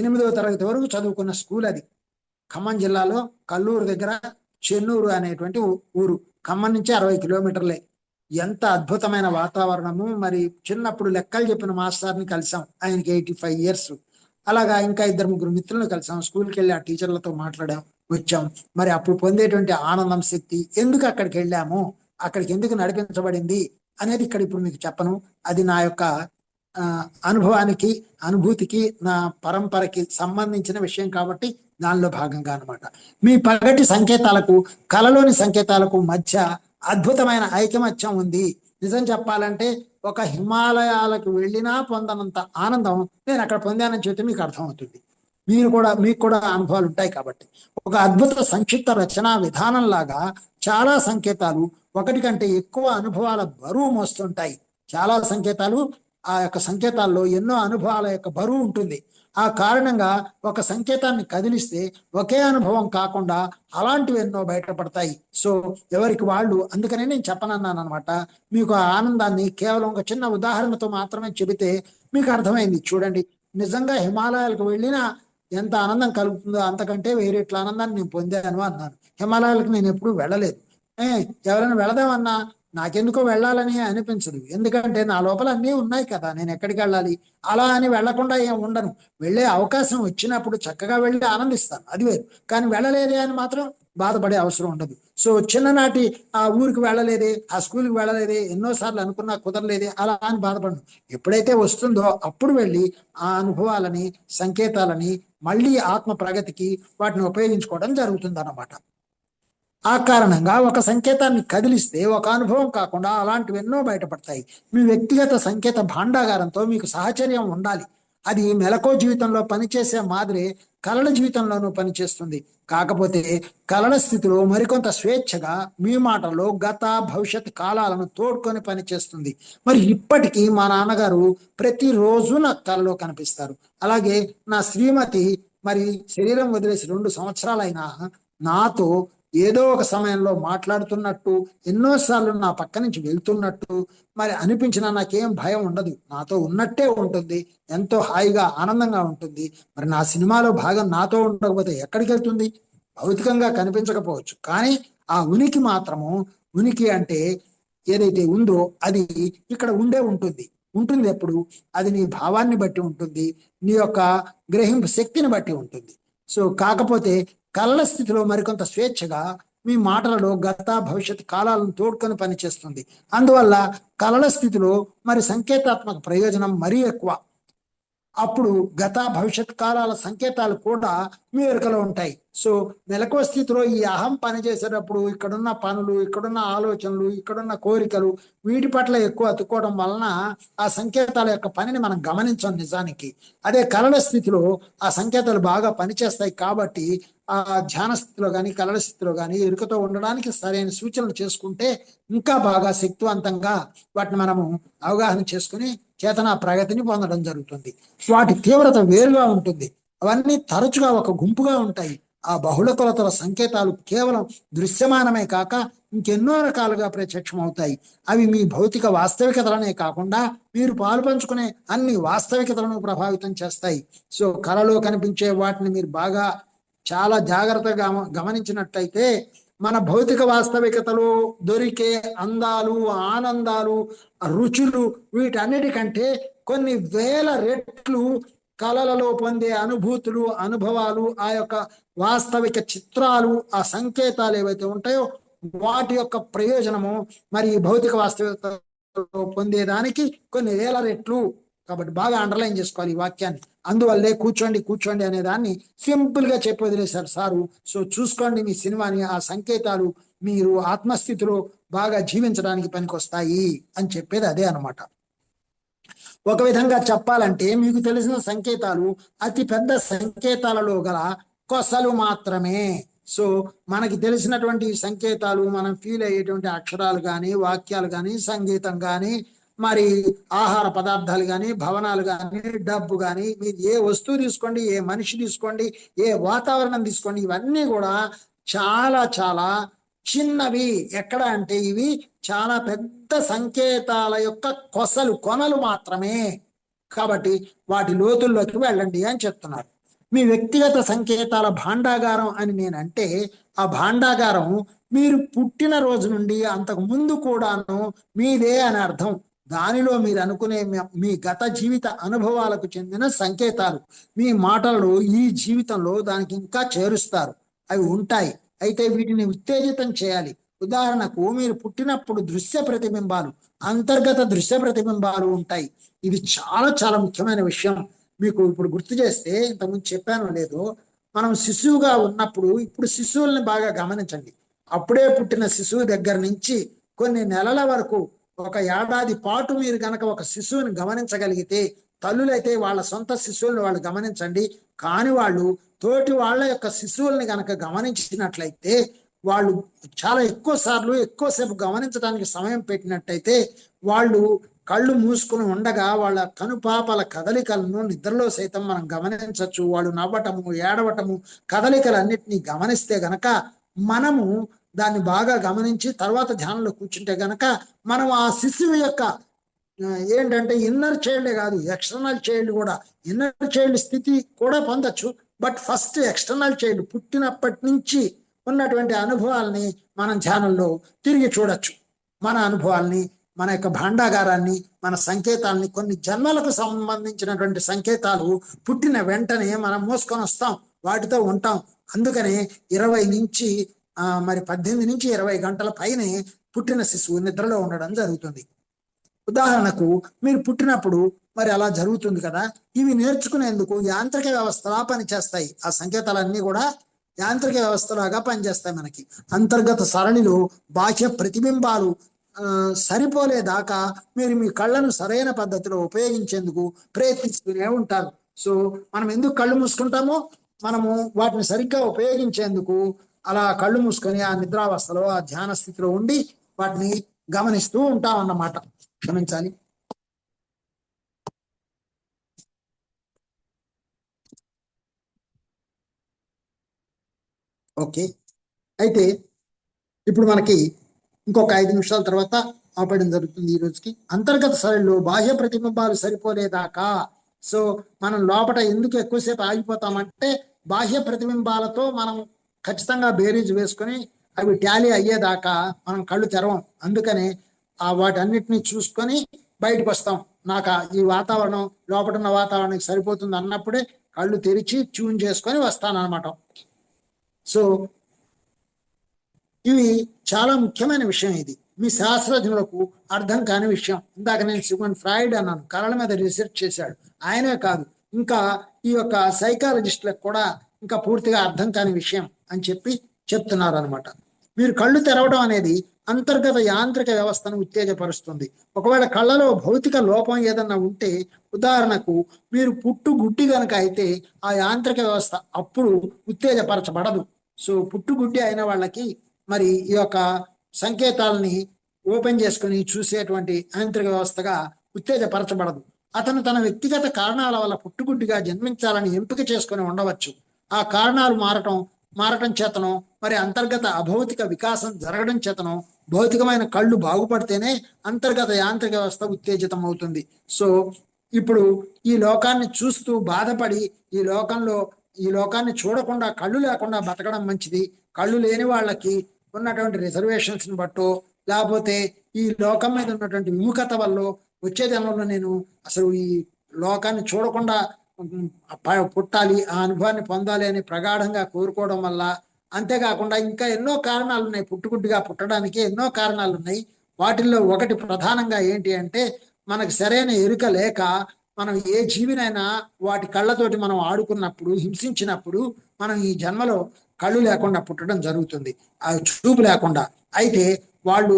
Speaker 1: 8వ తరగతి వరకు చదువుకున్న స్కూల్ అది. ఖమ్మం జిల్లాలో కల్లూరు దగ్గర చెన్నూరు అనేటువంటి ఊరు. ఖమ్మం నుంచి 60 కిలోమీటర్లే. ఎంత అద్భుతమైన వాతావరణము. మరి చిన్నప్పుడు లెక్కలు చెప్పిన మాస్టర్ని కలిసాం, ఆయనకి 85 ఇయర్స్. అలాగా ఇంకా 2-3 మిత్రులను కలిసాం. స్కూల్కి వెళ్ళి ఆ టీచర్లతో మాట్లాడాం, వచ్చాం. మరి అప్పుడు పొందేటువంటి ఆనందం, శక్తి, ఎందుకు అక్కడికి వెళ్ళాము, అక్కడికి ఎందుకు నడిపించబడింది అనేది ఇక్కడ ఇప్పుడు మీకు చెప్పను. అది నా యొక్క అనుభవానికి, అనుభూతికి, నా పరంపరకి సంబంధించిన విషయం కాబట్టి దానిలో భాగంగా అనమాట. మీ పగటి సంకేతాలకు, కలలోని సంకేతాలకు మధ్య అద్భుతమైన ఐకమత్యం ఉంది. నిజం చెప్పాలంటే ఒక హిమాలయాలకు వెళ్ళినా పొందనంత ఆనందం నేను అక్కడ పొందానని చెప్తే మీకు అర్థమవుతుంది. మీకు కూడా అనుభవాలు ఉంటాయి కాబట్టి. ఒక అద్భుత సంక్షిప్త రచనా విధానం లాగా చాలా సంకేతాలు ఒకటి కంటే ఎక్కువ అనుభవాల బరువు మోస్తుంటాయి. చాలా సంకేతాలు, ఆ యొక్క సంకేతాల్లో ఎన్నో అనుభవాల యొక్క బరువు ఉంటుంది. ఆ కారణంగా ఒక సంకేతాన్ని కదిలిస్తే ఒకే అనుభవం కాకుండా అలాంటివి ఎన్నో బయటపడతాయి. సో ఎవరికి వాళ్ళు, అందుకనే నేను చెప్పనన్నాను అనమాట. మీకు ఆ ఆనందాన్ని కేవలం ఒక చిన్న ఉదాహరణతో మాత్రమే చెబితే మీకు అర్థమైంది. చూడండి, నిజంగా హిమాలయాలకు వెళ్ళినా ఎంత ఆనందం కలుగుతుందో అంతకంటే వేరేట్ల ఆనందాన్ని నేను పొందాను అన్నాను. హిమాలయాలకు నేను ఎప్పుడూ వెళ్ళలేదు. ఎవరైనా వెళదామన్నా నాకెందుకో వెళ్ళాలని అనిపించదు. ఎందుకంటే నా లోపల అన్నీ ఉన్నాయి కదా, నేను ఎక్కడికి వెళ్ళాలి, అలా అని వెళ్లకుండా ఏం ఉండను. వెళ్ళే అవకాశం వచ్చినప్పుడు చక్కగా వెళ్ళి ఆనందిస్తాను, అది వేరు. కానీ వెళ్ళలేదే అని మాత్రం బాధపడే అవసరం ఉండదు. సో చిన్ననాటి ఆ ఊరికి వెళ్ళలేదే, ఆ స్కూల్కి వెళ్ళలేదే, ఎన్నోసార్లు అనుకున్నా కుదరలేదే, అలా అని బాధపడను. ఎప్పుడైతే వస్తుందో అప్పుడు వెళ్ళి ఆ అనుభవాలని, సంకేతాలని మళ్ళీ ఆత్మ ప్రగతికి వాటిని ఉపయోగించుకోవడం జరుగుతుంది అన్నమాట. ఆ కారణంగా ఒక సంకేతాన్ని కదిలిస్తే ఒక అనుభవం కాకుండా అలాంటివి ఎన్నో బయటపడతాయి. మీ వ్యక్తిగత సంకేత భాండాగారంతో మీకు సహచర్యం ఉండాలి. అది మెలకువ జీవితంలో పనిచేసే మాదిరి కలల జీవితంలోనూ పనిచేస్తుంది. కాకపోతే కలల స్థితిలో మరికొంత స్వేచ్ఛగా మీ మాటల్లో గత భవిష్యత్ కాలాలను తోడ్కొని పనిచేస్తుంది. మరి ఇప్పటికీ మా నాన్నగారు ప్రతిరోజు నాకు కలలో కనిపిస్తారు. అలాగే నా శ్రీమతి మరి శరీరం వదిలేసి 2 సంవత్సరాలైనా నాతో ఏదో ఒక సమయంలో మాట్లాడుతున్నట్టు, ఎన్నోసార్లు నా పక్క నుంచి వెళ్తున్నట్టు మరి అనిపించినా నాకేం భయం ఉండదు. నాతో ఉన్నట్టే ఉంటుంది, ఎంతో హాయిగా ఆనందంగా ఉంటుంది. మరి నా సినిమాలో భాగం నాతో ఉండకపోతే ఎక్కడికి వెళ్తుంది? భౌతికంగా కనిపించకపోవచ్చు, కానీ ఆ ఉనికి మాత్రము, ఉనికి అంటే ఏదైతే ఉందో అది ఇక్కడ ఉంటుంది. ఎప్పుడు? అది నీ భావాన్ని బట్టి ఉంటుంది, నీ యొక్క గ్రహింపు శక్తిని బట్టి ఉంటుంది. సో కాకపోతే కలల స్థితిలో మరికొంత స్వేచ్ఛగా మీ మాటలలో గత భవిష్యత్ కాలాలను తోడ్కొని పనిచేస్తుంది. అందువల్ల కలల స్థితిలో మరి సంకేతాత్మక ప్రయోజనం మరీ ఎక్కువ. అప్పుడు గత భవిష్యత్ కాలాల సంకేతాలు కూడా మీ ఎరుకలో ఉంటాయి. సో మెలకువ స్థితిలో ఈ అహం పనిచేసేటప్పుడు ఇక్కడున్న పనులు, ఇక్కడున్న ఆలోచనలు, ఇక్కడున్న కోరికలు వీటి పట్ల ఎక్కువ అతుక్కోవడం వలన ఆ సంకేతాల యొక్క పనిని మనం గమనించాం నిజానికి. అదే కలల స్థితిలో ఆ సంకేతాలు బాగా పనిచేస్తాయి కాబట్టి ఆ ధ్యాన స్థితిలో కానీ కలల స్థితిలో కానీ ఎరుకతో ఉండడానికి సరైన సూచనలు చేసుకుంటే ఇంకా బాగా శక్తివంతంగా వాటిని మనము అవగాహన చేసుకుని చేతన ప్రగతిని పొందడం జరుగుతుంది. వాటి తీవ్రత వేరుగా ఉంటుంది. అవన్నీ తరచుగా ఒక గుంపుగా ఉంటాయి. ఆ బహుళ కొలతల సంకేతాలు కేవలం దృశ్యమానమే కాక ఇంకెన్నో రకాలుగా ప్రత్యక్షం అవుతాయి. అవి మీ భౌతిక వాస్తవికతలనే కాకుండా మీరు పాలుపంచుకునే అన్ని వాస్తవికతలను ప్రభావితం చేస్తాయి. సో కళలో కనిపించే వాటిని మీరు బాగా చాలా జాగ్రత్తగా గమనించినట్లయితే మన భౌతిక వాస్తవికతలో దొరికే అందాలు, ఆనందాలు, రుచులు వీటన్నిటికంటే కొన్ని వేల రెట్లు కళలలో పొందే అనుభూతులు, అనుభవాలు, ఆ యొక్క వాస్తవిక చిత్రాలు, ఆ సంకేతాలు ఏవైతే ఉంటాయో వాటి యొక్క ప్రయోజనము మరి భౌతిక వాస్తవికతలో పొందేదానికి కొన్ని వేల రెట్లు. కాబట్టి బాగా అండర్లైన్ చేసుకోవాలి ఈ వాక్యాన్ని. అందువల్లే కూర్చోండి కూర్చోండి అనే దాన్ని సింపుల్ గా చెప్పి వదిలేశారు సారు. సో చూసుకోండి మీ సినిమాని, ఆ సంకేతాలు మీరు ఆత్మస్థితిలో బాగా జీవించడానికి పనికొస్తాయి అని చెప్పేది అదే అనమాట. ఒక విధంగా చెప్పాలంటే మీకు తెలిసిన సంకేతాలు అతి పెద్ద సంకేతాలలో గల కొసలు మాత్రమే. సో మనకి తెలిసినటువంటి సంకేతాలు, మనం ఫీల్ అయ్యేటువంటి అక్షరాలు కానీ, వాక్యాలు కానీ, సంగీతం కానీ, మరి ఆహార పదార్థాలు కానీ, భవనాలు కానీ, డబ్బు కానీ, మీరు ఏ వస్తువు తీసుకోండి, ఏ మనిషి తీసుకోండి, ఏ వాతావరణం తీసుకోండి, ఇవన్నీ కూడా చాలా చాలా చిన్నవి. ఎక్కడ అంటే ఇవి చాలా పెద్ద సంకేతాల యొక్క కొనలు మాత్రమే. కాబట్టి వాటి లోతుల్లోకి వెళ్ళండి అని చెప్తున్నారు. మీ వ్యక్తిగత సంకేతాల భాండాగారం అని నేనంటే ఆ భాండాగారం మీరు పుట్టిన రోజు నుండి అంతకు ముందు కూడాను మీదే అని అర్థం. దానిలో మీరు అనుకునే మీ గత జీవిత అనుభవాలకు చెందిన సంకేతాలు మీ మాటలు ఈ జీవితంలో దానికి ఇంకా చేరుస్తారు. అవి ఉంటాయి. అయితే వీటిని ఉత్తేజితం చేయాలి. ఉదాహరణకు మీరు పుట్టినప్పుడు దృశ్య ప్రతిబింబాలు, అంతర్గత దృశ్య ప్రతిబింబాలు ఉంటాయి. ఇది చాలా చాలా ముఖ్యమైన విషయం. మీకు ఇప్పుడు గుర్తు చేస్తే, ఇంతకుముందు చెప్పాను లేదో, మనం శిశువుగా ఉన్నప్పుడు, ఇప్పుడు శిశువుల్ని బాగా గమనించండి. అప్పుడే పుట్టిన శిశువు దగ్గర నుంచి కొన్ని నెలల వరకు, ఒక ఏడాది పాటు మీరు గనక ఒక శిశువుని గమనించగలిగితే, తల్లులైతే వాళ్ళ సొంత శిశువులను వాళ్ళు గమనించండి. కాని వాళ్ళు తోటి వాళ్ళ యొక్క శిశువుల్ని గనక గమనించినట్లయితే, వాళ్ళు చాలా ఎక్కువసేపు గమనించడానికి సమయం పెట్టినట్టయితే వాళ్ళు కళ్ళు మూసుకుని ఉండగా వాళ్ళ కనుపాపల కదలికలను నిద్రలో సైతం మనం గమనించవచ్చు. వాళ్ళు నవ్వటము, ఏడవటము, కదలికలన్నిటినీ గమనిస్తే గనక మనము దాన్ని బాగా గమనించి తర్వాత ధ్యానంలో కూర్చుంటే గనక మనం ఆ శిశువు యొక్క ఏంటంటే ఇన్నర్ చైల్డే కాదు, ఎక్స్టర్నల్ చైల్డ్ కూడా, ఇన్నర్ చైల్డ్ స్థితి కూడా పొందొచ్చు. బట్ ఫస్ట్ ఎక్స్టర్నల్ చైల్డ్ పుట్టినప్పటి నుంచి ఉన్నటువంటి అనుభవాల్ని మనం ధ్యానంలో తిరిగి చూడొచ్చు. మన అనుభవాల్ని, మన యొక్క భాండాగారాన్ని, మన సంకేతాలని, కొన్ని జన్మలకు సంబంధించినటువంటి సంకేతాలు పుట్టిన వెంటనే మనం మోసుకొని వస్తాం, వాటితో ఉంటాం. అందుకనే 20 నుంచి 18 నుంచి 20 గంటల పైనే పుట్టిన శిశువు నిద్రలో ఉండడం జరుగుతుంది. ఉదాహరణకు మీరు పుట్టినప్పుడు మరి అలా జరుగుతుంది కదా. ఇవి నేర్చుకునేందుకు యాంత్రిక వ్యవస్థలా పనిచేస్తాయి. ఆ సంకేతాలన్నీ కూడా యాంత్రిక వ్యవస్థలాగా పనిచేస్తాయి. మనకి అంతర్గత సరళిలో బాహ్య ప్రతిబింబాలు సరిపోలేదాకా మీరు మీ కళ్ళను సరైన పద్ధతిలో ఉపయోగించేందుకు ప్రయత్నిస్తూనే ఉంటారు. సో మనం ఎందుకు కళ్ళు మూసుకుంటామో, మనము వాటిని సరిగ్గా ఉపయోగించేందుకు అలా కళ్ళు మూసుకొని ఆ నిద్రావస్థలో, ఆ ధ్యాన స్థితిలో ఉండి వాటిని గమనిస్తూ ఉంటాం అన్నమాట. క్షమించాలి. ఓకే, అయితే ఇప్పుడు మనకి ఇంకొక 5 నిమిషాల తర్వాత ఆపేయడం జరుగుతుంది ఈ రోజుకి. అంతర్గత సరళిలో బాహ్య ప్రతిబింబాలు సరిపోలేదాకా, సో మనం లోపల ఎందుకు ఎక్కువసేపు ఆగిపోతామంటే బాహ్య ప్రతిబింబాలతో మనం ఖచ్చితంగా బేరీజ్ వేసుకొని అవి టాలీ అయ్యేదాకా మనం కళ్ళు తెరవం. అందుకనే వాటన్నిటిని చూసుకొని బయటకు వస్తాం. నాకు ఈ వాతావరణం లోపల ఉన్న వాతావరణానికి సరిపోతుంది అన్నప్పుడే కళ్ళు తెరిచి ట్యూన్ చేసుకొని వస్తాను అనమాట. సో ఇవి చాలా ముఖ్యమైన విషయం. ఇది మీ శాస్త్రజ్ఞులకు అర్థం కాని విషయం. ఇందాక నేను సిగ్మండ్ ఫ్రాయిడ్ అన్నాను, కళల మీద రీసెర్చ్ చేశాడు. ఆయనే కాదు, ఇంకా ఈ యొక్క సైకాలజిస్టులకు కూడా ఇంకా పూర్తిగా అర్థం కాని విషయం అని చెప్తున్నారు అనమాట. మీరు కళ్ళు తెరవడం అనేది అంతర్గత యాంత్రిక వ్యవస్థను ఉత్తేజపరుస్తుంది. ఒకవేళ కళ్ళలో భౌతిక లోపం ఏదన్నా ఉంటే, ఉదాహరణకు మీరు పుట్టు గుడ్డి కనుక అయితే ఆ యాంత్రిక వ్యవస్థ అప్పుడు ఉత్తేజపరచబడదు. సో పుట్టుగుడ్డి అయిన వాళ్ళకి మరి ఈ యొక్క సంకేతాలని ఓపెన్ చేసుకుని చూసేటువంటి యాంత్రిక వ్యవస్థగా ఉత్తేజపరచబడదు. అతను తన వ్యక్తిగత కారణాల వల్ల పుట్టుగుడ్డిగా జన్మించాలని ఎంపిక చేసుకుని ఉండవచ్చు. ఆ కారణాలు మారటం చేతనో మరి అంతర్గత అభౌతిక వికాసం జరగడం చేతనో భౌతికమైన కళ్ళు బాగుపడితేనే అంతర్గత యాంత్రిక వ్యవస్థ ఉత్తేజితం అవుతుంది. సో ఇప్పుడు ఈ లోకాన్ని చూస్తూ బాధపడి ఈ లోకాన్ని చూడకుండా కళ్ళు లేకుండా బతకడం మంచిది. కళ్ళు లేని వాళ్ళకి ఉన్నటువంటి రిజర్వేషన్స్ ని బట్టో లేకపోతే ఈ లోకం మీద ఉన్నటువంటి విముఖత వల్ల వచ్చే జన్మలో నేను అసలు ఈ లోకాన్ని చూడకుండా పుట్టాలి, ఆ అనుభవాన్ని పొందాలి అని ప్రగాఢంగా కోరుకోవడం వల్ల, అంతేకాకుండా ఇంకా ఎన్నో కారణాలు ఉన్నాయి. పుట్టుగుడ్డిగా పుట్టడానికి ఎన్నో కారణాలు ఉన్నాయి. వాటిల్లో ఒకటి ప్రధానంగా ఏంటి అంటే, మనకు సరైన ఎరుక లేక మనం ఏ జీవినైనా వాటి కళ్ళతోటి మనం ఆడుకున్నప్పుడు, హింసించినప్పుడు మనం ఈ జన్మలో కళ్ళు లేకుండా పుట్టడం జరుగుతుంది, ఆ చూపు లేకుండా. అయితే వాళ్ళు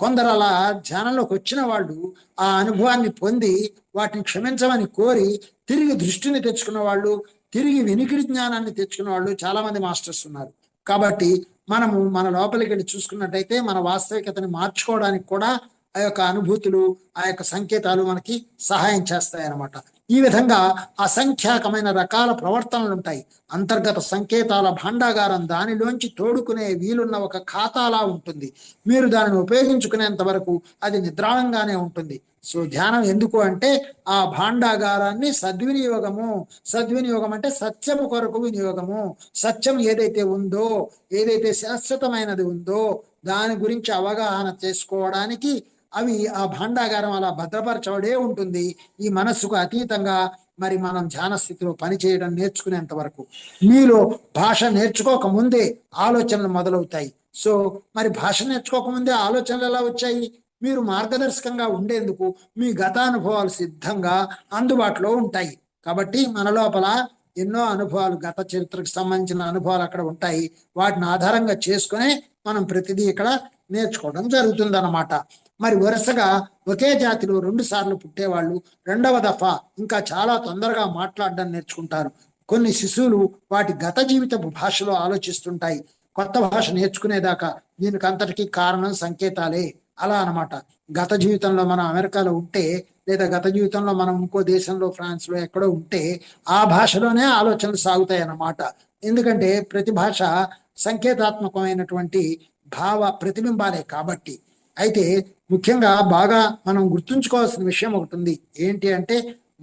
Speaker 1: కొందరు అలా ధ్యానంలోకి వచ్చిన వాళ్ళు ఆ అనుభవాన్ని పొంది వాటిని క్షమించమని కోరి తిరిగి దృష్టిని తెచ్చుకున్న వాళ్ళు, తిరిగి వినికిడి జ్ఞానాన్ని తెచ్చుకున్న వాళ్ళు చాలా మంది మాస్టర్స్ ఉన్నారు. కాబట్టి మనము మన లోపలికి వెళ్ళి చూసుకున్నట్టయితే మన వాస్తవికతని మార్చుకోవడానికి కూడా ఆ యొక్క అనుభూతులు, ఆ యొక్క సంకేతాలు మనకి సహాయం చేస్తాయి అన్నమాట. ఈ విధంగా అసంఖ్యాకమైన రకాల ప్రవర్తనలు ఉంటాయి. అంతర్గత సంకేతాల భాండాగారం దానిలోంచి తోడుకునే వీలున్న ఒక ఖాతాలా ఉంటుంది. మీరు దానిని ఉపయోగించుకునేంత వరకు అది నిద్రాణంగానే ఉంటుంది. సో ధ్యానం ఎందుకు అంటే ఆ భాండాగారాన్ని సద్వినియోగం అంటే సత్యము కొరకు వినియోగము. సత్యం ఏదైతే ఉందో, ఏదైతే శాశ్వతమైనది ఉందో దాని గురించి అవగాహన చేసుకోవడానికి అవి ఆ భాండాగారం అలా భద్రపరచబడే ఉంటుంది. ఈ మనస్సుకు అతీతంగా మరి మనం ధ్యాన స్థితిలో పనిచేయడం నేర్చుకునేంత వరకు. మీలో భాష నేర్చుకోక ముందే ఆలోచనలు మొదలవుతాయి. సో మరి భాష నేర్చుకోకముందే ఆలోచనలు ఎలా వచ్చాయి? మీరు మార్గదర్శకంగా ఉండేందుకు మీ గతానుభవాలు సిద్ధంగా అందుబాటులో ఉంటాయి. కాబట్టి మన లోపల ఎన్నో అనుభవాలు, గత చరిత్రకు సంబంధించిన అనుభవాలు అక్కడ ఉంటాయి. వాటిని ఆధారంగా చేసుకునే మనం ప్రతిదీ ఇక్కడ నేర్చుకోవడం జరుగుతుంది అన్నమాట. మరి వరుసగా ఒకే జాతిలో 2 సార్లు పుట్టేవాళ్ళు రెండవ దఫా ఇంకా చాలా తొందరగా మాట్లాడడం నేర్చుకుంటారు. కొన్ని శిశువులు వాటి గత జీవిత భాషలో ఆలోచిస్తుంటాయి కొత్త భాష నేర్చుకునేదాకా. దీనికి అంతటికీ కారణం సంకేతాలే. అలా అనమాట. గత జీవితంలో మనం అమెరికాలో ఉంటే, లేదా గత జీవితంలో మనం ఇంకో దేశంలో, ఫ్రాన్స్ లో ఎక్కడో ఉంటే ఆ భాషలోనే ఆలోచనలు సాగుతాయి అన్నమాట. ఎందుకంటే ప్రతి భాష సంకేతాత్మకమైనటువంటి భావ ప్రతిబింబాలే కాబట్టి. అయితే ముఖ్యంగా బాగా మనం గుర్తుంచుకోవాల్సిన విషయం ఒకటి ఉంది. ఏంటి అంటే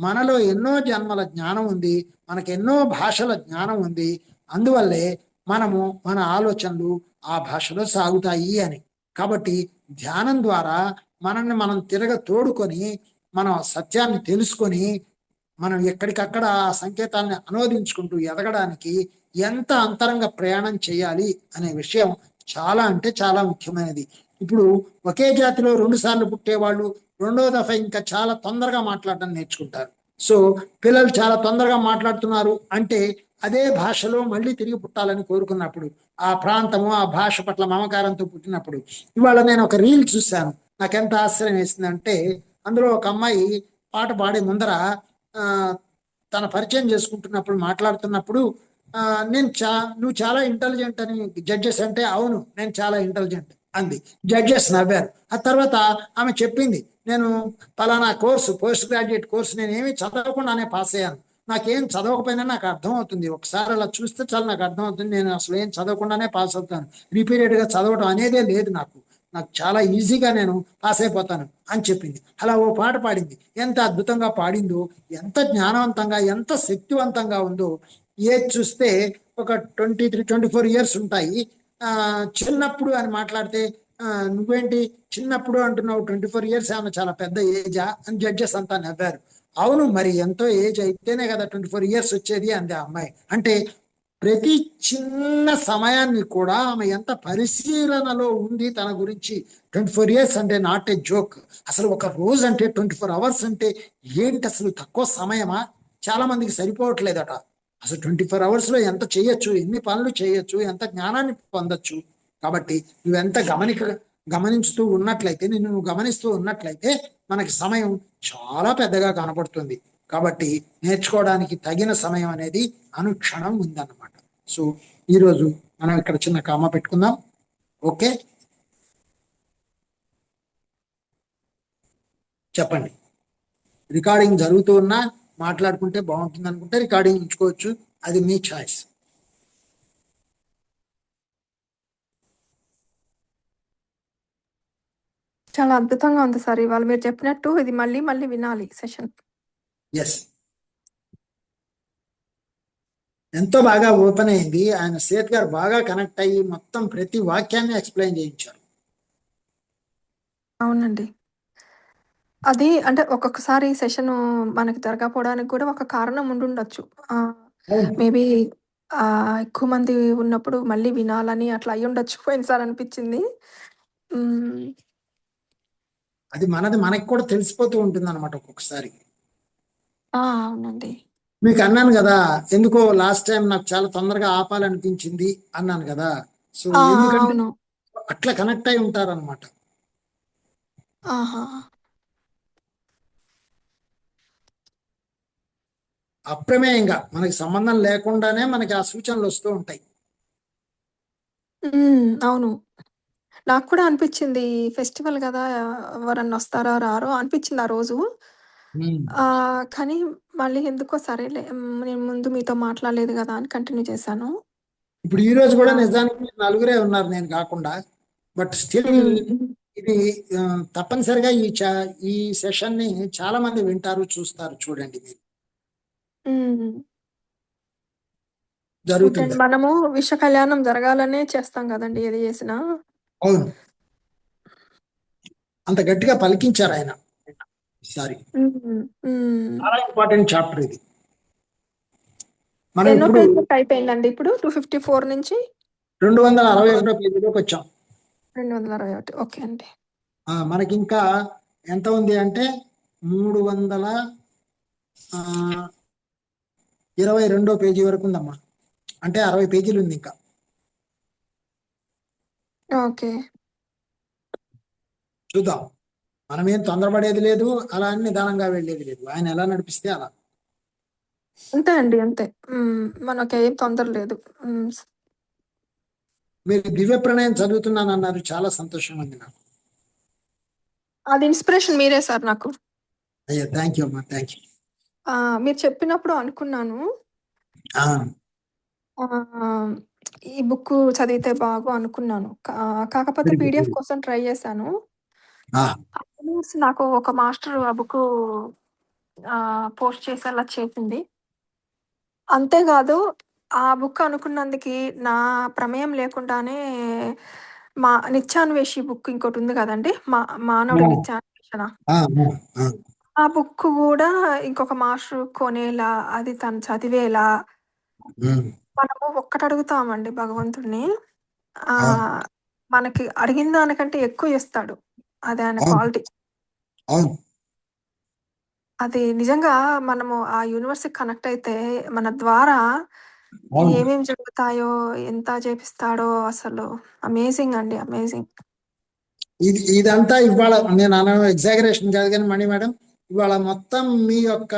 Speaker 1: మనలో ఎన్నో జన్మల జ్ఞానం ఉంది, మనకు ఎన్నో భాషల జ్ఞానం ఉంది. అందువల్లే మనము మన ఆలోచనలు ఆ భాషలో సాగుతాయి అని. కాబట్టి ధ్యానం ద్వారా మనల్ని మనం తోడుకొని మనం సత్యాన్ని తెలుసుకొని మనం ఎక్కడికక్కడ ఆ సంకేతాలను అనువదించుకుంటూ ఎదగడానికి ఎంత అంతరంగ ప్రయాణం చేయాలి అనే విషయం చాలా అంటే చాలా ముఖ్యమైనది. ఇప్పుడు ఒకే జాతిలో 2 సార్లు పుట్టేవాళ్ళు రెండో దఫా ఇంకా చాలా తొందరగా మాట్లాడడం నేర్చుకుంటారు. సో పిల్లలు చాలా తొందరగా మాట్లాడుతున్నారు అంటే అదే భాషలో మళ్ళీ తిరిగి పుట్టాలని కోరుకున్నప్పుడు, ఆ ప్రాంతము ఆ భాష పట్ల మమకారంతో పుట్టినప్పుడు. ఇవాళ నేను ఒక రీల్ చూశాను, నాకెంత ఆశ్చర్యం వేసిందంటే అందులో ఒక అమ్మాయి పాట పాడే ముందర తన పరిచయం చేసుకుంటున్నప్పుడు మాట్లాడుతున్నప్పుడు నువ్వు చాలా ఇంటెలిజెంట్ అని జడ్జెస్ అంటే, అవును నేను చాలా ఇంటెలిజెంట్ అంది. జడ్జెస్ నవ్వారు. ఆ తర్వాత ఆమె చెప్పింది, నేను పలానా కోర్సు, పోస్ట్ గ్రాడ్యుయేట్ కోర్సు నేనేమి చదవకుండానే పాస్ అయ్యాను. నాకేం చదవకపోయినా నాకు అర్థమవుతుంది. ఒకసారి అలా చూస్తే చాలా నాకు అర్థమవుతుంది. నేను అసలు ఏం చదవకుండానే పాస్ అవుతాను. రిపీటెడ్గా చదవడం అనేదే లేదు నాకు చాలా ఈజీగా నేను పాస్ అయిపోతాను అని చెప్పింది. అలా ఓ పాట పాడింది. ఎంత అద్భుతంగా పాడిందో, ఎంత జ్ఞానవంతంగా, ఎంత శక్తివంతంగా ఉందో. ఏజ్ చూస్తే ఒక 23-24 ఇయర్స్ ఉంటాయి. చిన్నప్పుడు అని మాట్లాడితే నువ్వేంటి చిన్నప్పుడు అంటున్నావు, 24 ఇయర్స్ ఏమన్నా చాలా పెద్ద ఏజా అని జడ్జెస్ అంతా నవ్వారు. అవును మరి ఎంతో ఏజ్ అయితేనే కదా 24 ఇయర్స్ వచ్చేది అంది ఆ అమ్మాయి. అంటే ప్రతి చిన్న సమయాన్ని కూడా ఆమె ఎంత పరిశీలనలో ఉంది తన గురించి. 24 ఇయర్స్ అంటే నాట్ ఏ జోక్. అసలు ఒక రోజు అంటే 24 అవర్స్ అంటే ఏంటి అసలు తక్కువ సమయమా? చాలా మందికి సరిపోవట్లేదట. అసలు 24 hours లో ఎంత చేయొచ్చు, ఎన్ని పనులు చేయొచ్చు, ఎంత జ్ఞానాన్ని పొందొచ్చు. కాబట్టి నువ్వెంత గమనిస్తూ ఉన్నట్లయితే, నిన్ను నువ్వు గమనిస్తూ ఉన్నట్లయితే మనకి సమయం చాలా పెద్దగా కనపడుతుంది. కాబట్టి నేర్చుకోవడానికి తగిన సమయం అనేది అనుక్షణం ఉందన్నమాట. సో ఈరోజు మనం ఇక్కడ చిన్న కామ పెట్టుకుందాం. ఓకే, చెప్పండి. రికార్డింగ్ జరుగుతూ ఉన్నా మాట్లాడుకుంటే బాగుంటుంది అనుకుంటే రికార్డింగ్ ఉంచుకోవచ్చు, అది మీ ఛాయిస్.
Speaker 2: చాలా అద్భుతంగా ఉంది సార్. ఇవాళ మీరు చెప్పినట్టు ఇది మళ్ళీ మళ్ళీ వినాలి సెషన్.
Speaker 1: ఎస్, ఎంతో బాగా ఓపెన్ అయింది. ఆయన సేత్ గారు బాగా కనెక్ట్ అయ్యి మొత్తం ప్రతి వాక్యాన్ని ఎక్స్ప్లెయిన్ చేయించారు.
Speaker 2: అవునండి. అది అంటే ఒక్కొక్కసారి సెషన్ మనకి జరగకపోవడానికి కూడా ఒక కారణం ఉండుండొచ్చు.
Speaker 1: అవును,
Speaker 2: మేబీ ఎక్కువ మంది ఉన్నప్పుడు మళ్ళీ వినాలని అట్లా అయ్యుండొచ్చు పోయినసారి అనిపించింది. హ్మ్.
Speaker 1: అది మనకి కూడా తెలిసిపోతూ ఉంటుంది అనమాట ఒక్కొక్కసారి.
Speaker 2: అవునండి.
Speaker 1: మీకు అన్నాను కదా, ఎందుకో లాస్ట్ టైం నాకు చాలా తొందరగా ఆపాలనిపించింది అన్నాను కదా. సో ఎందుకంటే
Speaker 2: అవును.
Speaker 1: అట్లా కనెక్ట్ అయి ఉంటారనమాట.
Speaker 2: ఆహా!
Speaker 1: అప్రమేయంగా మనకి సంబంధం లేకుండానే మనకి ఆ సూచనలు వస్తూ ఉంటాయి.
Speaker 2: అవును. నాకు కూడా అనిపిచ్చింది. ఫెస్టివల్ గదా! ఎవరన్నా వస్తారో రారో అనిపిచ్చింది ఆ రోజు.
Speaker 1: ఉమ్.
Speaker 2: కానీ మళ్ళీ ఎందుకో సరేలే నేను ముందు మీతో మాట్లాడలేదు గదా! అని కంటిన్యూ చేశాను.
Speaker 1: ఇప్పుడు ఈ రోజు కూడా
Speaker 2: ఆ!
Speaker 1: నిజానికి నలుగురే ఉన్నారు నేను కాకుండా. బట్ స్టిల్
Speaker 2: హ్మ్.
Speaker 1: ఇది తప్పనిసరిగా ఈ సెషన్ ని చాలా మంది వింటారు, చూస్తారు. చూడండి మీరు,
Speaker 2: హ్మ్. ఏంటంటే
Speaker 1: జరుగుతుంది.
Speaker 2: మనము విశ్వ కళ్యాణం జరగాలనే చేస్తాం గదండీ! ఏది చేసినా.
Speaker 1: అవును, అంత గట్టిగా పలికించారు ఆయన ఈసారి.
Speaker 2: హ్మ్. హ్మ్.
Speaker 1: చాలా ఇంపార్టెంట్ చాప్టర్ ఇది. మనం
Speaker 2: ఎన్నో
Speaker 1: ఇప్పుడు
Speaker 2: పేజీలకి అయిపోయిందండి ఇప్పుడు? 254 నుంచి
Speaker 1: 261 పేజీలోకి వచ్చాం.
Speaker 2: 221. ఓకే అండి.
Speaker 1: మనకి ఇంకా ఎంత ఉంది అంటే 322 పేజీ వరకు ఉందమ్మా. అంటే 60 పేజీలు ఉంది ఇంకా.
Speaker 2: ఓకే.
Speaker 1: చూద్దాం. మనం ఏం తొందరపడేది లేదు, అలా అని నిదానంగా వెళ్ళేది లేదు. ఆయన ఎలా నడిపిస్తే అలా.
Speaker 2: అంతే అండి. అంతే. మనకేం తొందర లేదు. హ్మ్.
Speaker 1: మీరు దివ్య ప్రణయం చదువుతున్నాను అన్నారు, చాలా సంతోషంగా ఉంది నాకు.
Speaker 2: అది ఇన్‌స్పిరేషన్ మీరే సార్ నాకు.
Speaker 1: అయ్యో, థ్యాంక్ యూ అమ్మా, థ్యాంక్ యూ.
Speaker 2: మీరు చెప్పినప్పుడు అనుకున్నాను.
Speaker 1: ఆ,
Speaker 2: ఆహ్, ఈ బుక్కు చదివితే బాగు అనుకున్నాను. కాకపోతే
Speaker 1: very good,
Speaker 2: PDF
Speaker 1: very good.
Speaker 2: కోసం ట్రై చేశాను.
Speaker 1: ఆ,
Speaker 2: నాకు ఒక మాస్టర్ ఆ బుక్కు పోస్ట్ చేసేలా చేసింది. అంతేగాదు ఆ బుక్ అనుకున్నందుకి నా ప్రమేయం లేకుండానే నిత్యాన్వేషి బుక్ ఇంకోటుంది గదండీ! మానవుడి నిత్యాన్వేషణ.
Speaker 1: ఆ, ఆ, ఆ,
Speaker 2: ఆ బుక్ గూడా ఇంకొక మాస్టర్ కొనేలా, అది తను చదివేలా
Speaker 1: ఉమ్,
Speaker 2: మనము ఒక్కటడుగుతామండి భగవంతుడిని.
Speaker 1: అవును,
Speaker 2: ఆహ్, మనకి అడిగిన దానికంటే ఎక్కువ ఇస్తాడు. అది ఆయన
Speaker 1: అవును,
Speaker 2: క్వాలిటీ.
Speaker 1: అవును,
Speaker 2: అది నిజంగా మనము ఆ యూనివర్స్‌కి కనెక్ట్ అయితే మన ద్వారా
Speaker 1: అవును.
Speaker 2: ఏమేమి జరుగుతాయో, ఎంత చేపిస్తాడో అసలు అమేజింగ్ అండి. అమేజింగ్.
Speaker 1: ఇదంతా ఇవాళ నేను ఎగ్జాగరేషన్ కాదు కానీ మణి మేడం, ఇవాళ మొత్తం మీ యొక్క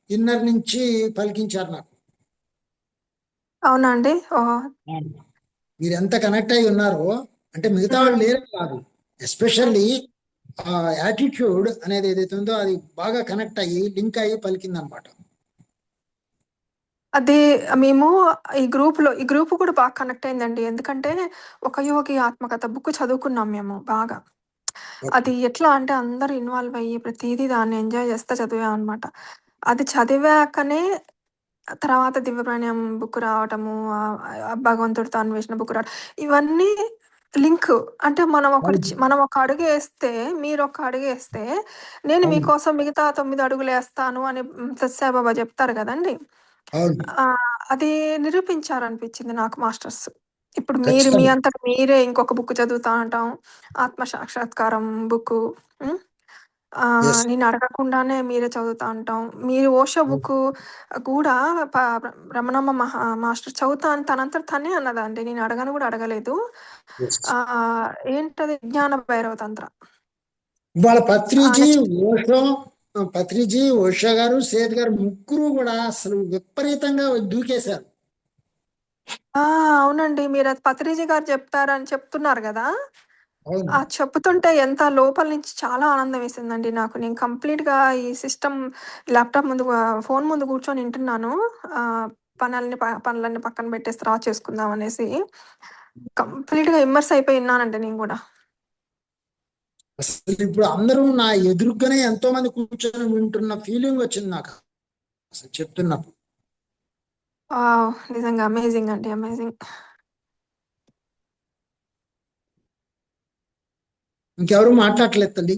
Speaker 1: ఇన్నర్ నుంచి పలికించారు నాకు.
Speaker 2: అవునా అండి? ఓహో!
Speaker 1: మీరు ఎంత కనెక్ట్ అయి ఉన్నారో, అంటే మిగతా వాళ్ళు
Speaker 2: హ్మ్.
Speaker 1: లేరని కాదు,
Speaker 2: హ్మ్.
Speaker 1: ఎస్పెషల్లీ ఆ యాటిట్యూడ్ అనేది ఏదైతే ఉందో అది బాగా కనెక్ట్ అయ్యి లింక్ అయ్యి పలికింది అనమాట.
Speaker 2: అది మేము ఈ గ్రూప్ కూడా బాగా కనెక్ట్ అయిందండి. ఎందుకంటే, ఒక యోగి ఆత్మకథ బుక్ చదువుకున్నాం మేము బాగా.
Speaker 1: ఓకే,
Speaker 2: అది ఎట్లా అంటే అందరూ ఇన్వాల్వ్ అయ్యి ప్రతీదీ దాన్ని ఎంజాయ్ చేస్తా చదివామనమాట. అది చదివాకనే తర్వాత దివ్యప్రణయం బుక్ రావటము, భగవంతుడితో అన్వేషణ బుక్ రావడం, ఇవన్నీ లింకు. అంటే
Speaker 1: అవును,
Speaker 2: మనం ఒక అడుగేస్తే, మీరొక అడుగేస్తే, నేను
Speaker 1: అవును,
Speaker 2: మీకోసం మిగతా 9 అడుగులేస్తాను అని సత్యసాయిబాబా చెప్తారు గదండీ!
Speaker 1: అవును,
Speaker 2: అది నిరూపించారనిపించింది నాకు మాస్టర్స్. ఇప్పుడు మీరు మీ
Speaker 1: ఖచ్చితంగా.
Speaker 2: అంతట మీరే ఇంకొక బుక్ చదువుతా అంటాం. ఆత్మ సాక్షాత్కారం బుక్కు. హ్మ్.
Speaker 1: ఎస్.
Speaker 2: నేను అడగకుండానే మీరే చదువుతా అంటాం. మీరు ఓషో బుక్ కూడా రమణమ్మ మాస్టర్ చదువుతా అని తనంతట తనే అన్నదండి. నేను అడగను కూడా అడగలేదు.
Speaker 1: ఎస్.
Speaker 2: ఏంటది జ్ఞాన భైరవ తంత్ర.
Speaker 1: ఇవాళ పత్రిజీ,
Speaker 2: నెక్స్ట్
Speaker 1: ఓషో, పత్రిజీ, ఓషో గారు, సేత్ గారు ముగ్గురు కూడా అసలు విపరీతంగా దూకేశారు.
Speaker 2: అవునండి. మీరు అది పత్రిజీ గారు చెప్తారని చెప్తున్నారు కదా!
Speaker 1: అవును.
Speaker 2: చెప్తుంటే ఎంత లోపల నుంచి చాలా ఆనందం వేసిందండి నాకు. నేను కంప్లీట్‌గా ఈ ల్యాప్‌టాప్ ముందు ఫోను ముందు కూర్చొని వింటున్నాను. పనులన్నీ పక్కన పెట్టేసి తర్వాత చేసుకుందాం అనేసి. కంప్లీట్‌గా ఇమ్మర్స్ అయిపోయి విన్నానండి నేను గూడా.
Speaker 1: అసలు ఇప్పుడు అందరూ నా ఎదురుగానే ఎంతో మంది కూర్చొని వింటున్న ఫీలింగ్ వచ్చింది నాకు అసలు చెప్తున్నప్పుడు.
Speaker 2: నిజంగా అమేజింగ్ అండి. అమేజింగ్.
Speaker 1: ఇంకెవరు మాట్లాడట్లేదు తల్లి,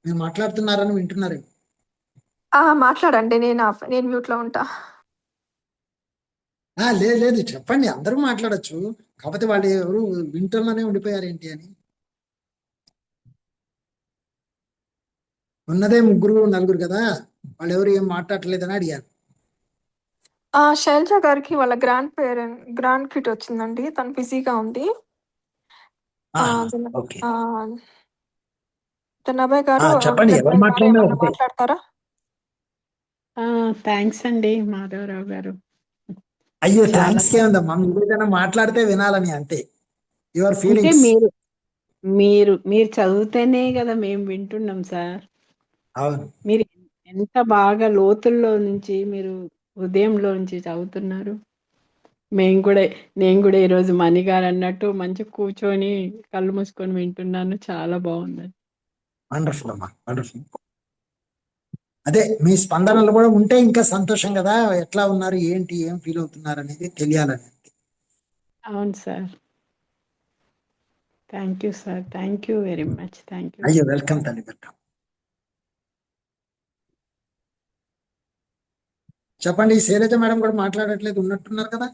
Speaker 1: మీరు మాట్లాడుతున్నారని వింటున్నారు.
Speaker 2: మాట్లాడండి. నేను మ్యూట్‌లో ఉంటా.
Speaker 1: లేదు లేదు, చెప్పండి, అందరూ మాట్లాడొచ్చు. కాకపోతే వాళ్ళు ఎవరు వింటూనే ఉండిపోయారు ఏంటి అని. ఉన్నదే ముగ్గురు నలుగురు కదా, వాళ్ళు ఎవరు ఏం మాట్లాడలేదని అడిగాను.
Speaker 2: శైలజ గారికి వాళ్ళ గ్రాండ్ కిడ్ వచ్చిందండి. తను బిజీగా ఉంది.
Speaker 1: ఆహా,
Speaker 2: జన
Speaker 1: ఓకే.
Speaker 2: ఆహ్, జనాభాయ్ గారు,
Speaker 1: చెప్పండి, ఎవరు
Speaker 2: జనాభాయ్ గారు
Speaker 1: మాట్లాడినా
Speaker 2: ఏమన్నా
Speaker 1: ఒకటే.
Speaker 2: మాట్లాడతారా?
Speaker 3: థ్యాంక్స్ అండి మాధవరావు గారు.
Speaker 1: అయ్యో,
Speaker 3: చాలా
Speaker 1: థ్యాంక్స్ కే ఉందమ్మా, మీరు ఏదైనా మాట్లాడితే వినాలని అంతే. యువర్
Speaker 3: అంటే
Speaker 1: ఫీలింగ్స్.
Speaker 3: మీరు మీరు మీరు చదివితేనే కదా మేము వింటున్నాం సార్.
Speaker 1: అవును.
Speaker 3: మీరు ఎంత బాగా లోతుల్లో నుంచి మీరు హృదయంలో నుంచి చదువుతున్నారు. నేను కూడా ఈరోజు మణి గారు అన్నట్టు మంచి కూర్చొని కళ్ళు మూసుకొని వింటున్నాను. చాలా బాగుంది.
Speaker 1: వండర్ఫుల్ అమ్మా, వండర్ఫుల్. అదే మీ స్పందనలు కూడా ఉంటే ఇంకా సంతోషం కదా, ఎట్లా ఉన్నారు, ఏంటి, ఏం ఫీల్ అవుతున్నారు అనేది తెలియాలని.
Speaker 3: అవును sir. Thank you sir. Thank you very much. Thank you.
Speaker 1: అయ్యో, వెల్కమ్ తల్లి, వెల్కమ్. చెప్పండి, శైలజ మేడం కూడా మాట్లాడట్లేదు, ఉన్నట్టున్నారు కదా.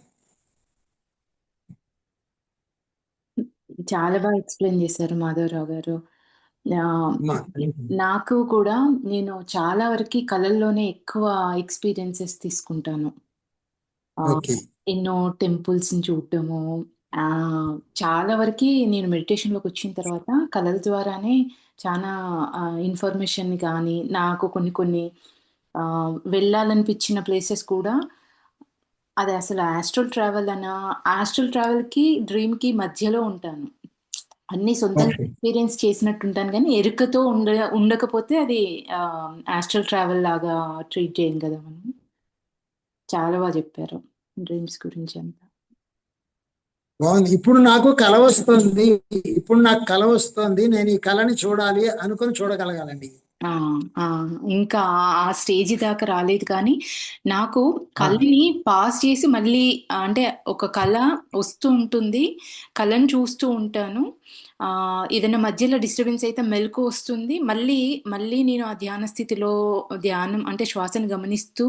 Speaker 4: చాలా బాగా ఎక్స్ప్లెయిన్ చేశారు మాధవరావు గారు.
Speaker 1: అమ్మా, thank you.
Speaker 4: నాకు కూడా నేను చాలా వరకు కళల్లోనే ఎక్కువ ఎక్స్పీరియన్సెస్ తీసుకుంటాను.
Speaker 1: ఓకే.
Speaker 4: ఎన్నో టెంపుల్స్‌ని చూడటము, చాలా వరకి నేను మెడిటేషన్‌లోకి వచ్చిన తర్వాత కళల ద్వారానే చానా ఇన్ఫర్మేషన్ గానీ, నాకు కొన్ని కొన్ని వెళ్ళాలనిపించిన ప్లేసెస్ కూడా అది అసలు ఆస్ట్రల్ ట్రావెల్‌కి, డ్రీమ్‌కి మధ్యలో ఉంటాను. అన్నీ సొంతంగా
Speaker 1: ఓకే.
Speaker 4: ఎక్స్‌పీరియన్స్ చేసినట్టుంటాను గానీ, ఎరుకతో ఉండకపోతే అది యాస్ట్రల్ ట్రావెల్ లాగా ట్రీట్ చేయం కదా మనం. చాలా బా చెప్పారు డ్రీమ్స్ గురించి అంతా.
Speaker 1: బాగుంది. ఇప్పుడు నాకు కల వస్తుంది, నేను ఈ కళని చూడాలి అనుకుని చూడగలగాలండి.
Speaker 4: ఆ! ఆ! ఇంకా ఆ స్టేజ్ దాకా రాలేదు కానీ, నాకు
Speaker 1: ఆ,
Speaker 4: కళని పాస్ చేసి మళ్ళీ అంటే ఒక కళ వస్తూ ఉంటుంది. కళను చూస్తూ ఉంటాను. ఏదైనా మధ్యలో డిస్టర్బెన్స్ అయితే మెలుకువ వస్తుంది. మళ్ళీ నేను ఆ ధ్యాన స్థితిలో ధ్యానం అంటే శ్వాసను గమనిస్తూ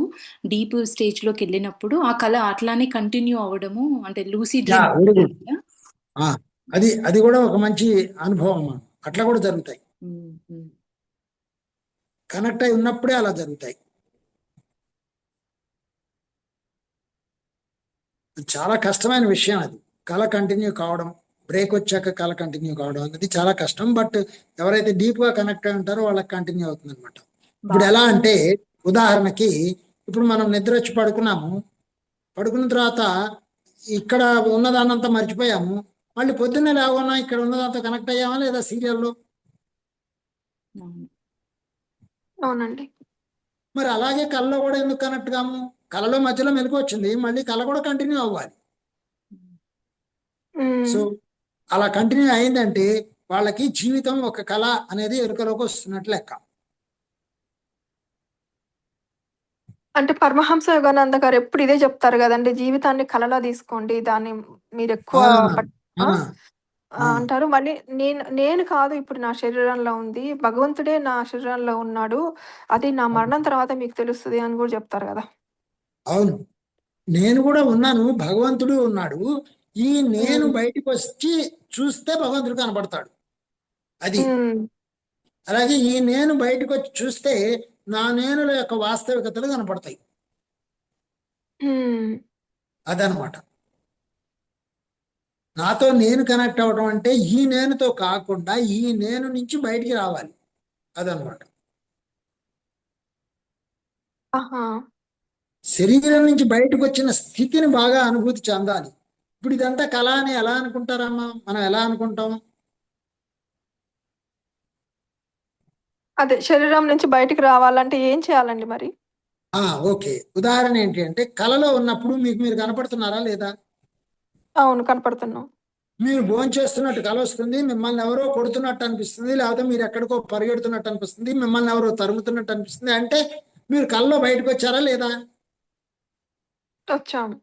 Speaker 4: డీప్ స్టేజ్‌లోకెళ్ళినప్పుడు ఆ కళ అట్లానే కంటిన్యూ అవ్వడము అంటే లూసిడ్
Speaker 1: యా,
Speaker 4: డ్రీమ్
Speaker 1: వెరీ
Speaker 4: అంటారు
Speaker 1: గుడ్.
Speaker 4: కదా!
Speaker 1: అది అది కూడా ఒక మంచి అనుభవం అమ్మా. అట్లా కూడా జరుగుతాయి.
Speaker 4: హ్మ్. హ్మ్.
Speaker 1: కనెక్ట్ అయి ఉన్నప్పుడే అలా జరుగుతాయి. చాలా కష్టమైన విషయం అది. కళ కంటిన్యూ కావడం, బ్రేక్ వచ్చాక కళ కంటిన్యూ కావడం అనేది చాలా కష్టం. బట్ ఎవరైతే డీప్ గా కనెక్ట్ అయి ఉంటారో వాళ్ళకి కంటిన్యూ అవుతుంది అనమాట. ఇప్పుడు ఎలా అంటే, ఉదాహరణకి, ఇప్పుడు మనం నిద్ర వచ్చి పడుకున్నాము. పడుకున్న తర్వాత ఇక్కడ ఉన్నదాన్నంతా మర్చిపోయాము. మళ్ళీ పొద్దున్నే లేవన్నా ఇక్కడ ఉన్నదంతా కనెక్ట్ అయ్యామా లేదా సీరియల్లో?
Speaker 4: అవును.
Speaker 2: అవునండి.
Speaker 1: మరి అలాగే కళలో కూడా ఎందుకు కనెక్ట్ కాము? కళలో మధ్యలో మెలకు వచ్చింది, మళ్ళీ కళ కూడా కంటిన్యూ అవ్వాలి.
Speaker 2: హ్మ్.
Speaker 1: సో అలా కంటిన్యూ అయిందంటే వాళ్ళకి జీవితం ఒక కళ అనేది ఎరుకలోకి వస్తున్నట్లు లెక్క.
Speaker 2: అంటే పరమహంస యోగానంద గారు ఎప్పుడు ఇదే చెప్తారు గదండీ! జీవితాన్ని కలలా తీసుకోండి. దాన్ని మీరెక్కువ
Speaker 1: ఆ,
Speaker 2: పట్
Speaker 1: ఆ,
Speaker 2: ఆ!
Speaker 1: ఆ.
Speaker 2: అంటారు. మళ్ళీ నేను కాదు ఇప్పుడు నా శరీరంలో ఉంది. భగవంతుడే నా శరీరంలో ఉన్నాడు. అది నా మరణం తర్వాత మీకు తెలుస్తది అని గూడా జెప్తారు గదా!
Speaker 1: అవును, నేను కూడా ఉన్నాను, భగవంతుడు ఉన్నాడు. ఈ నేను
Speaker 2: హ్మ్.
Speaker 1: బయటికి వచ్చి చూస్తే భగవంతుడు కనబడతాడు. అది
Speaker 2: హ్మ్.
Speaker 1: అలాగే ఈ నేను బయటకు వచ్చి చూస్తే నా నేనుల యొక్క వాస్తవికతలు కనపడతాయి.
Speaker 2: హ్మ్.
Speaker 1: అదనమాట. నాతో నేను కనెక్ట్ అవ్వడం అంటే ఈ నేనుతో కాకుండా ఈ నేను నుంచి బయటికి రావాలి. అదనమాట.
Speaker 2: ఆహా!
Speaker 1: శరీరం నుంచి బయటకు వచ్చిన స్థితిని బాగా అనుభూతి చెందాలి. ఇప్పుడు ఇదంతా కళ అని ఎలా అనుకుంటారమ్మా? మనం ఎలా అనుకుంటాం?
Speaker 2: అదే శరీరం నుంచి బయటికి రావాలంటే ఏం చేయాలండి మరి?
Speaker 1: ఓకే. ఉదాహరణ ఏంటి అంటే కళలో ఉన్నప్పుడు మీకు మీరు కనపడుతున్నారా లేదా?
Speaker 2: అవును. కనపడుతున్నాం.
Speaker 1: మీరు భోంచేస్తున్నట్టు కల వస్తుంది, మిమ్మల్ని ఎవరో కొడుతున్నట్టు అనిపిస్తుంది, లేకపోతే మీరు ఎక్కడికో పరిగెడుతున్నట్టు అనిపిస్తుంది, మిమ్మల్ని ఎవరో తరుముతున్నట్టు అనిపిస్తుంది. అంటే మీరు కళలో బయటకు వచ్చారా లేదా?
Speaker 2: వచ్చాము.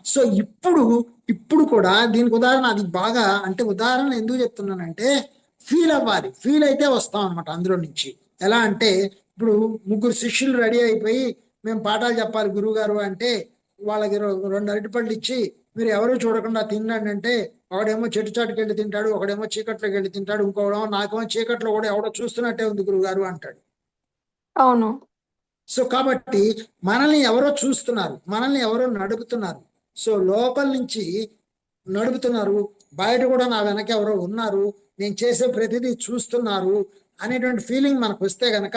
Speaker 1: సో ఇప్పుడు కూడా దీనికి ఉదాహరణ అది బాగా అంటే ఉదాహరణ ఎందుకు చెప్తున్నానంటే ఫీల్ అవ్వాలి. ఫీల్ అయితే వస్తాం అనమాట అందులో నుంచి. ఎలా అంటే ఇప్పుడు ముగ్గురు శిష్యులు రెడీ అయిపోయి మేము పాఠాలు చెప్పాలి గురువు గారు అంటే వాళ్ళకి రెండు అరటిపళ్ళు ఇచ్చి మీరు ఎవరు చూడకుండా తినండి అంటే ఒకడేమో చెట్టు చాటుకి వెళ్ళి తింటాడు, ఒకడేమో చీకట్లోకి వెళ్ళి తింటాడు, ఇంకోడేమో నాకేమో చీకట్లో కూడా ఎవడో చూస్తున్నట్టే ఉంది గురువు గారు అంటాడు.
Speaker 2: అవును.
Speaker 1: సో కాబట్టి మనల్ని ఎవరో చూస్తున్నారు, మనల్ని ఎవరో నడుపుతున్నారు. సో లోపల నుంచి నడుపుతున్నారు, బయట కూడా నా వెనక ఎవరో ఉన్నారు, నేను చేసే ప్రతిదీ చూస్తున్నారు అనేటువంటి ఫీలింగ్ మనకు వస్తే గనక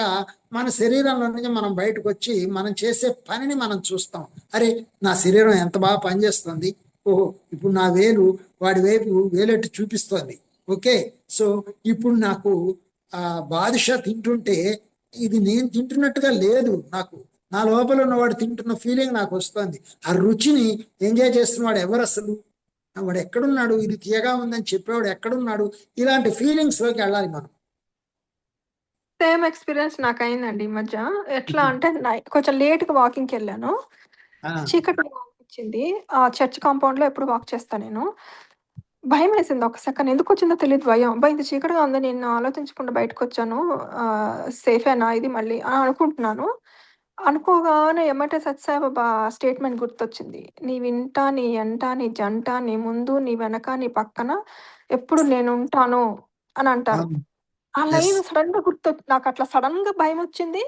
Speaker 1: మన శరీరంలో నుంచి మనం బయటకు వచ్చి మనం చేసే పనిని మనం చూస్తాం. అరే నా శరీరం ఎంత బాగా పనిచేస్తుంది, ఓహో ఇప్పుడు నా వేలు వాడి వైపు వేలెట్టి చూపిస్తోంది. ఓకే, సో ఇప్పుడు నాకు బాదుషా తింటుంటే ఇది నేను తింటున్నట్టుగా లేదు, నాకు నా లోపల ఉన్నవాడు తింటున్న ఫీలింగ్ నాకు వస్తుంది. ఆ రుచిని ఎంజాయ్ చేస్తున్నవాడు ఎవరు అసలు? వాడు ఎక్కడున్నాడు? ఇది తీయగా ఉందని చెప్పేవాడు ఎక్కడున్నాడు? ఇలాంటి ఫీలింగ్స్ లోకి వెళ్ళాలి మనం.
Speaker 2: సేమ్ ఎక్స్‌పీరియన్స్ నాకయిందండి ఈ మధ్య. ఎట్లా అంటే కొంచెం లేట్‌గా వాకింగ్‌కెళ్ళాను.
Speaker 1: ఆ,
Speaker 2: చీకటిగా అనిపించింది. చర్చ్ కాంపౌండ్‌లో ఎప్పుడు వాక్ చేస్తా నేను. భయమేసింది ఒక సెకన్. ఎందుకొచ్చిందో తెలీదు భయం. అబ్బా! ఇంత చీకటిగా ఉంది. నేను ఆలోచించకుండా బయటకొచ్చాను. సేఫేనా ఇది మళ్ళీ అని అనుకుంటున్నాను. అనుకోగానే ఎమ్మటే సత్యసాయిబాబా స్టేట్‌మెంట్ గుర్తొచ్చింది. "నీ వింట, నీ ఎంట, నీ జంట, నీ ముందు, నీ వెనక, నీ పక్కన ఎప్పుడు నేనుంటాను" అని అంటారు. ఆ
Speaker 1: ఎస్.
Speaker 2: లైన్ సడెన్‌గా నాకట్లా సడెన్‌గా భయమొచ్చింది.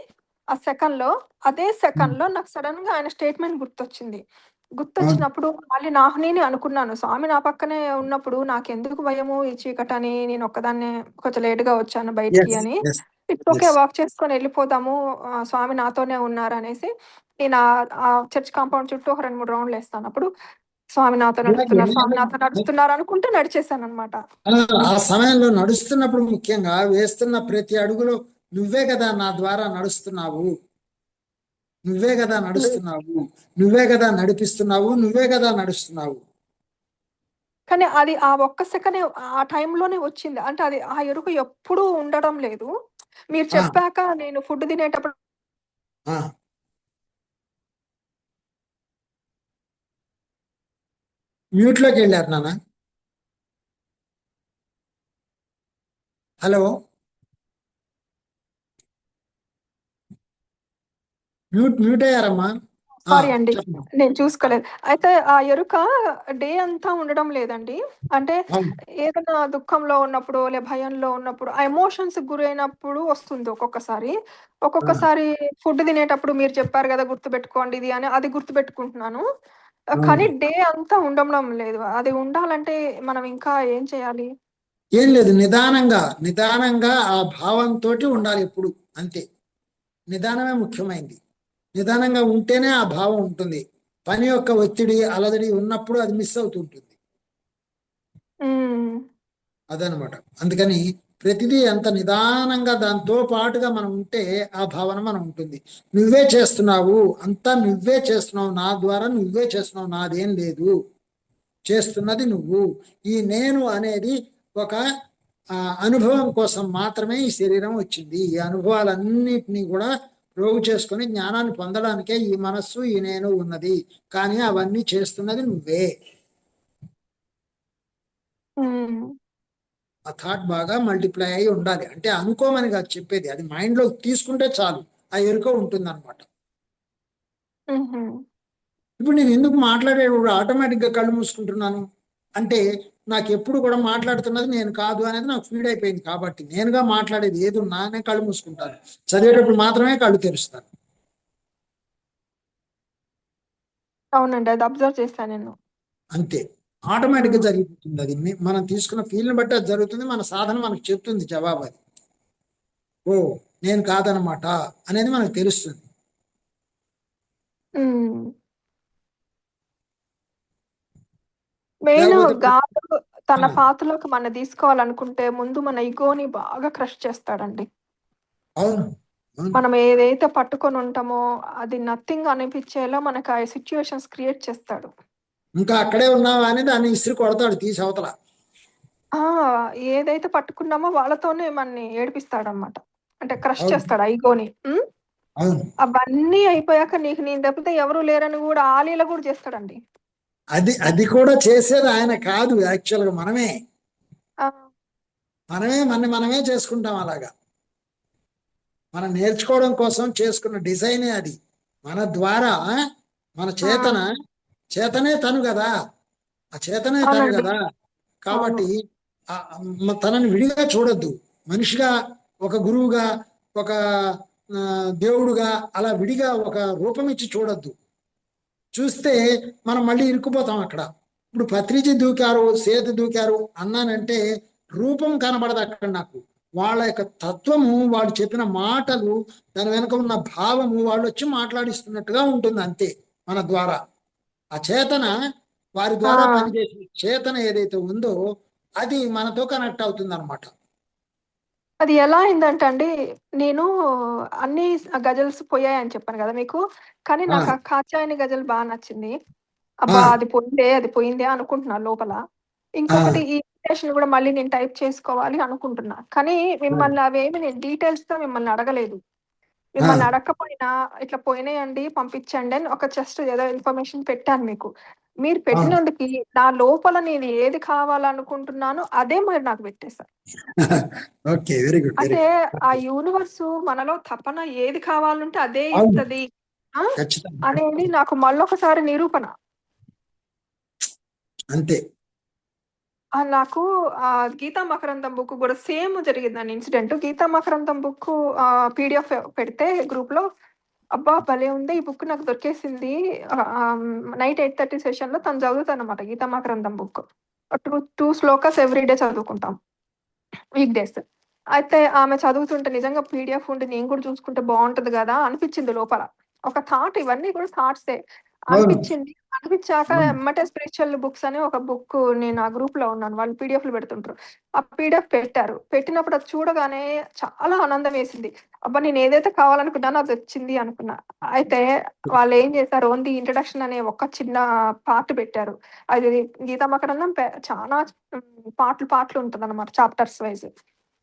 Speaker 2: ఆ సెకన్‌లో. అదే సెకన్‌లో నాకు సడెన్‌గా ఆయన స్టేట్‌మెంట్ గుర్తొచ్చింది.
Speaker 1: అవును.
Speaker 2: గుర్తొచ్చినప్పుడు మళ్ళీ నాకు నేనే అనుకున్నాను. స్వామి నా పక్కనే ఉన్నప్పుడు నాకెందుకు భయము ఈ చీకటని, నేనొక్కదాన్నే కొంచెం లేట్‌గా వచ్చాను బయటికి
Speaker 1: ఎస్.
Speaker 2: అని.
Speaker 1: Yes.
Speaker 2: It's okay.
Speaker 1: Yes.
Speaker 2: Walk చేసుకొని ఎళ్ళిపోదాము. స్వామి నాతోనే ఉన్నారనేసి నేను చర్చ్ కాంపౌండ్ చుట్టూ ఒక 2, 3 రౌండ్‌లేస్తాను. అప్పుడు స్వామి నాతో
Speaker 1: అలాగే
Speaker 2: నడుస్తున్నారు, స్వామి నాతో నడుస్తున్నారు అనుకుంటూ నడిచేసాననమాట.
Speaker 1: ఆ ఆ సమయంలో నడుస్తున్నప్పుడు ముఖ్యంగా వేస్తున్న ప్రతి అడుగులో నువ్వే కదా నా ద్వారా నడుస్తున్నావు, నువ్వే కదా నడుస్తున్నావు, నువ్వే కదా నడిపిస్తున్నావు, నువ్వే కదా నడుస్తున్నావు.
Speaker 2: కానీ అది ఆ ఒక్క సెకనే ఆ టైంలోనే వచ్చింది. అంటే అది ఆ ఎరుక ఎప్పుడూ ఉండడం లేదు. మీరు
Speaker 1: ఆ
Speaker 2: చెప్పాక నేను ఫుడ్ తినేటప్పుడు
Speaker 1: ఆ మ్యూట్ లోకి వెళ్ళారు నాన్న. Hello, mute అయ్యారమ్మా.
Speaker 2: సారీ అండి.
Speaker 1: చెప్పండి.
Speaker 2: నేను చూసుకోలేదు. అయితే ఆ ఎరుక డే అంతా ఉండడం లేదండి. అంటే
Speaker 1: అవును.
Speaker 2: ఏదైనా దుఃఖంలో ఉన్నప్పుడు, భయంలో ఉన్నప్పుడు, ఆ ఎమోషన్స్‌కి గురైనప్పుడు వస్తుంది ఒక్కొక్కసారి.
Speaker 1: ఆ,
Speaker 2: ఒక్కొక్కసారి ఫుడ్ తినేటప్పుడు మీరు చెప్పారు గదా! గుర్తుపెట్టుకోండి ఇది అని, అది గుర్తుపెట్టుకుంటున్నాను. కానీ
Speaker 1: అవును.
Speaker 2: డే అంతా ఉండడం లేదు. అది ఉండాలంటే మనం ఇంకా ఏం చేయాలి?
Speaker 1: ఏం లేదు, నిదానంగా నిదానంగా ఆ భావంతో ఉండాలి ఎప్పుడు. అంతే, నిదానమే ముఖ్యమైనది. నిదానంగా ఉంటేనే ఆ భావం ఉంటుంది. పని యొక్క ఒత్తిడి అలజడి ఉన్నప్పుడు అది మిస్ అవుతుంటుంది.
Speaker 2: హ్మ్.
Speaker 1: అదనమాట. అందుకని ప్రతిదీ ఎంత నిదానంగా దాంతో పాటుగా మనం ఉంటే ఆ భావన మనం ఉంటుంది. నువ్వే చేస్తున్నావు, అంతా నువ్వే చేస్తున్నావు, నా ద్వారా నువ్వే చేస్తున్నావు, నాదేం లేదు, చేస్తున్నది నువ్వు. ఈ నేను అనేది ఒక అనుభవం కోసం మాత్రమే ఈ శరీరం వచ్చింది. ఈ అనుభవాలన్నిటినీ కూడా ప్రోగు చేసుకొని జ్ఞానాన్ని పొందడానికే ఈ మనస్సు ఈ నేను ఉన్నది. కానీ అవన్నీ చేస్తున్నది నువ్వే.
Speaker 2: హ్మ్.
Speaker 1: ఆ థాట్ బాగా మల్టిప్లై అయి ఉండాలి. అంటే అనుకోమని కాదు చెప్పేది, అది మైండ్లో తీసుకుంటే చాలు, ఆ ఎరుక ఉంటుంది అనమాట.
Speaker 2: హుహు.
Speaker 1: ఇప్పుడు నేను ఎందుకు మాట్లాడేటప్పుడు ఆటోమేటిక్గా కళ్ళు మూసుకుంటున్నాను? అంటే నాకు ఎప్పుడు కూడా మాట్లాడుతున్నది నేను కాదు అనేది నాకు ఫీడ్ అయిపోయింది. కాబట్టి నేనుగా మాట్లాడేది ఏది నానే కళ్ళు మూసుకుంటాను, చదివేటప్పుడు మాత్రమే కళ్ళు తెరుస్తాను.
Speaker 2: అవునండి. అది అబ్జర్వ్ చేశాను నేను.
Speaker 1: అంతే, ఆటోమేటిక్గా జరిగిపోతుంది. అది మనం తీసుకున్న ఫీల్ని బట్టి అది జరుగుతుంది. మన సాధన మనకు చెప్తుంది జవాబు. అది ఓ నేను కాదనమాట అనేది మనకు తెలుస్తుంది.
Speaker 2: మెయిన్
Speaker 1: లేకపోతే
Speaker 2: గాడు తన
Speaker 1: ఆ,
Speaker 2: పాత్రలోకి మనం తీసుకోవాలనుకుంటే ముందు మన ఈగోని బాగా క్రష్ చేస్తాడండి.
Speaker 1: అవును అవును.
Speaker 2: మనం ఏదైతే పట్టుకొని ఉంటామో అది నథింగ్ అనిపించేలా మనకు ఆ సిచ్యువేషన్స్ క్రియేట్ చేస్తాడు.
Speaker 1: ఇంకా అక్కడే ఉన్నావా అని దాన్ని ఇస్త్రీ కొడతాడు తీసి అవతల.
Speaker 2: ఆ ఏదైతే పట్టుకున్నామో వాళ్ళతోనే మనని ఏడిపిస్తాడన్నమాట. అంటే క్రష్
Speaker 1: అవును
Speaker 2: చేస్తాడు ఆ ఈగోని.
Speaker 1: అవును.
Speaker 2: అవన్నీ అయిపోయాక నీకు నేను తప్పితే ఎవరు లేరని కూడా ఆ లీల కూడా చేస్తాడండి.
Speaker 1: అది అది కూడా చేసేది ఆయన కాదు, యాక్చువల్గా మనమే.
Speaker 2: ఆ
Speaker 1: మనమే చేసుకుంటాం అలాగా. మనం నేర్చుకోవడం కోసం చేసుకున్న డిజైనే అది. మన ద్వారా మన
Speaker 2: ఆ,
Speaker 1: చేతనే తను కదా, ఆ చేతనే తను
Speaker 2: అవునండి.
Speaker 1: కదా.
Speaker 2: అవును.
Speaker 1: కాబట్టి తనని విడిగా చూడొద్దు. మనిషిగా, ఒక గురువుగా, ఒక దేవుడుగా అలా విడిగా ఒక రూపం ఇచ్చి చూడొద్దు. చూస్తే మనం మళ్ళీ ఇరుక్కుపోతాం అక్కడ. ఇప్పుడు పత్రిజీ దూకారు, సేతు దూకారు అన్నానంటే రూపం కనబడదు అక్కడ నాకు. వాళ్ళ యొక్క తత్వము, వాళ్ళు చెప్పిన మాటలు, దాని వెనుక ఉన్న భావము వాళ్ళు వచ్చి మాట్లాడిస్తున్నట్టుగా ఉంటుంది అంతే. మన ద్వారా ఆ చేతన, వారి
Speaker 2: ఆ
Speaker 1: ద్వారా పనిచేసిన చేతన ఏదైతే ఉందో అది మనతో కనెక్ట్ అవుతుంది అనమాట.
Speaker 2: అది ఎలా అయిందంటే అండి, నేను అన్ని గజల్స్ పోయాయని చెప్పాను కదా మీకు. కానీ నాకు ఆ కాత్యాయని గజల్ బాగా నచ్చింది. అబ్బా! అది పోయిందే అనుకుంటున్నా లోపల. ఇంకొకటి ఈ ఇన్విటేషన్ కూడా మళ్ళీ నేను టైప్ చేసుకోవాలి అనుకుంటున్నా. కానీ మిమ్మల్ని అవేమి నేను డీటెయిల్స్‌తో మిమ్మల్ని అడగలేదు. మిమ్మల్ని అడగకపోయినా ఇట్లా పోయినాయండి పంపించండి అని ఒక జస్ట్ ఏదో ఇన్ఫర్మేషన్ పెట్టాను మీకు. మీరు పెట్టినందుకి నా లోపల నేను ఏది కావాలనుకుంటున్నానో అదే మీరు నాకు పెట్టేసారు.
Speaker 1: ఓకే, వెరీ గుడ్ వెరీ
Speaker 2: అంటే
Speaker 1: గుడ్.
Speaker 2: ఆ యూనివర్సు మనలో తపన ఏది కావాలంటే అదే
Speaker 1: అవును,
Speaker 2: ఇస్తది. ఆ!
Speaker 1: ఖచ్చితంగా
Speaker 2: అనేది నాకు మళ్ళొకసారి నిరూపణ.
Speaker 1: అంతే.
Speaker 2: నాకు 'గీతా మకరందం' బుక్ గూడా సేమ్ జరిగిందండి ఇన్సిడెంట్. 'గీతా మకరందం' బుక్కు పీడీఎఫ్ పెడితే గ్రూప్‌లో, అబ్బా! భలే ఉంది. ఈ బుక్ నాకు దొరికేసింది. నైట్ 8:30 సెషన్‌లో తను చదువుతానన్నమాట 'గీతా మకరందం' బుక్. 2 శ్లోకాస్ ఎవ్రీ డే చదువుకుంటాం. Week days. అయితే ఆమె చదువుతుంటే నిజంగా పీడీఎఫ్ ఉండి నేను కూడా చూసుకుంటే బావుంటది గదా! అనిపిచ్చింది లోపల. ఒక థాట్, ఇవన్నీ కూడా థాట్సే.
Speaker 1: అవును
Speaker 2: అనిపిచ్చింది. అనిపిచ్చాక
Speaker 1: అవును.
Speaker 2: ఎమ్మటే స్పిరిచ్యువల్ బుక్స్ అని ఒక బుక్, నేను ఆ గ్రూప్‌లో ఉన్నాను. వాళ్ళు పీడీఎఫ్‌లు పెడుతుంటారు. ఆ పీడీఎఫ్ పెట్టారు. పెట్టినప్పుడు అది చూడగానే చాలా ఆనందం వేసింది. అబ్బా! నేను ఏదైతే కావాలనుకున్నానో అదొచ్చింది అనుకున్నా. అయితే వాళ్ళేం చేశారు, ఓన్లీ ఇంట్రడక్షన్ అనే ఒక చిన్న పార్ట్ పెట్టారు. అది గీతా మకరందం చానా పార్ట్‌లు పార్ట్‌లు ఉంటదనమాట చాప్టర్స్ వైస్.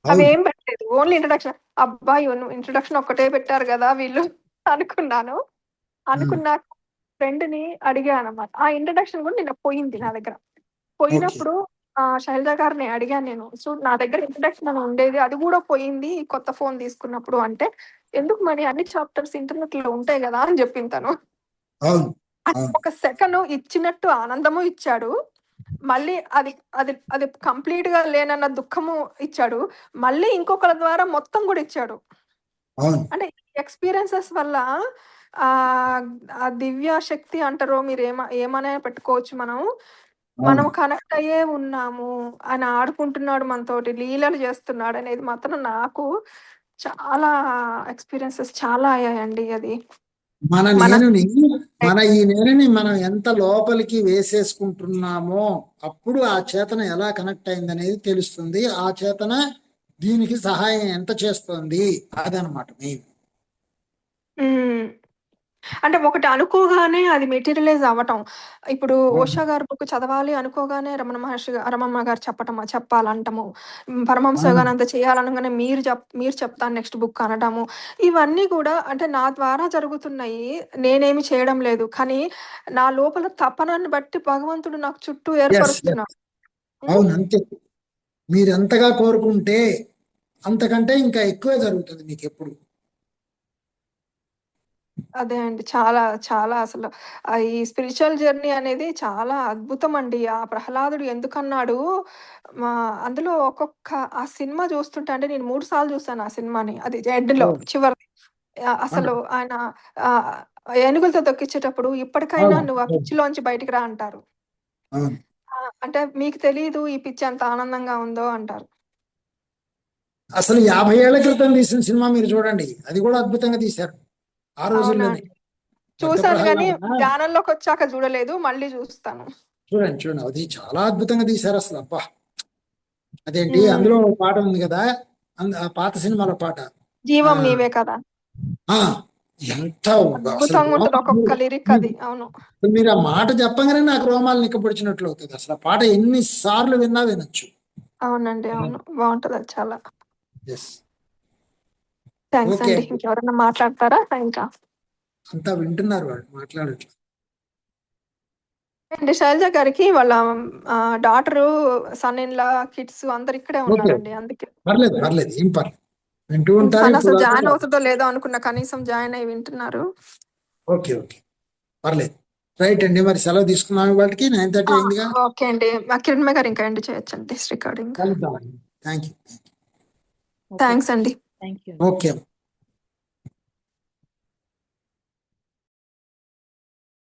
Speaker 1: అవును.
Speaker 2: అవేం పెట్టలేదు. Only introduction. అబ్బా! ఇంట్రడక్షన్ ఒక్కటే పెట్టారు గదా వీళ్ళు అనుకున్నాను.
Speaker 1: ఉమ్,
Speaker 2: అనుకున్నాక ఫ్రెండ్‌ని అడిగానన్నమాట. ఆ ఇంట్రడక్షన్ గూడా నిన్న పోయింది నా దగ్గర.
Speaker 1: ఓకే.
Speaker 2: పోయినప్పుడు శైలజ గారిని అడిగాను నేను. సో, నా దగ్గర ఇంట్రడక్షన్ అని ఉండేది. అది గూడా పోయింది కొత్త ఫోన్ తీసుకున్నప్పుడు అంటే, ఎందుకు మరి అన్ని చాప్టర్స్ ఇంటర్నెట్‌లో ఉంటాయి గదా! అని జెప్పింది తను.
Speaker 1: అవును
Speaker 2: అంటే
Speaker 1: అవును.
Speaker 2: ఒక సెకను ఇచ్చినట్టు ఆనందము ఇచ్చాడు. మళ్ళీ అది అది అది కంప్లీట్‌గా లేనన్న దుఃఖము ఇచ్చాడు. మళ్ళీ ఇంకొకళ్ళ ద్వారా మొత్తం గూడా ఇచ్చాడు.
Speaker 1: అవును
Speaker 2: అంటే ఎక్స్‌పీరియన్సెస్ వల్ల ఆహ్, ఆ దివ్య శక్తి అంటారో మీరు ఏమనైనా పెట్టుకోవచ్చు మనం.
Speaker 1: అవును.
Speaker 2: మనం కనెక్ట్ అయ్యే ఉన్నాము. ఆయన ఆడుకుంటున్నాడు మనతోటి, లీలలు చేస్తున్నాడనేది మాత్రం నాకు చాలా ఎక్స్‌పీరియన్సెస్ చాలా అయ్యాయండి అది.
Speaker 1: మన
Speaker 2: మన
Speaker 1: నేనుని ఈ నేనుని మనం ఎంత లోపలికి వేసేసుకుంటున్నామో అప్పుడు ఆ చేతన ఎలా కనెక్ట్ అయింది అనేది తెలుస్తుంది. ఆ చేతన దీనికి సహాయం ఎంత చేస్తుంది అదనమాట మెయిన్.
Speaker 2: హ్మ్. అంటే ఒకటి అనుకోగానే అది మెటీరియలైజ్ అవ్వటం. ఇప్పుడు
Speaker 1: అవును
Speaker 2: 'ఓషా' గారి బుక్ చదవాలి అనుకోగానే రమణమ్మ గారు చెప్పాలంటము. పరమహంస
Speaker 1: అవును.
Speaker 2: యోగానంద చేయాలనంగానే మీరు చెప్తాను నెక్స్ట్ బుక్ అనడము. ఇవన్నీ కూడా అంటే నా ద్వారా జరుగుతున్నయి. నేనేమి చేయడం లేదు. కానీ నా లోపల తపనను బట్టి భగవంతుడు నాకు చుట్టూ
Speaker 1: ఎస్ ఎస్.
Speaker 2: ఏర్పరుస్తున్నాడు. హ్మ్.
Speaker 1: అవును అంతే. మీరు ఎంతగా కోరుకుంటే అంతకంటే ఇంకా ఎక్కువే జరుగుతుంది మీకు ఎప్పుడు.
Speaker 2: అదే అండి. చాలా, చాలా అసలు ఈ స్పిరిచువల్ జర్నీ అనేది చాలా అద్భుతమండి. ఆ ప్రహ్లాదుడు ఎందుకన్నాడు అందులో ఒక్కొక్క ఆ సినిమా చూస్తుంటే అంటే నేను 3 సార్లు చూసాను ఆ సినిమాని. అది ఎండ్‌లో
Speaker 1: ఓ,
Speaker 2: చివరిది. అసలు
Speaker 1: వండర్ఫుల్.
Speaker 2: ఆయన ఆహ్, ఏనుగులతో తొక్కిచ్చేటప్పుడు ఇప్పటికైనా
Speaker 1: అవును,
Speaker 2: నువ్వు ఆ
Speaker 1: అవును,
Speaker 2: పిచ్చిలోంచి బయటికి రా అంటారు.
Speaker 1: అవును.
Speaker 2: అంటే మీకు తెలీదు ఈ పిచ్చి ఎంత ఆనందంగా ఉందో అంటారు.
Speaker 1: అసలు 50 ఏళ్ల క్రితం తీసిన సినిమా మీరు చూడండి, అది కూడా అద్భుతంగా తీశారు ఆ
Speaker 2: అవునా
Speaker 1: రోజుల్లోనే.
Speaker 2: అండి.
Speaker 1: భక్త
Speaker 2: చూసాను గానీ
Speaker 1: ప్రహ్లాద
Speaker 2: ధ్యానంలోకొచ్చాక చూడలేదు. మళ్ళీ చూస్తాను.
Speaker 1: చూడండి, చూడండి, అది చాలా అద్భుతంగా తీశారు అసలు. అబ్బా, అదేంటి
Speaker 2: హ్మ్.
Speaker 1: అందులో పాట ఉంది కదా, ఆ పాత సినిమాలో పాట. ఆ
Speaker 2: జీవం నీవే కదా!
Speaker 1: ఆ ఎంత అసలు
Speaker 2: అద్భుతంగా ఉంటది
Speaker 1: రోమాలు
Speaker 2: ఒక్కొక్క లిరిక్ అది. అవును.
Speaker 1: మీరు ఆ మాట చెప్పగానే నాకు రోమాలు నిక్కపొడిచినట్లు అవుతుంది. అసలు ఆ పాట ఎన్ని సార్లు విన్నా వినొచ్చు.
Speaker 2: అవునండి. అవును. బావుంటదది చాలా.
Speaker 1: ఎస్.
Speaker 2: థాంక్స్
Speaker 1: ఓకే
Speaker 2: అండి.
Speaker 1: అండి,
Speaker 2: ఇంకెవరైనా మాట్లాడతారా ఇంకా?
Speaker 1: అంతా వింటున్నారు వాళ్ళు మాట్లాడట్లేదు.
Speaker 2: అండి శైలజ గారికి వాళ్ళ daughter, son in law, kids అందరూ ఇక్కడే
Speaker 1: ఓకే,
Speaker 2: ఉన్నారండి. అందుకే.
Speaker 1: పర్లేదు పర్లేదు, ఏం పర్లేదు, వింటూ ఉంటారు ఇప్పుడు
Speaker 2: తనసలు
Speaker 1: దాకా.
Speaker 2: జాయిన్ అవుతదో లేదో అనుకున్నా. కనీసం జాయిన్ అయ్యి వింటున్నారు.
Speaker 1: ఓకే, ఓకే, పర్లేదు. రైట్ అండి, మరి సెలవు తీసుకున్నాం ఇవాళకి. 9:30
Speaker 2: ఆ!
Speaker 1: అయిందిగా.
Speaker 2: ఓకే అండి. కిరణ్మయ్య గారు ఇంకా ఎండ్ చేయొచ్చండి దిస్ రికార్డింగ్.
Speaker 1: కలుద్దామండి. Thank you.
Speaker 3: ఓకే.
Speaker 2: థాంక్స్ అండి.
Speaker 3: Thank you.
Speaker 1: ఓకే.